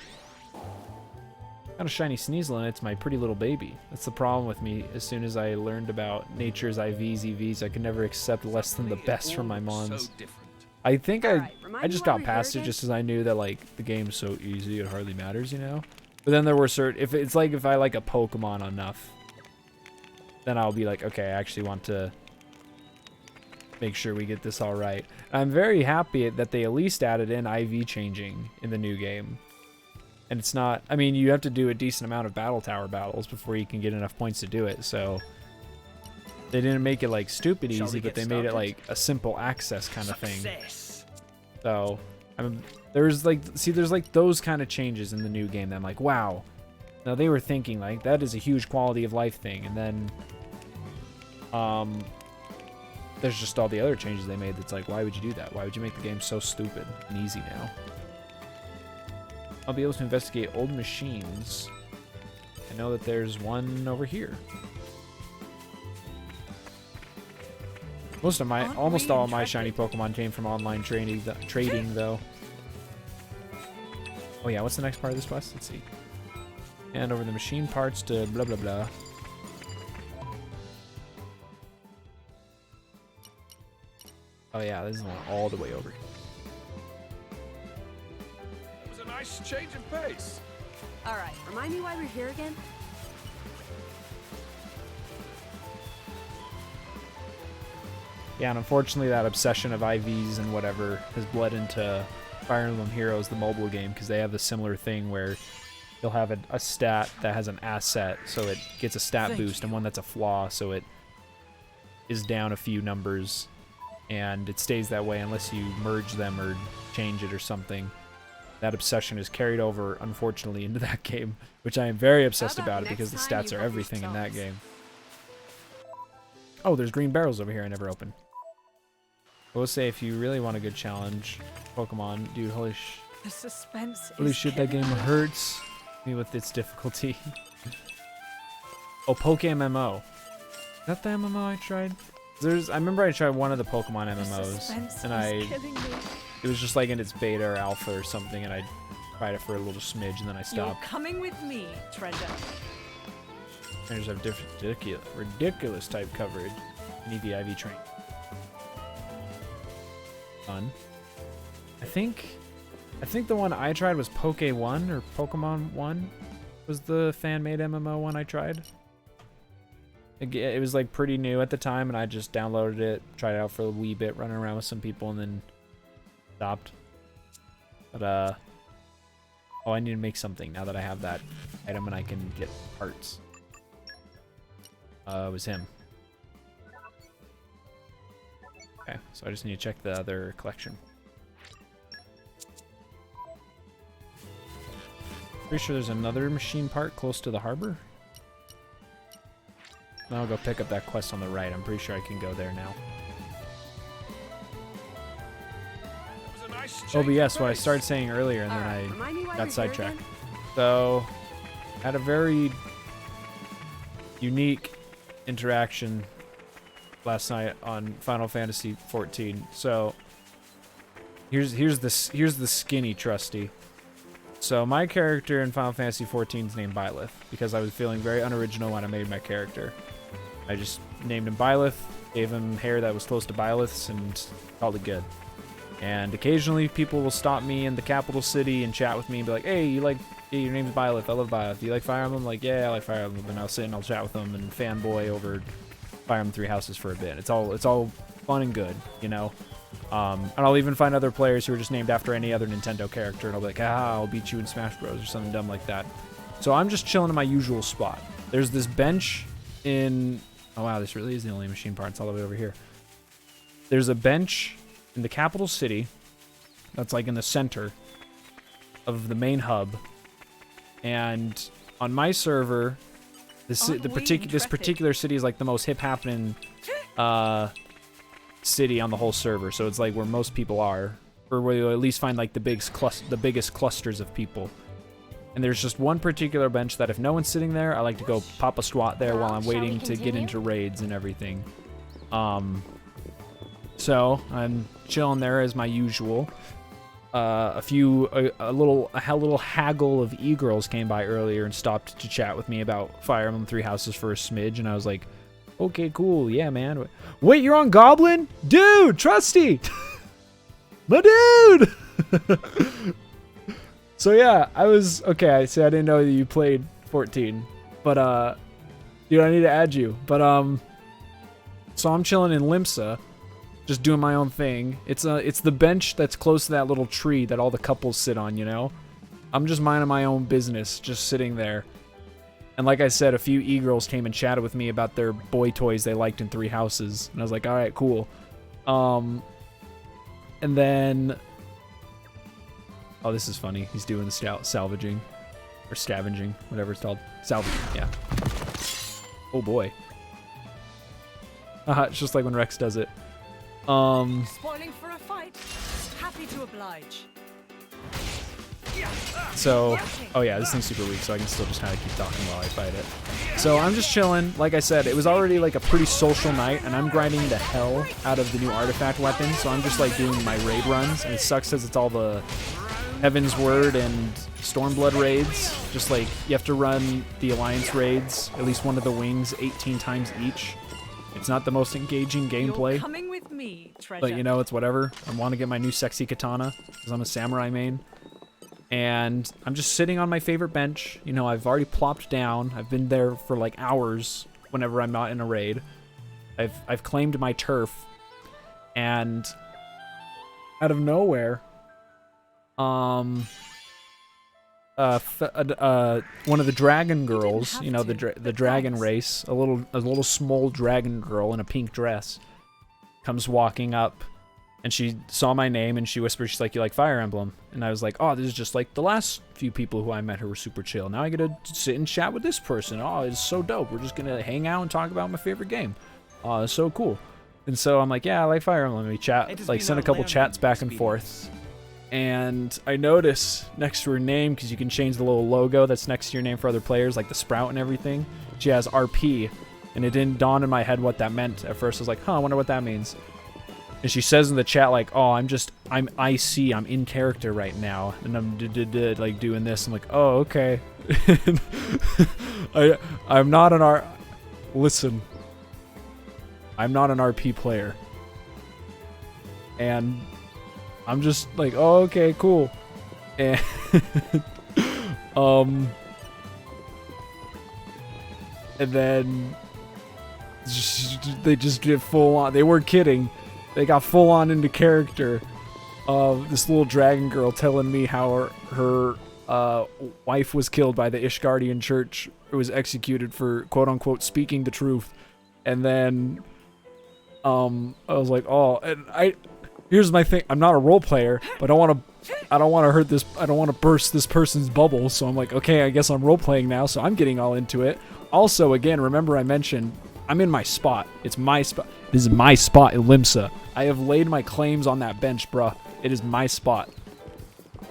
Got a shiny Sneasel and it's my pretty little baby. That's the problem with me. As soon as I learned about nature's IVs, EVs, I could never accept less than the best from my mons. I think I just got past it just as I knew that like the game's so easy it hardly matters, you know? But then there were certain, if I like a Pokemon enough, then I'll be like, okay, I actually want to make sure we get this all right. I'm very happy that they at least added in IV changing in the new game. And it's not, I mean, you have to do a decent amount of battle tower battles before you can get enough points to do it, so they didn't make it like stupid easy, but they made it like a simple access kind of thing. So there's like those kind of changes in the new game that I'm like, wow. Now they were thinking like that is a huge quality of life thing, and then there's just all the other changes they made that's like, why would you do that? Why would you make the game so stupid and easy now? I'll be able to investigate old machines. I know that there's one over here. Almost all of my shiny Pokemon came from online trading though. Oh yeah, what's the next part of this quest? Let's see. Hand over the machine parts to blah blah blah. Oh yeah, this is one all the way over here. It was a nice change of pace. All right, remind me why we're here again? Yeah, and unfortunately that obsession of IVs and whatever has bled into Fire Emblem Heroes, the mobile game, because they have a similar thing where you'll have a stat that has an asset, so it gets a stat boost, and one that's a flaw, so it is down a few numbers, and it stays that way unless you merge them or change it or something. That obsession is carried over, unfortunately, into that game, which I am very obsessed about it because the stats are everything in that game. Oh, there's green barrels over here I never opened. I will say, if you really want a good challenge, Pokemon, dude, holy shit, that game hurts me with its difficulty. Oh, Poke MMO. Is that the MMO I tried? I remember I tried one of the Pokemon MMOs, and it was just like in its beta or alpha or something, and I tried it for a little smidge, and then I stopped. You're coming with me, treasure. Trainers have ridiculous type coverage. You need the IV train. Fun. I think the one I tried was Poke 1 or Pokemon 1. was the fan-made MMO one I tried. It was like pretty new at the time, and I just downloaded it, tried it out for a wee bit, running around with some people, and then stopped. But oh, I need to make something now that I have that item and I can get parts. It was him. Okay, so I just need to check the other collection. Pretty sure there's another machine part close to the harbor. Then I'll go pick up that quest on the right. I'm pretty sure I can go there now. Oh, but yes, what I started saying earlier, and then I got sidetracked. So, had a very unique interaction last night on Final Fantasy 14. So, here's the skinny trusty. So my character in Final Fantasy 14 is named Byleth because I was feeling very unoriginal when I made my character. I just named him Byleth, gave him hair that was close to Byleth's, and called it good. And occasionally people will stop me in the capital city and chat with me and be like, hey, your name's Byleth, I love Byleth. Do you like Fire Emblem? Like, yeah, I like Fire Emblem. And I'll sit and I'll chat with them and fanboy over Fire Emblem Three Houses for a bit. It's all fun and good, you know? And I'll even find other players who are just named after any other Nintendo character, and I'll be like, I'll beat you in Smash Bros. Or something dumb like that. So I'm just chilling in my usual spot. There's this bench in... Oh wow, this really is the only machine part. It's all the way over here. There's a bench in the capital city that's like in the center of the main hub. And on my server, this particular city is like the most hip happening city on the whole server. So it's like where most people are, or where you'll at least find like the biggest clusters of people. And there's just one particular bench that if no one's sitting there, I like to go pop a squat there while I'm waiting to get into raids and everything. So I'm chilling there as my usual. A little haggle of e-girls came by earlier and stopped to chat with me about Fire Emblem Three Houses for a smidge, and I was like, okay, cool, yeah, man. Wait, you're on Goblin? Dude, Trusty! My dude! So yeah, I was, okay, I didn't know that you played 14, but, dude, I need to add you. But, so I'm chilling in Limsa, just doing my own thing. It's the bench that's close to that little tree that all the couples sit on, you know? I'm just minding my own business, just sitting there. And like I said, a few e-girls came and chatted with me about their boy toys they liked in Three Houses. And I was like, alright, cool. And then... Oh, this is funny. He's doing the salvaging. Or scavenging, whatever it's called. Salvaging, yeah. Oh boy. It's just like when Rex does it. Spoiling for a fight. Happy to oblige. So, oh yeah, this thing's super weak, so I can still just kind of keep talking while I fight it. So I'm just chilling. Like I said, it was already like a pretty social night, and I'm grinding the hell out of the new artifact weapon, so I'm just like doing my raid runs, and it sucks because it's all the Heaven's Word and Stormblood raids. Just like, you have to run the Alliance raids, at least one of the wings, 18 times each. It's not the most engaging gameplay. You're coming with me, treasure. But you know, it's whatever. I want to get my new sexy katana, because I'm a samurai main. And I'm just sitting on my favorite bench. You know, I've already plopped down. I've been there for like hours whenever I'm not in a raid. I've claimed my turf. And out of nowhere, one of the dragon girls, you know, the dragon race, a little small dragon girl in a pink dress, comes walking up, and she saw my name and she whispered, she's like, you like Fire Emblem? And I was like, oh, this is just like the last few people who I met who were super chill. Now I get to sit and chat with this person. Oh, it's so dope. We're just gonna hang out and talk about my favorite game. Oh, it's so cool. And so I'm like, yeah, I like Fire Emblem. We chat, like send a couple chats back and forth. And I notice next to her name, because you can change the little logo that's next to your name for other players, like the sprout and everything, she has RP. And it didn't dawn in my head what that meant. At first I was like, huh, I wonder what that means. And she says in the chat, like, oh, I'm IC, I'm in character right now. And I'm like doing this. I'm like, oh, okay. I'm not an Listen. I'm not an RP player. And I'm just like, oh, okay, cool. And And then they just did full on. They weren't kidding. They got full on into character of this little dragon girl telling me how her wife was killed by the Ishgardian church. It was executed for quote unquote speaking the truth. And then I was like, oh, and here's my thing. I'm not a role player, but I don't want to hurt this. I don't want to burst this person's bubble. So I'm like, okay, I guess I'm role playing now. So I'm getting all into it. Also, again, remember I mentioned I'm in my spot. It's my spot. This is my spot in Limsa. I have laid my claims on that bench, bruh. It is my spot.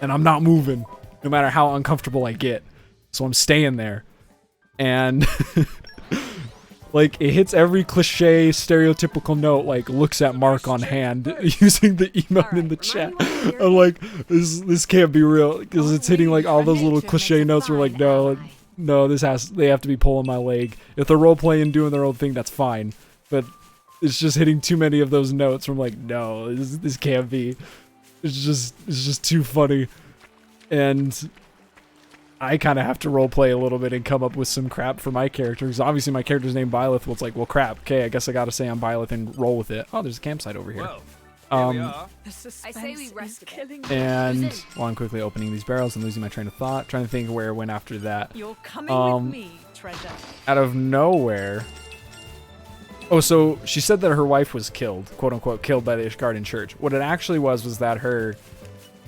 And I'm not moving, no matter how uncomfortable I get. So I'm staying there. And like, it hits every cliche, stereotypical note, like, looks at Mark on hand, using the emote in the chat. I'm like, this can't be real, because it's hitting, like, all those little cliche notes. We're like, no, they have to be pulling my leg. If they're role-playing, doing their own thing, that's fine. But it's just hitting too many of those notes. I'm like, no, this can't be. It's just too funny. And I kind of have to roleplay a little bit and come up with some crap for my character. Because obviously my character's named Byleth. Well, it's like, well, crap. Okay, I guess I got to say I'm Byleth and roll with it. Oh, there's a campsite over here. Well, here we are. I say we rest a bit. And while I'm quickly opening these barrels and losing my train of thought, trying to think where it went after that. You're coming with me, treasure. Out of nowhere. Oh, so she said that her wife was killed, quote unquote, killed by the Ishgardian church. What it actually was that her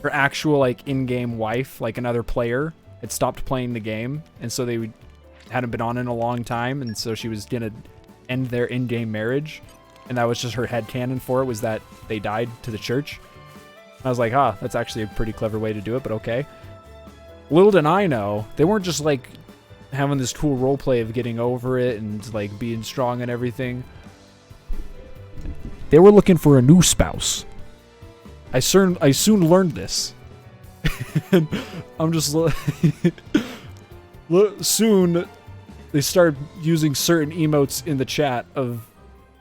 actual, like, in-game wife, like another player, had stopped playing the game, and so they hadn't been on in a long time, and so she was gonna end their in-game marriage, and that was just her headcanon for it, was that they died to the church. I was like, that's actually a pretty clever way to do it, but okay. Little did I know, they weren't just, like, having this cool roleplay of getting over it and, like, being strong and everything. They were looking for a new spouse. I soon learned this. And I'm just soon they start using certain emotes in the chat of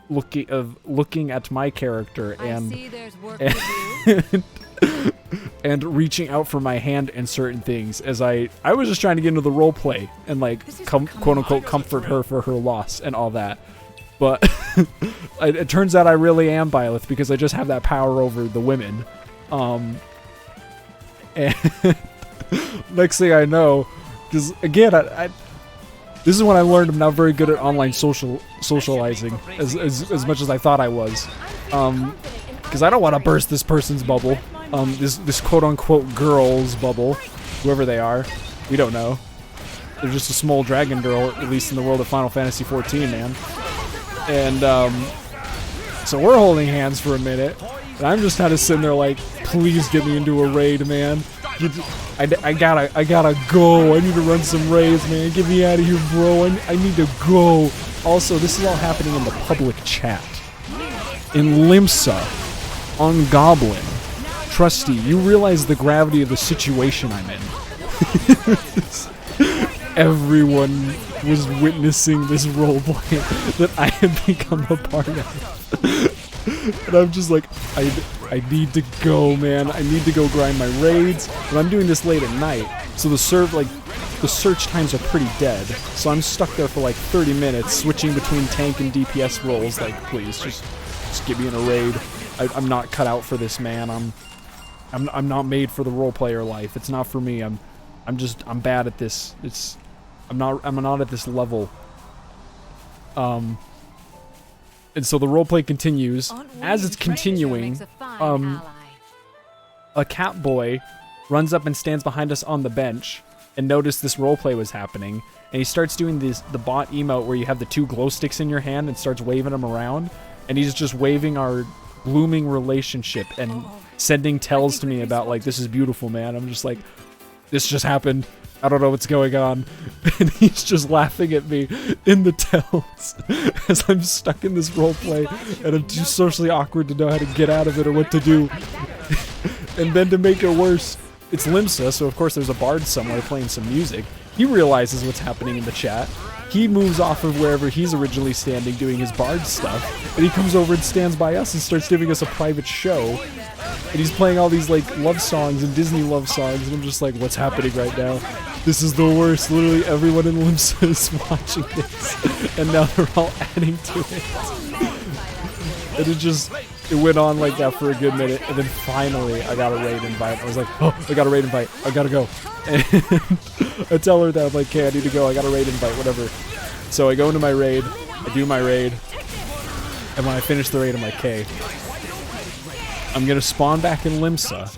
looking at my character and reaching out for my hand and certain things, as I was just trying to get into the role play and, like, quote unquote comfort her for her loss and all that. But it turns out I really am Byleth, because I just have that power over the women. And next thing I know, because again, this is when I learned I'm not very good at online socializing as much as I thought I was. Because I don't want to burst this person's bubble. This quote unquote girl's bubble, whoever they are, we don't know. They're just a small dragon girl, at least in the world of Final Fantasy XIV, man. And so we're holding hands for a minute, and I'm just kind of sitting there like, please get me into a raid, man. I gotta go. I need to run some raids, man. Get me out of here, bro. I need to go. Also, this is all happening in the public chat. In Limsa, on Goblin. Trusty, you realize the gravity of the situation I'm in. Everyone was witnessing this roleplay that I had become a part of. And I'm just like, I need to go, man. I need to go grind my raids. But I'm doing this late at night, so the search times are pretty dead. So I'm stuck there for like 30 minutes, switching between tank and DPS roles. Like, please, just get me in a raid. I'm not cut out for this, man. I'm not made for the role player life. It's not for me. I'm bad at this. I'm not at this level. And so the roleplay continues. As it's continuing, a cat boy runs up and stands behind us on the bench and noticed this roleplay was happening. And he starts doing the bot emote where you have the two glow sticks in your hand and starts waving them around. And he's just waving our blooming relationship and sending tells to me about, like, this is beautiful, man. I'm just like, this just happened. I don't know what's going on. And he's just laughing at me in the tells as I'm stuck in this roleplay and I'm too socially awkward to know how to get out of it or what to do. And then to make it worse, it's Limsa, so of course there's a bard somewhere playing some music. He realizes what's happening in the chat. He moves off of wherever he's originally standing doing his bard stuff, and he comes over and stands by us and starts giving us a private show. And he's playing all these, like, love songs and Disney love songs, and I'm just like, what's happening right now? This is the worst. Literally everyone in Limsa is watching this, and now they're all adding to it. And it went on like that for a good minute, and then finally I got a raid invite. I was like, oh, I got a raid invite. I gotta go. And I tell her that I'm like, okay, I need to go. I got a raid invite, whatever. So I go into my raid. I do my raid. And when I finish the raid, I'm like, okay, I'm gonna spawn back in Limsa.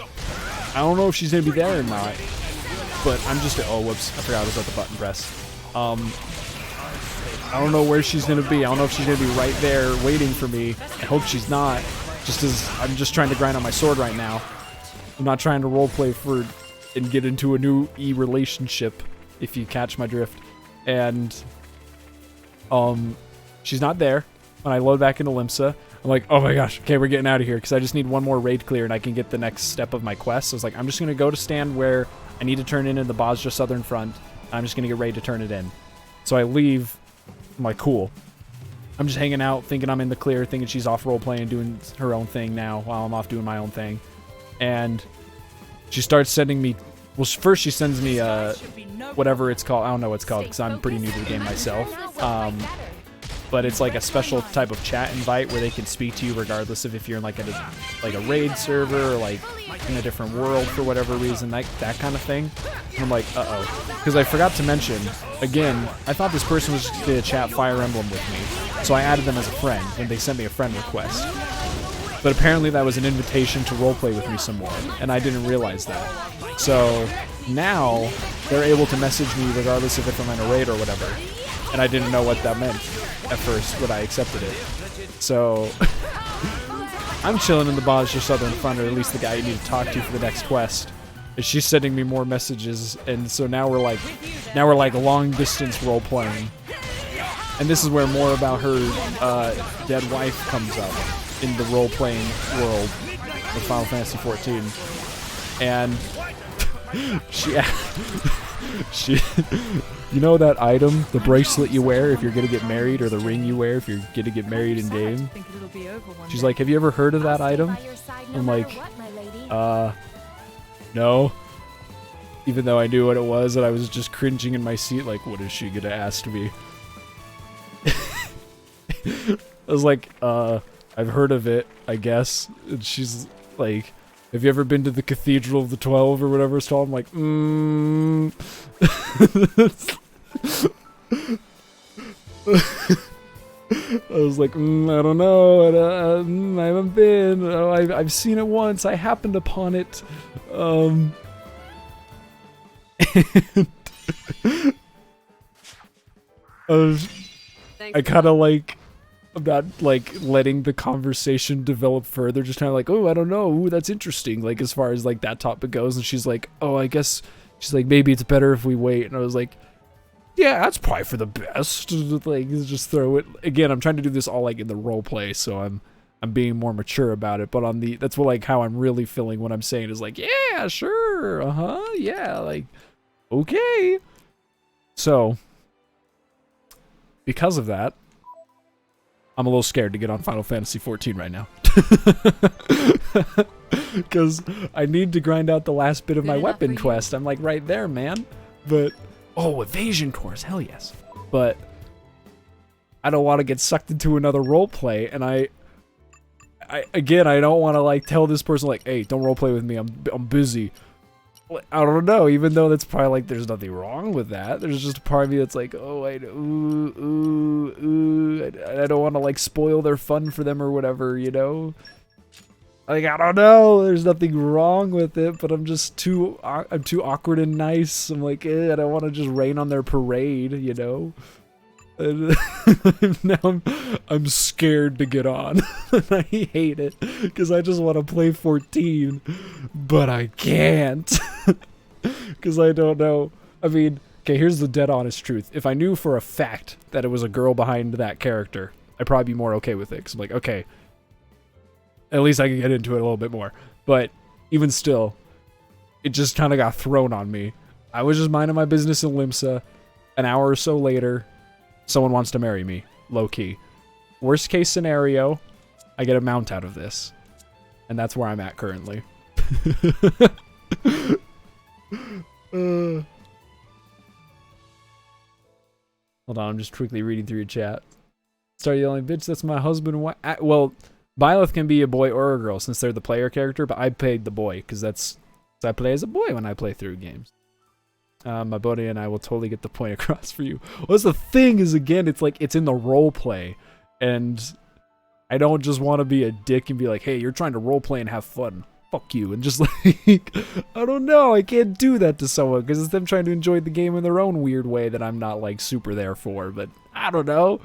I don't know if she's gonna be there or not. But I'm just, oh, whoops, I forgot I was at the button press. I don't know where she's going to be. I don't know if she's going to be right there waiting for me. I hope she's not, just as I'm just trying to grind on my sword right now. I'm not trying to roleplay and get into a new relationship, if you catch my drift. And, she's not there. When I load back into Limsa, I'm like, oh my gosh, okay, we're getting out of here, because I just need one more raid clear and I can get the next step of my quest. So I was like, I'm just going to go to stand where I need to turn in the Bosja Southern Front. I'm just going to get ready to turn it in. So I leave. I'm like, cool. I'm just hanging out, thinking I'm in the clear, thinking she's off roleplaying, doing her own thing now while I'm off doing my own thing. And she starts sending me... Well, first she sends me whatever it's called. I don't know what it's called because I'm pretty new to the game myself. But it's like a special type of chat invite where they can speak to you regardless of if you're in like a raid server or like in a different world for whatever reason, that kind of thing. And I'm like, uh-oh. Because I forgot to mention, again, I thought this person was just going to chat Fire Emblem with me. So I added them as a friend when they sent me a friend request. But apparently that was an invitation to roleplay with me some more, and I didn't realize that. So now they're able to message me regardless of if I'm in a raid or whatever. And I didn't know what that meant at first when I accepted it. So I'm chilling in the Bosja Southern Front, or at least the guy you need to talk to for the next quest. And she's sending me more messages, and so now we're like long distance role playing. And this is where more about her dead wife comes up in the role playing world of Final Fantasy XIV. And she you know that item, the bracelet you wear if you're gonna get married, or the ring you wear if you're gonna get married in game? She's like, have you ever heard of that item? I'm like, no. Even though I knew what it was, and I was just cringing in my seat like, what is she gonna ask me? I was like, I've heard of it, I guess. And she's like, have you ever been to the Cathedral of the 12 or whatever it's called? I'm like, I was like, I don't know. I haven't been. Oh, I've seen it once. I happened upon it. I kind of like, I'm not like letting the conversation develop further, just kind of like, oh, I don't know, ooh, that's interesting, like as far as like that topic goes. And she's like, oh, I guess, she's like, maybe it's better if we wait. And I was like, yeah, that's probably for the best. Like, just throw it again. I'm trying to do this all like in the role play, so I'm being more mature about it. But on the, that's what like how I'm really feeling when I'm saying is like, yeah, sure, yeah, like, okay. So because of that, I'm a little scared to get on Final Fantasy XIV right now. Because I need to grind out the last bit of my weapon quest. I'm like right there, man. But, oh, evasion course, hell yes. But I don't want to get sucked into another roleplay, and I don't want to like tell this person like, hey, don't roleplay with me, I'm busy. I don't know, even though that's probably like, there's nothing wrong with that. There's just a part of me that's like, oh, I don't want to like spoil their fun for them or whatever, you know? Like, I don't know, there's nothing wrong with it, but I'm just too awkward and nice. I'm like, I don't want to just rain on their parade, you know? And now I'm scared to get on. I hate it because I just want to play 14, but I can't because I don't know. I mean, okay, here's the dead honest truth. If I knew for a fact that it was a girl behind that character, I'd probably be more okay with it. Because I'm like, okay, at least I can get into it a little bit more. But even still, it just kind of got thrown on me. I was just minding my business in Limsa. An hour or so later, someone wants to marry me, low-key. Worst case scenario, I get a mount out of this. And that's where I'm at currently. Hold on, I'm just quickly reading through your chat. Start yelling, bitch, that's my husband. Well, Byleth can be a boy or a girl since they're the player character, but I played the boy because I play as a boy when I play through games. My buddy and I will totally get the point across for you. What's the thing is, again, it's like it's in the role play, and I don't just want to be a dick and be like, hey, you're trying to role play and have fun. Fuck you. And just like, I don't know, I can't do that to someone because it's them trying to enjoy the game in their own weird way that I'm not like super there for. But I don't know.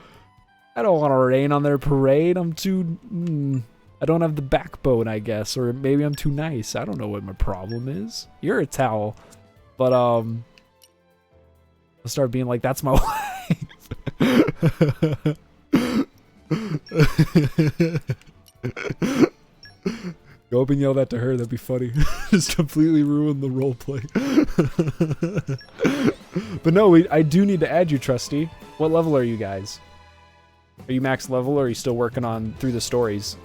I don't want to rain on their parade. I'm too... I don't have the backbone, I guess. Or maybe I'm too nice. I don't know what my problem is. You're a towel. But, I'll start being like, that's my wife. Go up and yell that to her. That'd be funny. Just completely ruin the roleplay. But no, I do need to add you, Trusty. What level are you guys? Are you max level, or are you still working on through the stories?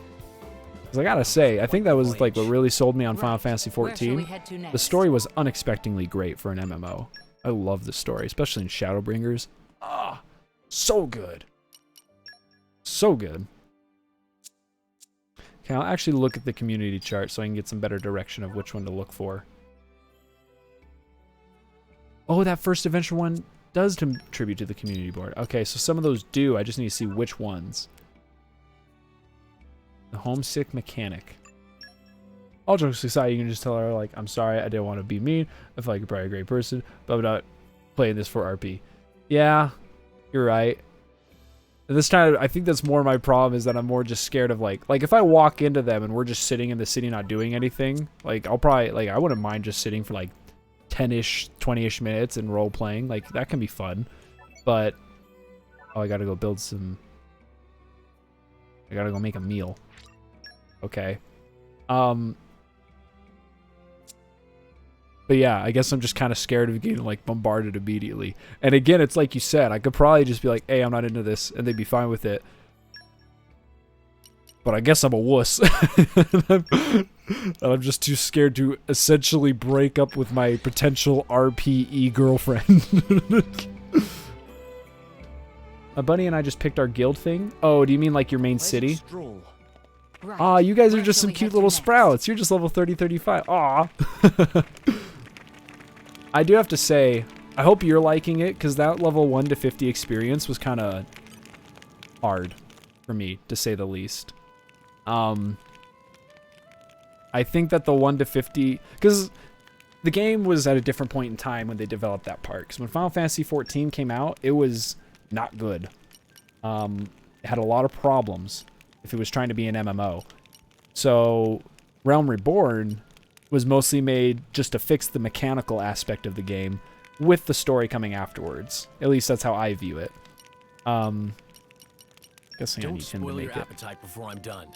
Because I gotta say, I think that was like what really sold me on Final Fantasy XIV. The story was unexpectedly great for an MMO. I love the story, especially in Shadowbringers. Ah, so good. So good. Okay, I'll actually look at the community chart so I can get some better direction of which one to look for. Oh, that first adventure one does contribute to the community board. Okay, so some of those do. I just need to see which ones. The homesick mechanic. All jokes aside, you can just tell her, like, I'm sorry, I didn't want to be mean. I feel like you're probably a great person, but I'm not playing this for RP. Yeah, you're right. And this time, I think that's more my problem, is that I'm more just scared of, like if I walk into them and we're just sitting in the city not doing anything, like, I'll probably, like, I wouldn't mind just sitting for, like, 10-ish, 20-ish minutes and role-playing. Like, that can be fun. But, oh, I gotta go build some... I gotta go make a meal. Okay. But yeah, I guess I'm just kind of scared of getting, like, bombarded immediately. And again, it's like you said, I could probably just be like, hey, I'm not into this, and they'd be fine with it. But I guess I'm a wuss. I'm just too scared to essentially break up with my potential RPE girlfriend. My buddy and I just picked our guild thing. Oh, do you mean like your main city? Aw, you guys are just some cute little sprouts. You're just level 30, 35. Aw. I do have to say, I hope you're liking it, because that level 1 to 50 experience was kind of hard for me, to say the least. I think that the 1 to 50, because the game was at a different point in time when they developed that part. Because when Final Fantasy XIV came out, it was not good. It had a lot of problems if it was trying to be an MMO. So Realm Reborn was mostly made just to fix the mechanical aspect of the game, with the story coming afterwards. At least that's how I view it. Guessing I need him to make it. Appetite before I'm done.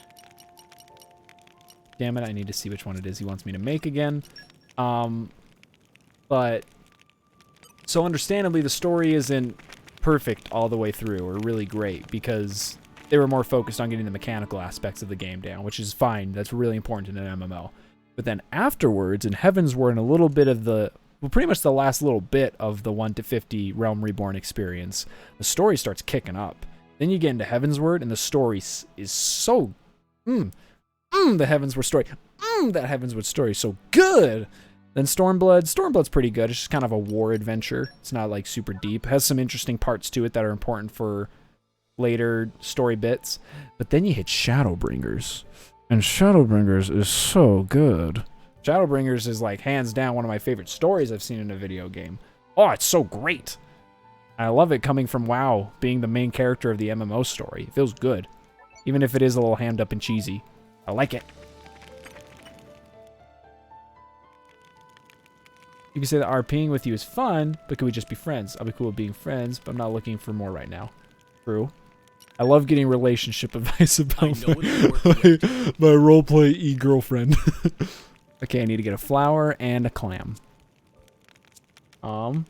Damn it, I need to see which one it is he wants me to make again. But so understandably, the story isn't perfect all the way through, or really great, because they were more focused on getting the mechanical aspects of the game down, which is fine. That's really important in an MMO. But then afterwards, in Heavensward, a little bit of the, well, pretty much the last little bit of the 1 to 50 Realm Reborn experience, the story starts kicking up. Then you get into Heavensward, and the story is so, the Heavensward story, that Heavensward story is so good. Then Stormblood's pretty good. It's just kind of a war adventure. It's not like super deep. It has some interesting parts to it that are important for later story bits. But then you hit Shadowbringers, and Shadowbringers is so good. Shadowbringers is like hands down one of my favorite stories I've seen in a video game. Oh, it's so great. I love it coming from WoW, being the main character of the MMO story. It feels good, even if it is a little hammed up and cheesy. I like it. You can say that RPing with you is fun, but could we just be friends? I'll be cool with being friends, but I'm not looking for more right now. True. I love getting relationship advice about my roleplay e-girlfriend. Okay, I need to get a flower and a clam. Oh,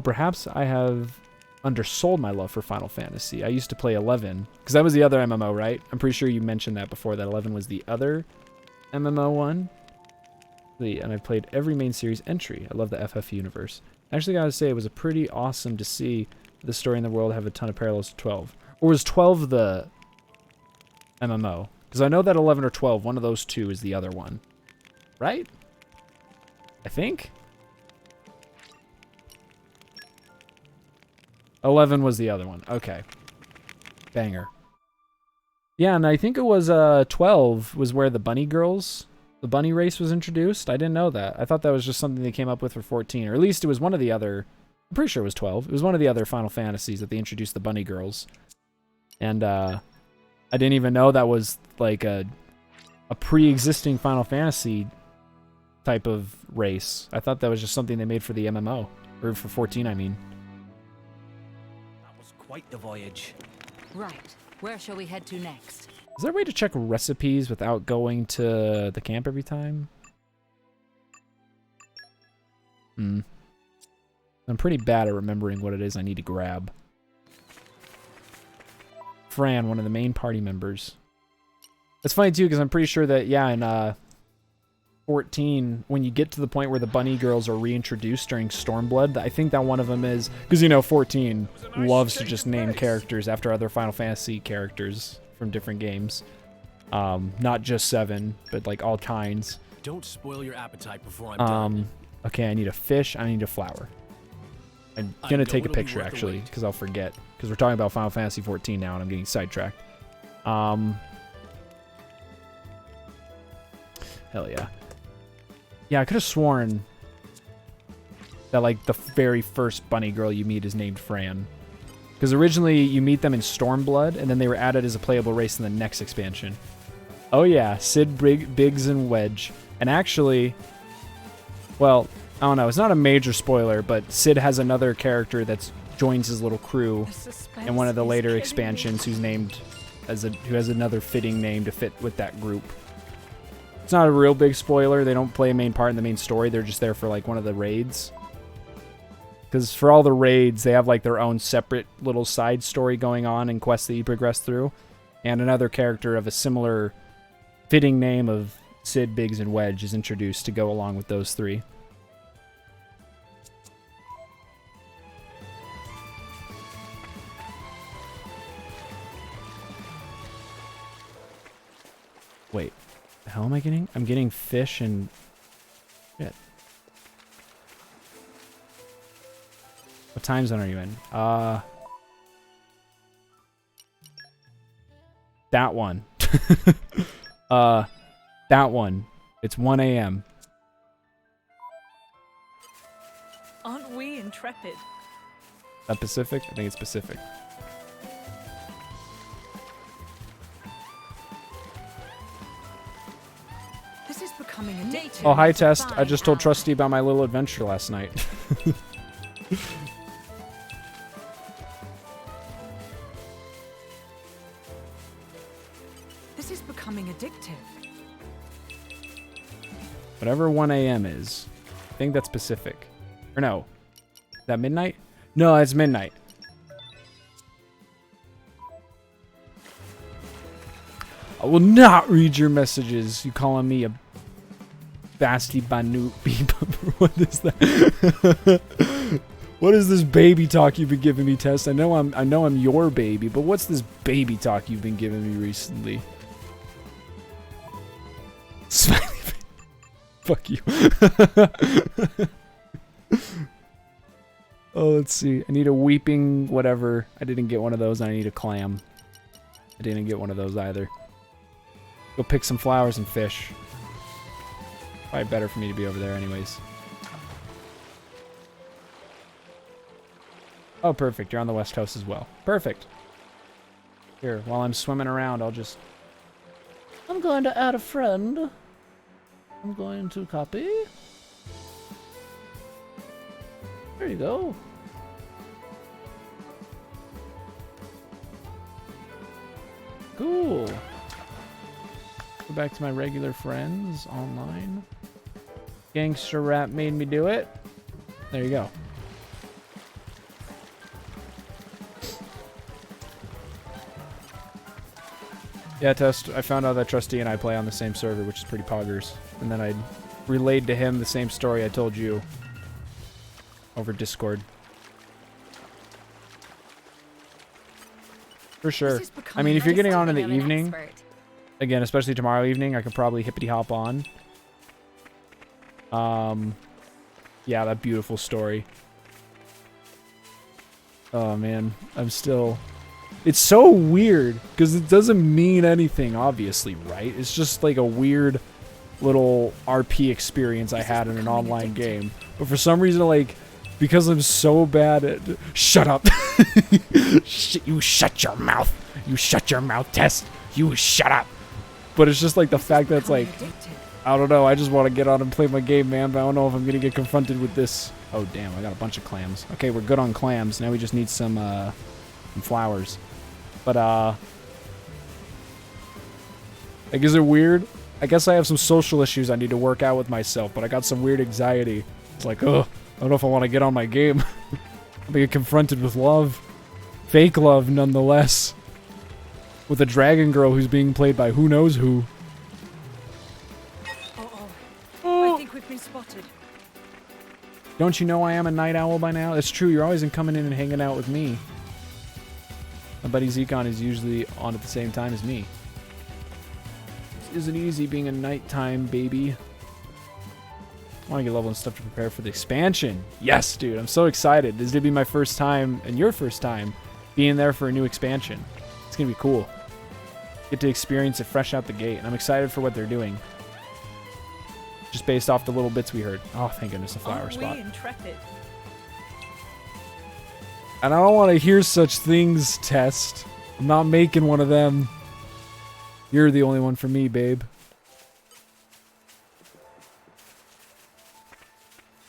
perhaps I have undersold my love for Final Fantasy. I used to play 11, because that was the other MMO, right? I'm pretty sure you mentioned that before, that 11 was the other MMO one. And I played every main series entry. I love the FF universe. I actually gotta say, it was a pretty awesome to see the story in the world have a ton of parallels to 12. Or was 12 the MMO? Because I know that 11 or 12, one of those two is the other one. Right? I think? 11 was the other one. Okay. Banger. Yeah, and I think it was 12 was where the bunny girls, the bunny race was introduced. I didn't know that. I thought that was just something they came up with for 14, or at least it was one of the other, I'm pretty sure it was 12. It was one of the other Final Fantasies that they introduced the bunny girls. And I didn't even know that was like a pre-existing Final Fantasy type of race. I thought that was just something they made for the MMO, or for 14, I mean. That was quite the voyage. Right. Where shall we head to next? Is there a way to check recipes without going to the camp every time? I'm pretty bad at remembering what it is I need to grab. Fran, one of the main party members. It's funny too, because I'm pretty sure that, yeah, in 14, when you get to the point where the bunny girls are reintroduced during Stormblood, I think that one of them is, because, you know, 14 loves to just name characters after other Final Fantasy characters from different games. Not just 7, but like all kinds. Don't spoil your appetite before I'm done. Okay, I need a fish, I need a flower. I'm gonna take a picture, actually, because I'll forget. Because we're talking about Final Fantasy 14 now, and I'm getting sidetracked. Hell yeah. Yeah, I could have sworn that, like, the very first bunny girl you meet is named Fran. Because originally you meet them in Stormblood, and then they were added as a playable race in the next expansion. Oh yeah, Sid, Biggs, and Wedge. And actually, well, I don't know, it's not a major spoiler, but Sid has another character that joins his little crew in one of the later expansions who's named who has another fitting name to fit with that group. It's not a real big spoiler. They don't play a main part in the main story. They're just there for, like, one of the raids. Because for all the raids, they have, like, their own separate little side story going on and quests that you progress through. And another character of a similar fitting name of Sid, Biggs, and Wedge is introduced to go along with those three. Wait. The hell am I getting? I'm getting fish and shit. What time zone are you in? That one. That one. It's 1 a.m. Aren't we intrepid? Is that Pacific? I think it's Pacific. This is becoming a nature. Oh, hi, Test. I just told Trusty about my little adventure last night. This is becoming addictive. Whatever 1 a.m. is. I think that's Pacific. Or no. Is that midnight? No, it's midnight. I will not read your messages. You calling me a Basti Banu? What is that? What is this baby talk you've been giving me, Tess? I know I'm your baby, but what's this baby talk you've been giving me recently? Smiley face. Fuck you. Oh, let's see. I need a weeping whatever. I didn't get one of those. I need a clam. I didn't get one of those either. Go pick some flowers and fish. Probably better for me to be over there anyways. Oh, perfect. You're on the west coast as well. Perfect. Here, while I'm swimming around, I'm going to add a friend. I'm going to copy. There you go. Cool. Go back to my regular friends online. Gangster rap made me do it. There you go. Yeah, Test. I found out that Trustee and I play on the same server, which is pretty poggers. And then I relayed to him the same story I told you. over Discord. For sure. I mean, if you're getting on in the evening, again, especially tomorrow evening, I could probably hippity hop on. Yeah, that beautiful story. Oh man, I'm still... It's so weird, because it doesn't mean anything, obviously, right? It's just like a weird little RP experience I had in an online game. But for some reason, like, because I'm so bad at... Shut up! You shut your mouth! You shut your mouth, Tess! You shut up! But it's just like the fact that it's like... I don't know, I just want to get on and play my game, man, but I don't know if I'm gonna get confronted with this. Oh, damn, I got a bunch of clams. Okay, we're good on clams. Now we just need some flowers. But, like, is it weird? I guess I have some social issues I need to work out with myself, but I got some weird anxiety. It's like, ugh, I don't know if I want to get on my game. I'm gonna get confronted with love. Fake love, nonetheless. With a dragon girl who's being played by who knows who. I think we've been spotted. Don't you know I am a night owl by now? It's true, you're always coming in and hanging out with me. My buddy Zekon is usually on at the same time as me. This isn't easy being a nighttime baby. I want to get level and stuff to prepare for the expansion. Yes, dude, I'm so excited. This is going to be my first time, and your first time, being there for a new expansion. It's going to be cool. Get to experience it fresh out the gate, and I'm excited for what they're doing. Just based off the little bits we heard. Oh, thank goodness, a flower spot. Intrepid? And I don't want to hear such things, Test. I'm not making one of them. You're the only one for me, babe.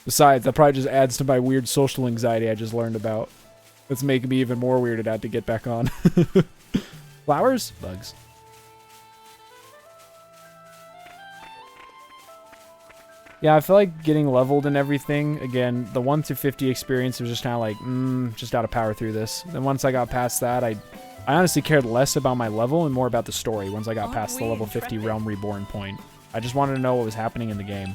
Besides, that probably just adds to my weird social anxiety I just learned about. It's making me even more weirded out to get back on. Flowers? Bugs. Yeah, I feel like getting leveled and everything. Again, the 1 to 50 experience was just kind of like, just gotta power through this. Then once I got past that, I honestly cared less about my level and more about the story once I got past the level 50 Realm Reborn point. I just wanted to know what was happening in the game.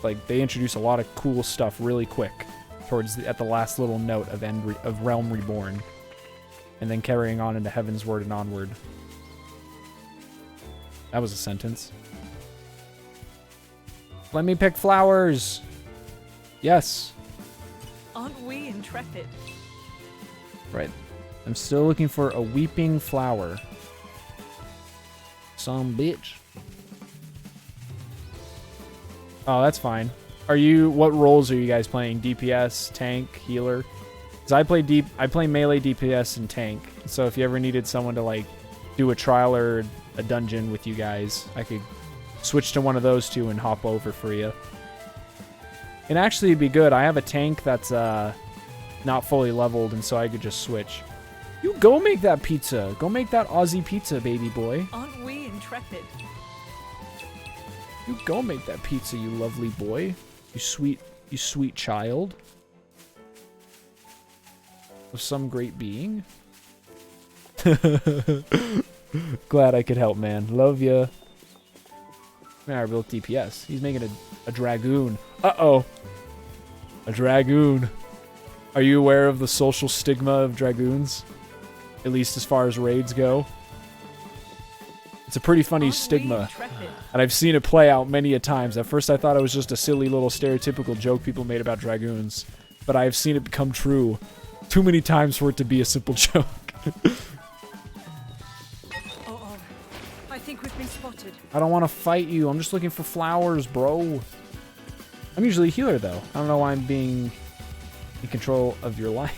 Like, they introduce a lot of cool stuff really quick towards at the last little note of Realm Reborn. And then carrying on into Heaven's Word and onward. That was a sentence. Let me pick flowers. Yes. Aren't we intrepid? Right. I'm still looking for a weeping flower. Some bitch. Oh, that's fine. What roles are you guys playing? DPS, tank, healer? Because I play melee, DPS, and tank. So if you ever needed someone to like do a trial or a dungeon with you guys, I could switch to one of those two and hop over for you. It'd actually be good. I have a tank that's not fully leveled, and so I could just switch. You go make that pizza. Go make that Aussie pizza, baby boy. Aren't we intrepid? You go make that pizza, you lovely boy. You sweet child of some great being. Glad I could help, man. Love ya. I built DPS. He's making a dragoon. Uh-oh. A dragoon. Are you aware of the social stigma of dragoons? At least as far as raids go. It's a pretty funny stigma. And I've seen it play out many a times. At first I thought it was just a silly little stereotypical joke people made about dragoons. But I've seen it become true too many times for it to be a simple joke. I think we've been spotted. I don't want to fight you. I'm just looking for flowers, bro. I'm usually a healer, though. I don't know why I'm being in control of your life.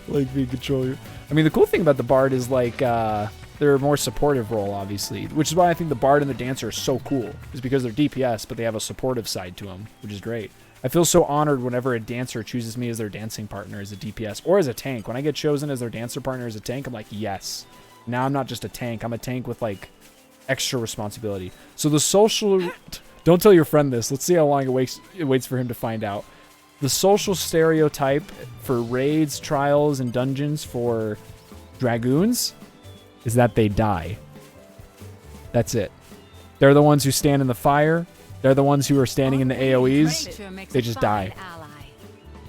Like, being control. I mean, the cool thing about the Bard is, like, they're a more supportive role, obviously. Which is why I think the Bard and the Dancer are so cool. Is because they're DPS, but they have a supportive side to them, which is great. I feel so honored whenever a Dancer chooses me as their dancing partner as a DPS. Or as a tank. When I get chosen as their dancer partner as a tank, I'm like, yes. Now I'm not just a tank. I'm a tank with, like, extra responsibility. So the social... Don't tell your friend this. Let's see how long it waits for him to find out. The social stereotype for raids, trials, and dungeons for dragoons is that they die. That's it. They're the ones who stand in the fire, They're the ones who are standing in the AoEs. They just die.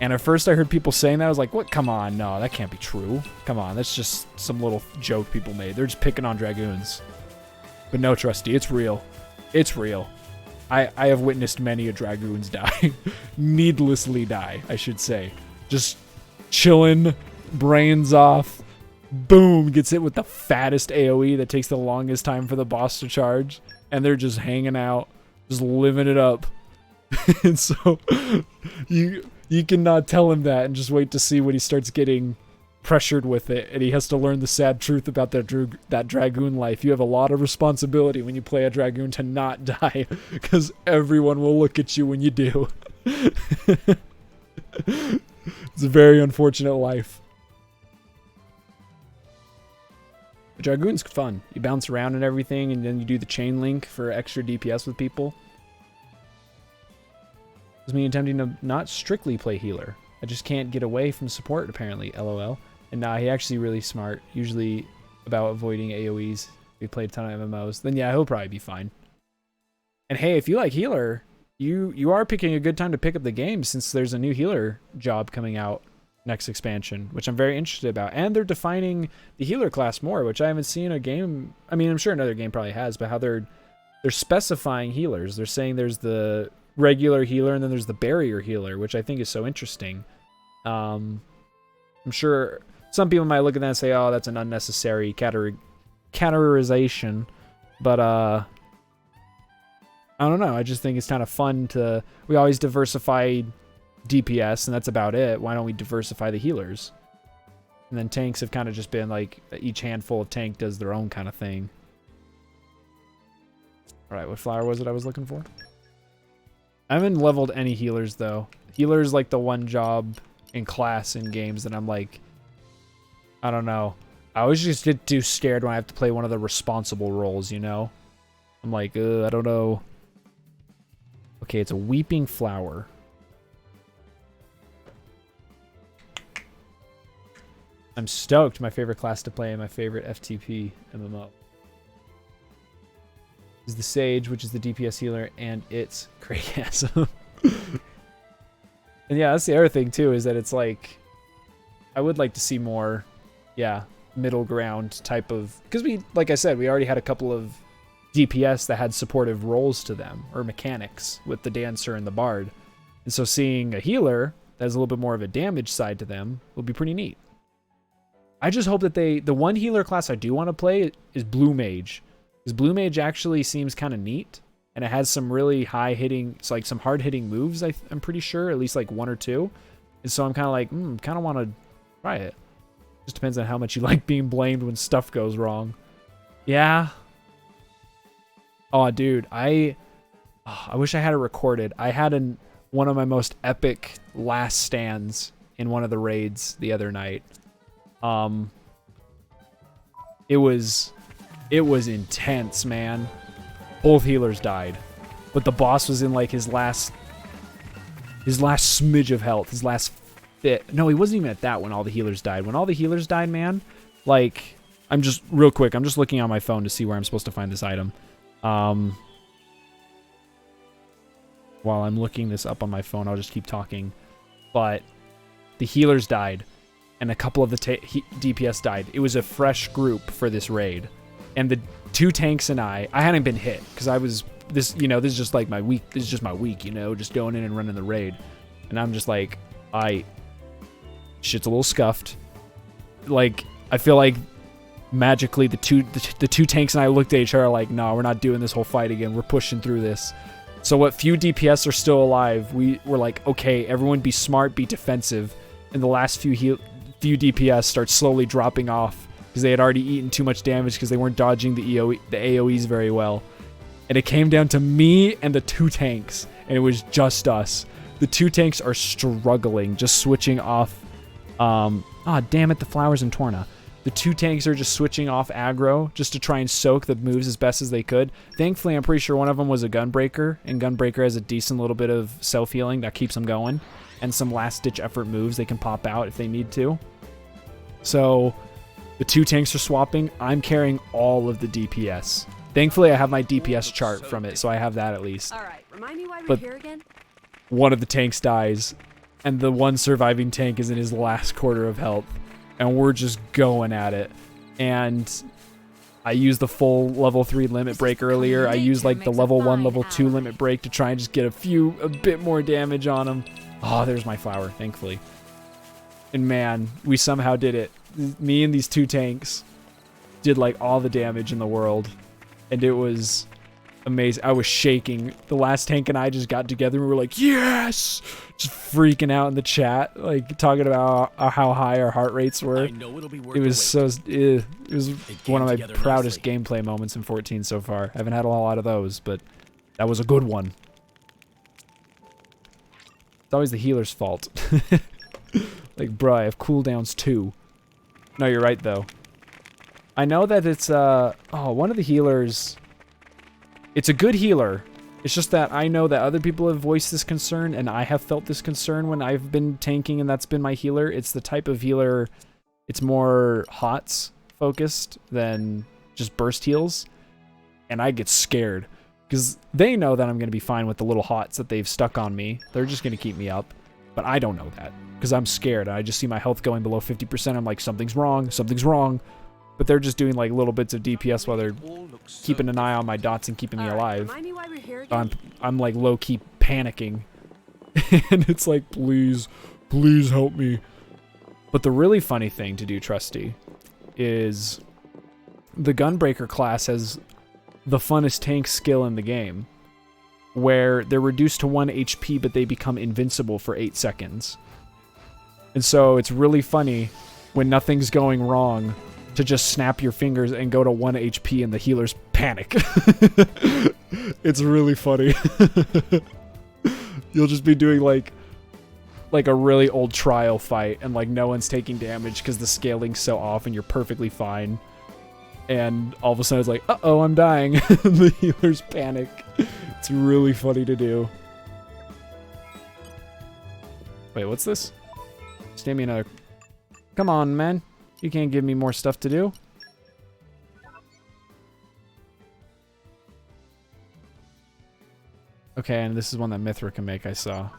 And at first I heard people saying that. I was like, what? Come on. No, that can't be true. Come on. That's just some little joke people made. They're just picking on Dragoons. But no, Trusty. It's real. It's real. I have witnessed many a Dragoons die. Needlessly die, I should say. Just chilling, brains off. Boom, gets hit with the fattest AoE that takes the longest time for the boss to charge. And they're just hanging out, just living it up. And so you cannot tell him that and just wait to see when he starts getting pressured with it and he has to learn the sad truth about that Dragoon life. You have a lot of responsibility when you play a Dragoon to not die because everyone will look at you when you do. It's a very unfortunate life. The Dragoon's fun. You bounce around and everything and then you do the chain link for extra DPS with people. It's me attempting to not strictly play healer. I just can't get away from support apparently, LOL. And nah, he actually really smart. Usually about avoiding AoEs. We played a ton of MMOs. Then yeah, he'll probably be fine. And hey, if you like healer, you are picking a good time to pick up the game since there's a new healer job coming out next expansion, which I'm very interested about. And they're defining the healer class more, which I haven't seen a game. I mean, I'm sure another game probably has, but how they're specifying healers. They're saying there's the regular healer and then there's the barrier healer, which I think is so interesting. I'm sure some people might look at that and say, oh, that's an unnecessary categorization, but I don't know. I just think it's kind of fun to, we always diversify DPS and that's about it. Why don't we diversify the healers? And then tanks have kind of just been like each handful of tank does their own kind of thing. All right, what flower was it I was looking for? I haven't leveled any healers though. Healer's like the one job in class in games that I'm like, I don't know. I always just get too scared when I have to play one of the responsible roles, you know? I'm like, I don't know. Okay, it's a weeping flower. I'm stoked. My favorite class to play in my favorite FTP MMO is the Sage, which is the DPS healer, and it's Craygasm. And yeah, that's the other thing too, is that it's like, I would like to see more, yeah, middle ground type of, because we, like I said, we already had a couple of DPS that had supportive roles to them, or mechanics, with the Dancer and the Bard. And so seeing a healer that has a little bit more of a damage side to them would be pretty neat. I just hope that the one healer class I do want to play is Blue Mage. Because Blue Mage actually seems kind of neat. And it has some really high hitting, it's like some hard hitting moves, I'm pretty sure. At least like one or two. And so I'm kind of like, kind of want to try it. Just depends on how much you like being blamed when stuff goes wrong. Yeah. Oh, dude. I wish I had it recorded. I had one of my most epic last stands in one of the raids the other night. It was intense, man. Both healers died, but the boss was in like his last smidge of health, his last fit. No, he wasn't even at that when all the healers died. When all the healers died, man, like, I'm just real quick. I'm just looking on my phone to see where I'm supposed to find this item. While I'm looking this up on my phone, I'll just keep talking. But the healers died, and a couple of the DPS died. It was a fresh group for this raid, and the two tanks and I hadn't been hit because I was this is just like my week. This is just my week, just going in and running the raid, and I'm just like, shit's a little scuffed. Like, I feel like magically the two tanks and I looked at each other like, no, we're not doing this whole fight again. We're pushing through this. So what few DPS are still alive, we were like, okay, everyone be smart, be defensive. And the last few DPS start slowly dropping off because they had already eaten too much damage because they weren't dodging the AoEs very well. And it came down to me and the two tanks, and it was just us. The two tanks are struggling, just switching off. Damn it, the flowers in Torna. The two tanks are just switching off aggro just to try and soak the moves as best as they could. Thankfully, I'm pretty sure one of them was a Gunbreaker, and Gunbreaker has a decent little bit of self-healing that keeps them going, and some last-ditch effort moves they can pop out if they need to. So the two tanks are swapping. I'm carrying all of the DPS. Thankfully, I have my DPS chart from it, so I have that at least. Remind me why we're But here again? one of the tanks dies, and the one surviving tank is in his last quarter of health, and we're just going at it. And I used the full level 3 limit break earlier. I used like the level 1, level 2 limit break to try and just get a bit more damage on him. Oh, there's my flower, thankfully. And man, we somehow did it. Me and these 2 tanks did like all the damage in the world, and it was amazing. I was shaking. The last tank and I just got together and we were like, yes! Just freaking out in the chat, like talking about how high our heart rates were. I know it'll be worth It was the so, wait. it was one of my proudest gameplay moments in 14 so far. I haven't had a lot of those, but that was a good one. It's always the healer's fault. Like, bruh, I have cooldowns too. No, you're right though. I know that it's, one of the healers, it's a good healer. It's just that I know that other people have voiced this concern, and I have felt this concern when I've been tanking and that's been my healer. It's the type of healer, it's more HOTS focused than just burst heals. And I get scared because they know that I'm going to be fine with the little HOTS that they've stuck on me. They're just going to keep me up. But I don't know that because I'm scared. I just see my health going below 50%. I'm like, something's wrong, something's wrong. But they're just doing like little bits of DPS while they're keeping an eye on my dots and keeping me alive. Remind me why we're here again? I'm like low-key panicking. And it's like, please help me. But the really funny thing to do, Trusty, is the Gunbreaker class has the funnest tank skill in the game, where they're reduced to 1 HP, but they become invincible for 8 seconds. And so it's really funny when nothing's going wrong to just snap your fingers and go to 1 HP and the healers panic. It's really funny. You'll just be doing like a really old trial fight and like no one's taking damage because the scaling's so off and you're perfectly fine. And all of a sudden it's like, uh-oh, I'm dying. The healers panic. It's really funny to do. Wait, what's this? Stand me another. Come on, man. You can't give me more stuff to do. Okay, and this is one that Mithra can make, I saw.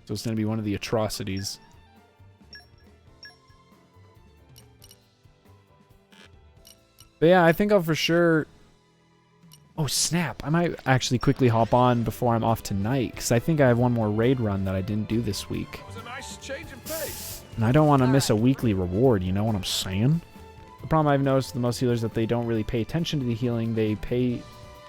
So it's going to be one of the atrocities. But yeah, I think I'll for sure... Oh, snap. I might actually quickly hop on before I'm off tonight, because I think I have one more raid run that I didn't do this week. It was a nice change of pace. And I don't want to miss a weekly reward, you know what I'm saying? The problem I've noticed with most healers is that they don't really pay attention to the healing. They pay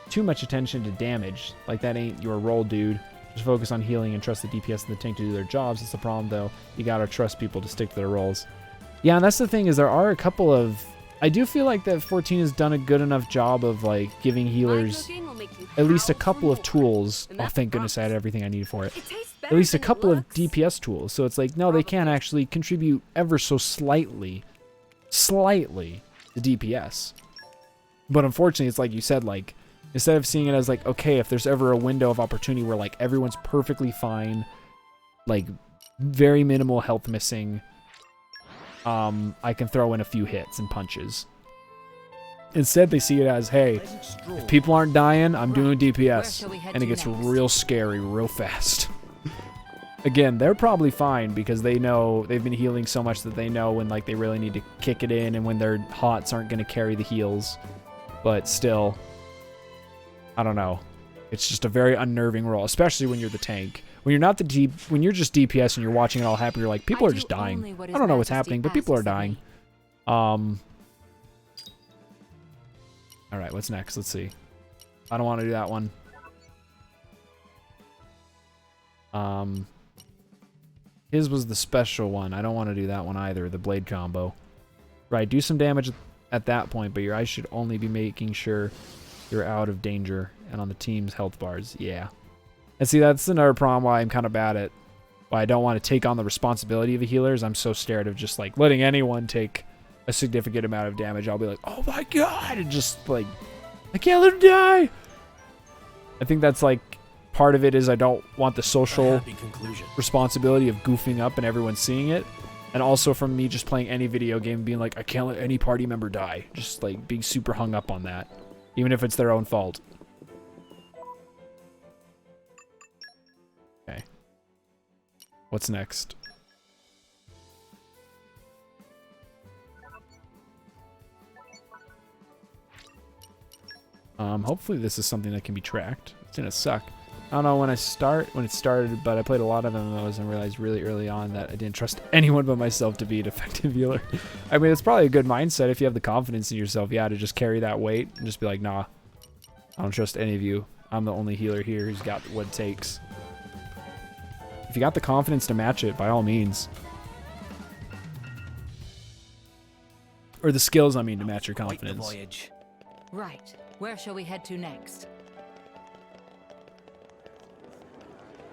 too much attention to damage. Like, that ain't your role, dude. Just focus on healing and trust the DPS and the tank to do their jobs. That's the problem, though. You gotta trust people to stick to their roles. Yeah, and that's the thing, is there are a couple of... I do feel like that 14 has done a good enough job of, like, giving healers at least a couple of tools. Oh, thank goodness I had everything I needed for it. At least a couple of DPS tools. So it's like, no, they can actually contribute ever so slightly to DPS. But unfortunately, it's like you said, like, instead of seeing it as like, okay, if there's ever a window of opportunity where like everyone's perfectly fine, like very minimal health missing, I can throw in a few hits and punches. Instead, they see it as, hey, if people aren't dying, I'm doing DPS. And it gets real scary real fast. Again, they're probably fine because they know they've been healing so much that they know when like they really need to kick it in and when their HOTS aren't going to carry the heals. But still, I don't know. It's just a very unnerving role, especially when you're the tank. When you're not the when you're just DPS and you're watching it all happen, you're like, people are just dying. I don't know what's happening, but people are dying. All right, what's next? Let's see. I don't want to do that one. His was the special one. I don't want to do that one either, the blade combo. Right, do some damage at that point, but your eyes should only be making sure you're out of danger and on the team's health bars. Yeah. And see, that's another problem why I'm kind of bad at, why I don't want to take on the responsibility of a healer, is I'm so scared of just like letting anyone take a significant amount of damage. I'll be like, oh my god, and just like, I can't let him die. I think that's like, part of it is I don't want the social responsibility of goofing up and everyone seeing it. And also from me just playing any video game being like, I can't let any party member die. Just like being super hung up on that. Even if it's their own fault. What's next? Hopefully this is something that can be tracked. It's gonna suck. I don't know when it started, but I played a lot of MMOs and realized really early on that I didn't trust anyone but myself to be an effective healer. I mean, it's probably a good mindset if you have the confidence in yourself, yeah, to just carry that weight and just be like, nah, I don't trust any of you. I'm the only healer here who's got what it takes. If you got the confidence to match it, by all means. Or the skills, I mean, to match your confidence. Right. Where shall we head to next?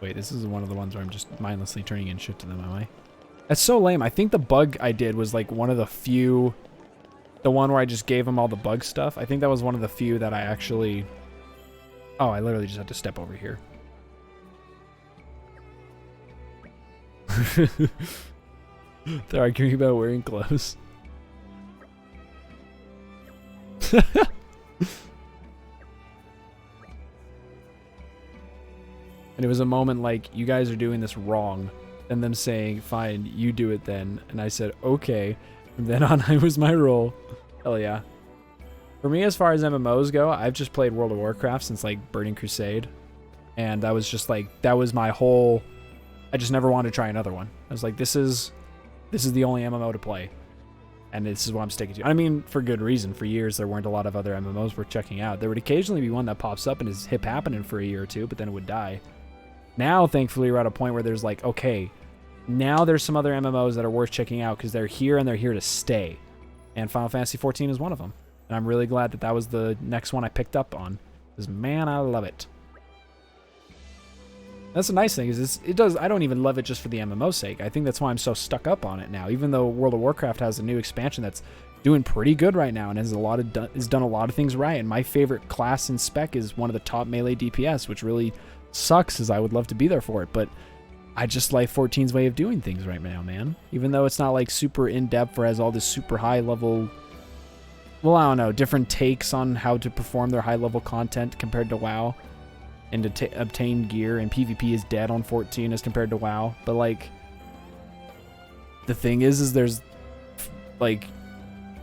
Wait, this is one of the ones where I'm just mindlessly turning in shit to them, am I? That's so lame. I think the bug I did was like one of the few... The one where I just gave them all the bug stuff. I think that was one of the few that I actually... Oh, I literally just had to step over here. They're arguing about wearing clothes. And it was a moment like, you guys are doing this wrong. And them saying, fine, you do it then. And I said, okay. From then on, I was my role. Hell yeah. For me, as far as MMOs go, I've just played World of Warcraft since like Burning Crusade. And that was just like, that was my whole... I just never wanted to try another one. I was like, this is the only MMO to play. And this is what I'm sticking to. I mean, for good reason. For years, there weren't a lot of other MMOs worth checking out. There would occasionally be one that pops up and is hip happening for a year or two, but then it would die. Now, thankfully, we're at a point where there's like, okay, now there's some other MMOs that are worth checking out because they're here and they're here to stay. And Final Fantasy XIV is one of them. And I'm really glad that that was the next one I picked up on. Because, man, I love it. That's the nice thing is I don't even love it just for the MMO sake. I think that's why I'm so stuck up on it now. Even though World of Warcraft has a new expansion that's doing pretty good right now and has done a lot of things right. And my favorite class in spec is one of the top melee DPS, which really sucks as I would love to be there for it. But I just like 14's way of doing things right now, man. Even though it's not like super in-depth or has all this super high level, well, I don't know, different takes on how to perform their high level content compared to WoW. And to obtain gear, and PvP is dead on 14 as compared to WoW. But like, the thing is there's like,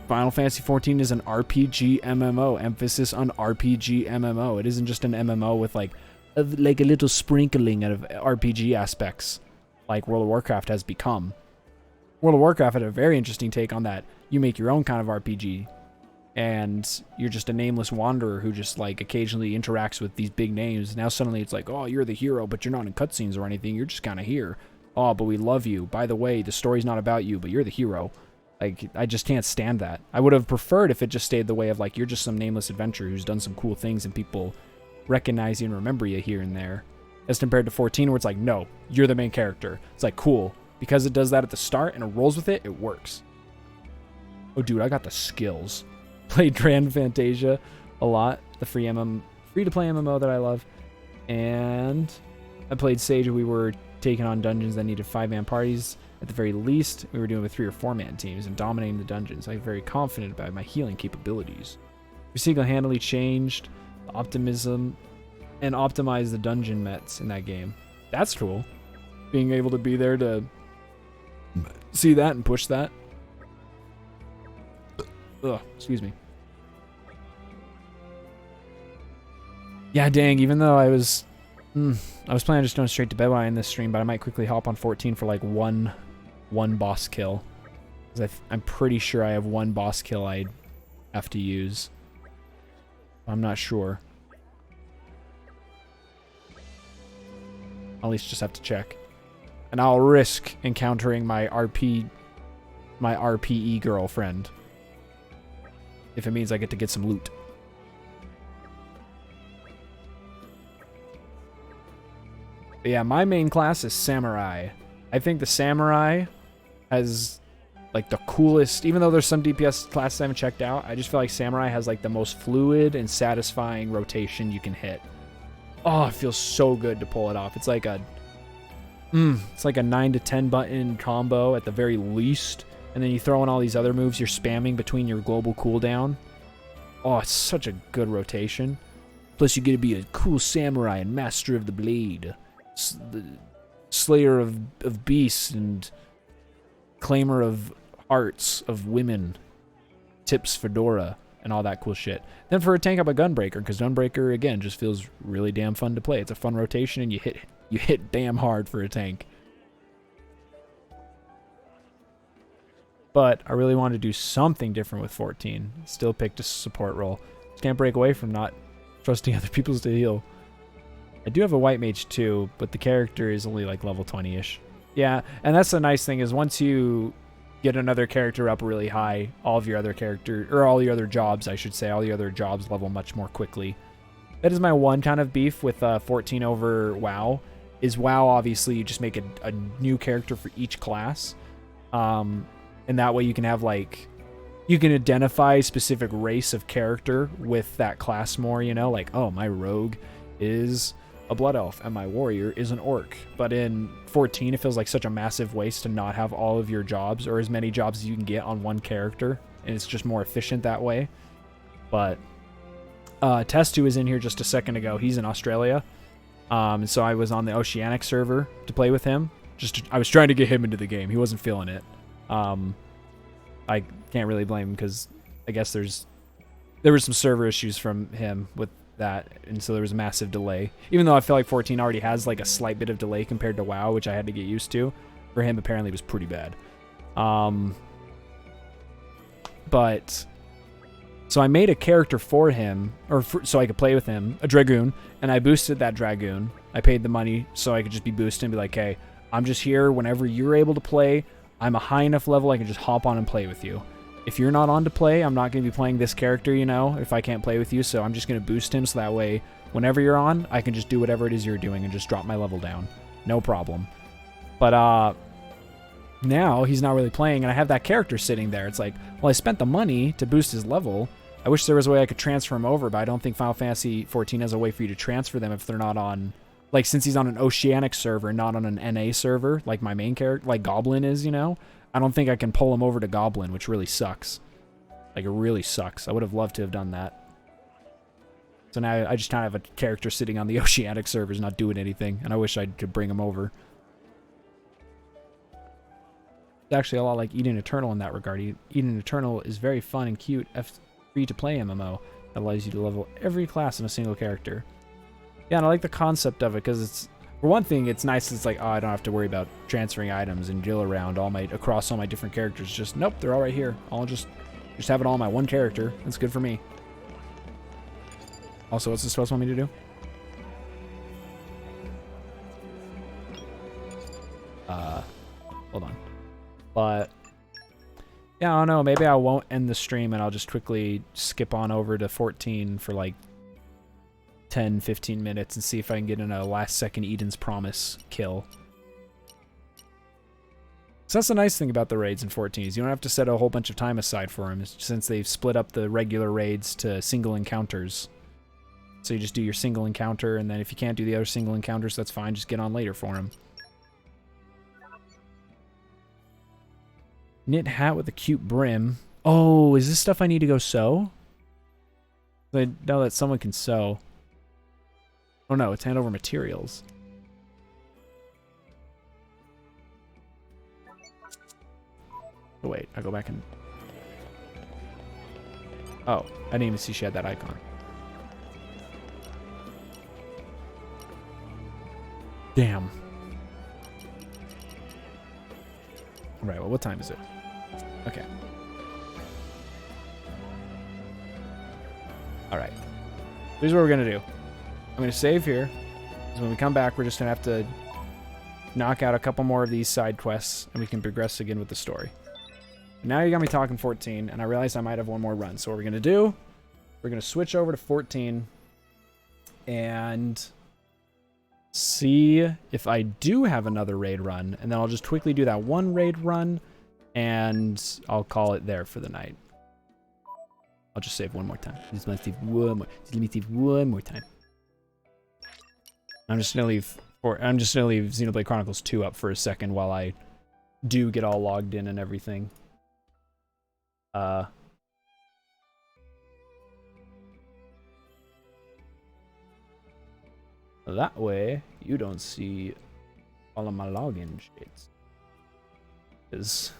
Final Fantasy 14 is an RPG MMO. Emphasis on RPG MMO. It isn't just an MMO with like a little sprinkling of RPG aspects, like World of Warcraft has become. World of Warcraft had a very interesting take on that. You make your own kind of RPG. And you're just a nameless wanderer who just like occasionally interacts with these big names. Now suddenly it's like, oh, you're the hero, but you're not in cutscenes or anything. You're just kind of here. Oh, but we love you. By the way, the story's not about you, but you're the hero. Like, I just can't stand that. I would have preferred if it just stayed the way of like, you're just some nameless adventurer who's done some cool things and people recognize you and remember you here and there. As compared to 14 where it's like, no, you're the main character. It's like, cool. Because it does that at the start and it rolls with it, it works. Oh, dude, I got the skills. Played Grand Fantasia a lot, the free-to-play MMO that I love, and I played Sage. We were taking on dungeons that needed 5-man parties. At the very least, we were doing with 3 or 4-man teams and dominating the dungeons. I'm very confident about my healing capabilities. We single-handedly changed the optimism and optimized the dungeon mets in that game. That's cool. Being able to be there to see that and push that. Ugh, excuse me. Yeah, dang, even though I was planning on just going straight to bed while I end this stream, but I might quickly hop on 14 for like one boss kill. Because I'm pretty sure I have one boss kill I have to use. I'm not sure. I'll at least just have to check. And I'll risk encountering my RPE girlfriend. If it means I get to get some loot. But yeah, my main class is Samurai. I think the Samurai has like the coolest, even though there's some DPS classes I haven't checked out, I just feel like Samurai has like the most fluid and satisfying rotation you can hit. Oh, it feels so good to pull it off. It's like a 9 to 10 button combo at the very least. And then you throw in all these other moves you're spamming between your global cooldown. Oh, it's such a good rotation. Plus, you get to be a cool samurai and master of the blade. slayer of beasts and claimer of hearts of women, tips fedora, and all that cool shit. Then for a tank, up a Gunbreaker, because Gunbreaker, again, just feels really damn fun to play. It's a fun rotation, and you hit damn hard for a tank. But I really wanted to do something different with 14. Still picked a support role. Just can't break away from not trusting other people to heal. I do have a White Mage too, but the character is only like level 20-ish. Yeah, and that's the nice thing is once you get another character up really high, all of your other all your other jobs, I should say, all your other jobs level much more quickly. That is my one kind of beef with 14 over WoW, is WoW obviously you just make a new character for each class. And that way you can have like, you can identify a specific race of character with that class more, you know, like, oh, my rogue is a blood elf and my warrior is an orc. But in 14, it feels like such a massive waste to not have all of your jobs or as many jobs as you can get on one character. And it's just more efficient that way. But Testu is in here just a second ago. He's in Australia. So I was on the Oceanic server to play with him. I was trying to get him into the game. He wasn't feeling it. I can't really blame him because I guess there were some server issues from him with that, and so there was a massive delay. Even though I feel like 14 already has like a slight bit of delay compared to WoW, which I had to get used to. For him, apparently, it was pretty bad. But so I made a character for him, so I could play with him, a Dragoon, and I boosted that Dragoon. I paid the money so I could just be boosted and be like, hey, I'm just here whenever you're able to play. I'm a high enough level I can just hop on and play with you. If you're not on to play, I'm not going to be playing this character, you know, if I can't play with you, so I'm just going to boost him so that way whenever you're on, I can just do whatever it is you're doing and just drop my level down. No problem. But now he's not really playing, and I have that character sitting there. It's like, well, I spent the money to boost his level. I wish there was a way I could transfer him over, but I don't think Final Fantasy XIV has a way for you to transfer them if they're not on... Like, since he's on an Oceanic server, not on an NA server, like my main character, like Goblin is, you know? I don't think I can pull him over to Goblin, which really sucks. Like, it really sucks. I would have loved to have done that. So now I just kind of have a character sitting on the Oceanic servers not doing anything, and I wish I could bring him over. It's actually a lot like Eden Eternal in that regard. Eden Eternal is very fun and cute, free-to-play MMO that allows you to level every class in a single character. Yeah, and I like the concept of it because it's, for one thing, it's nice. It's like, oh, I don't have to worry about transferring items and deal around across all my different characters. Just, nope, they're all right here. I'll just have it all on my one character. That's good for me. Also, what's this supposed to want me to do? Hold on. But, yeah, I don't know. Maybe I won't end the stream and I'll just quickly skip on over to 14 for like 10, 15 minutes and see if I can get in a last second Eden's Promise kill. So that's the nice thing about the raids in 14 is you don't have to set a whole bunch of time aside for them since they've split up the regular raids to single encounters. So you just do your single encounter, and then if you can't do the other single encounters, that's fine. Just get on later for them. Knit hat with a cute brim. Oh, is this stuff I need to go sew? I know that someone can sew. Oh no, it's hand over materials. Oh wait, I go back and... Oh, I didn't even see she had that icon. Damn. Alright, well, what time is it? Okay. Alright. Here's what we're gonna do. I'm going to save here. So when we come back, we're just going to have to knock out a couple more of these side quests, and we can progress again with the story. Now you got me talking 14, and I realized I might have one more run. So what we're going to do, we're going to switch over to 14 and see if I do have another raid run, and then I'll just quickly do that one raid run, and I'll call it there for the night. I'll just save one more time. Let me save one more time. I'm just gonna leave Xenoblade Chronicles 2 up for a second while I do get all logged in and everything. That way you don't see all of my login shits. Because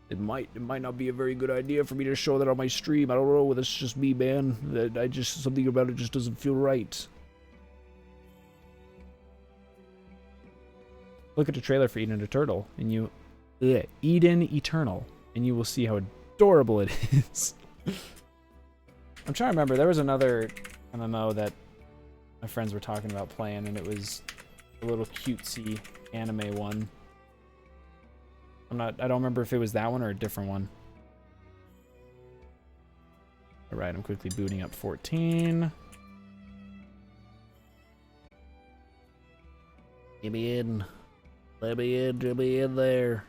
it might not be a very good idea for me to show that on my stream. I don't know. That's just me, man. That something about it just doesn't feel right. Look at the trailer for Eden the Turtle, and you... Eden Eternal, and you will see how adorable it is. I'm trying to remember. There was another MMO that my friends were talking about playing, and it was a little cutesy anime one. I don't remember if it was that one or a different one. All right, I'm quickly booting up 14. Get me in. Let me in there.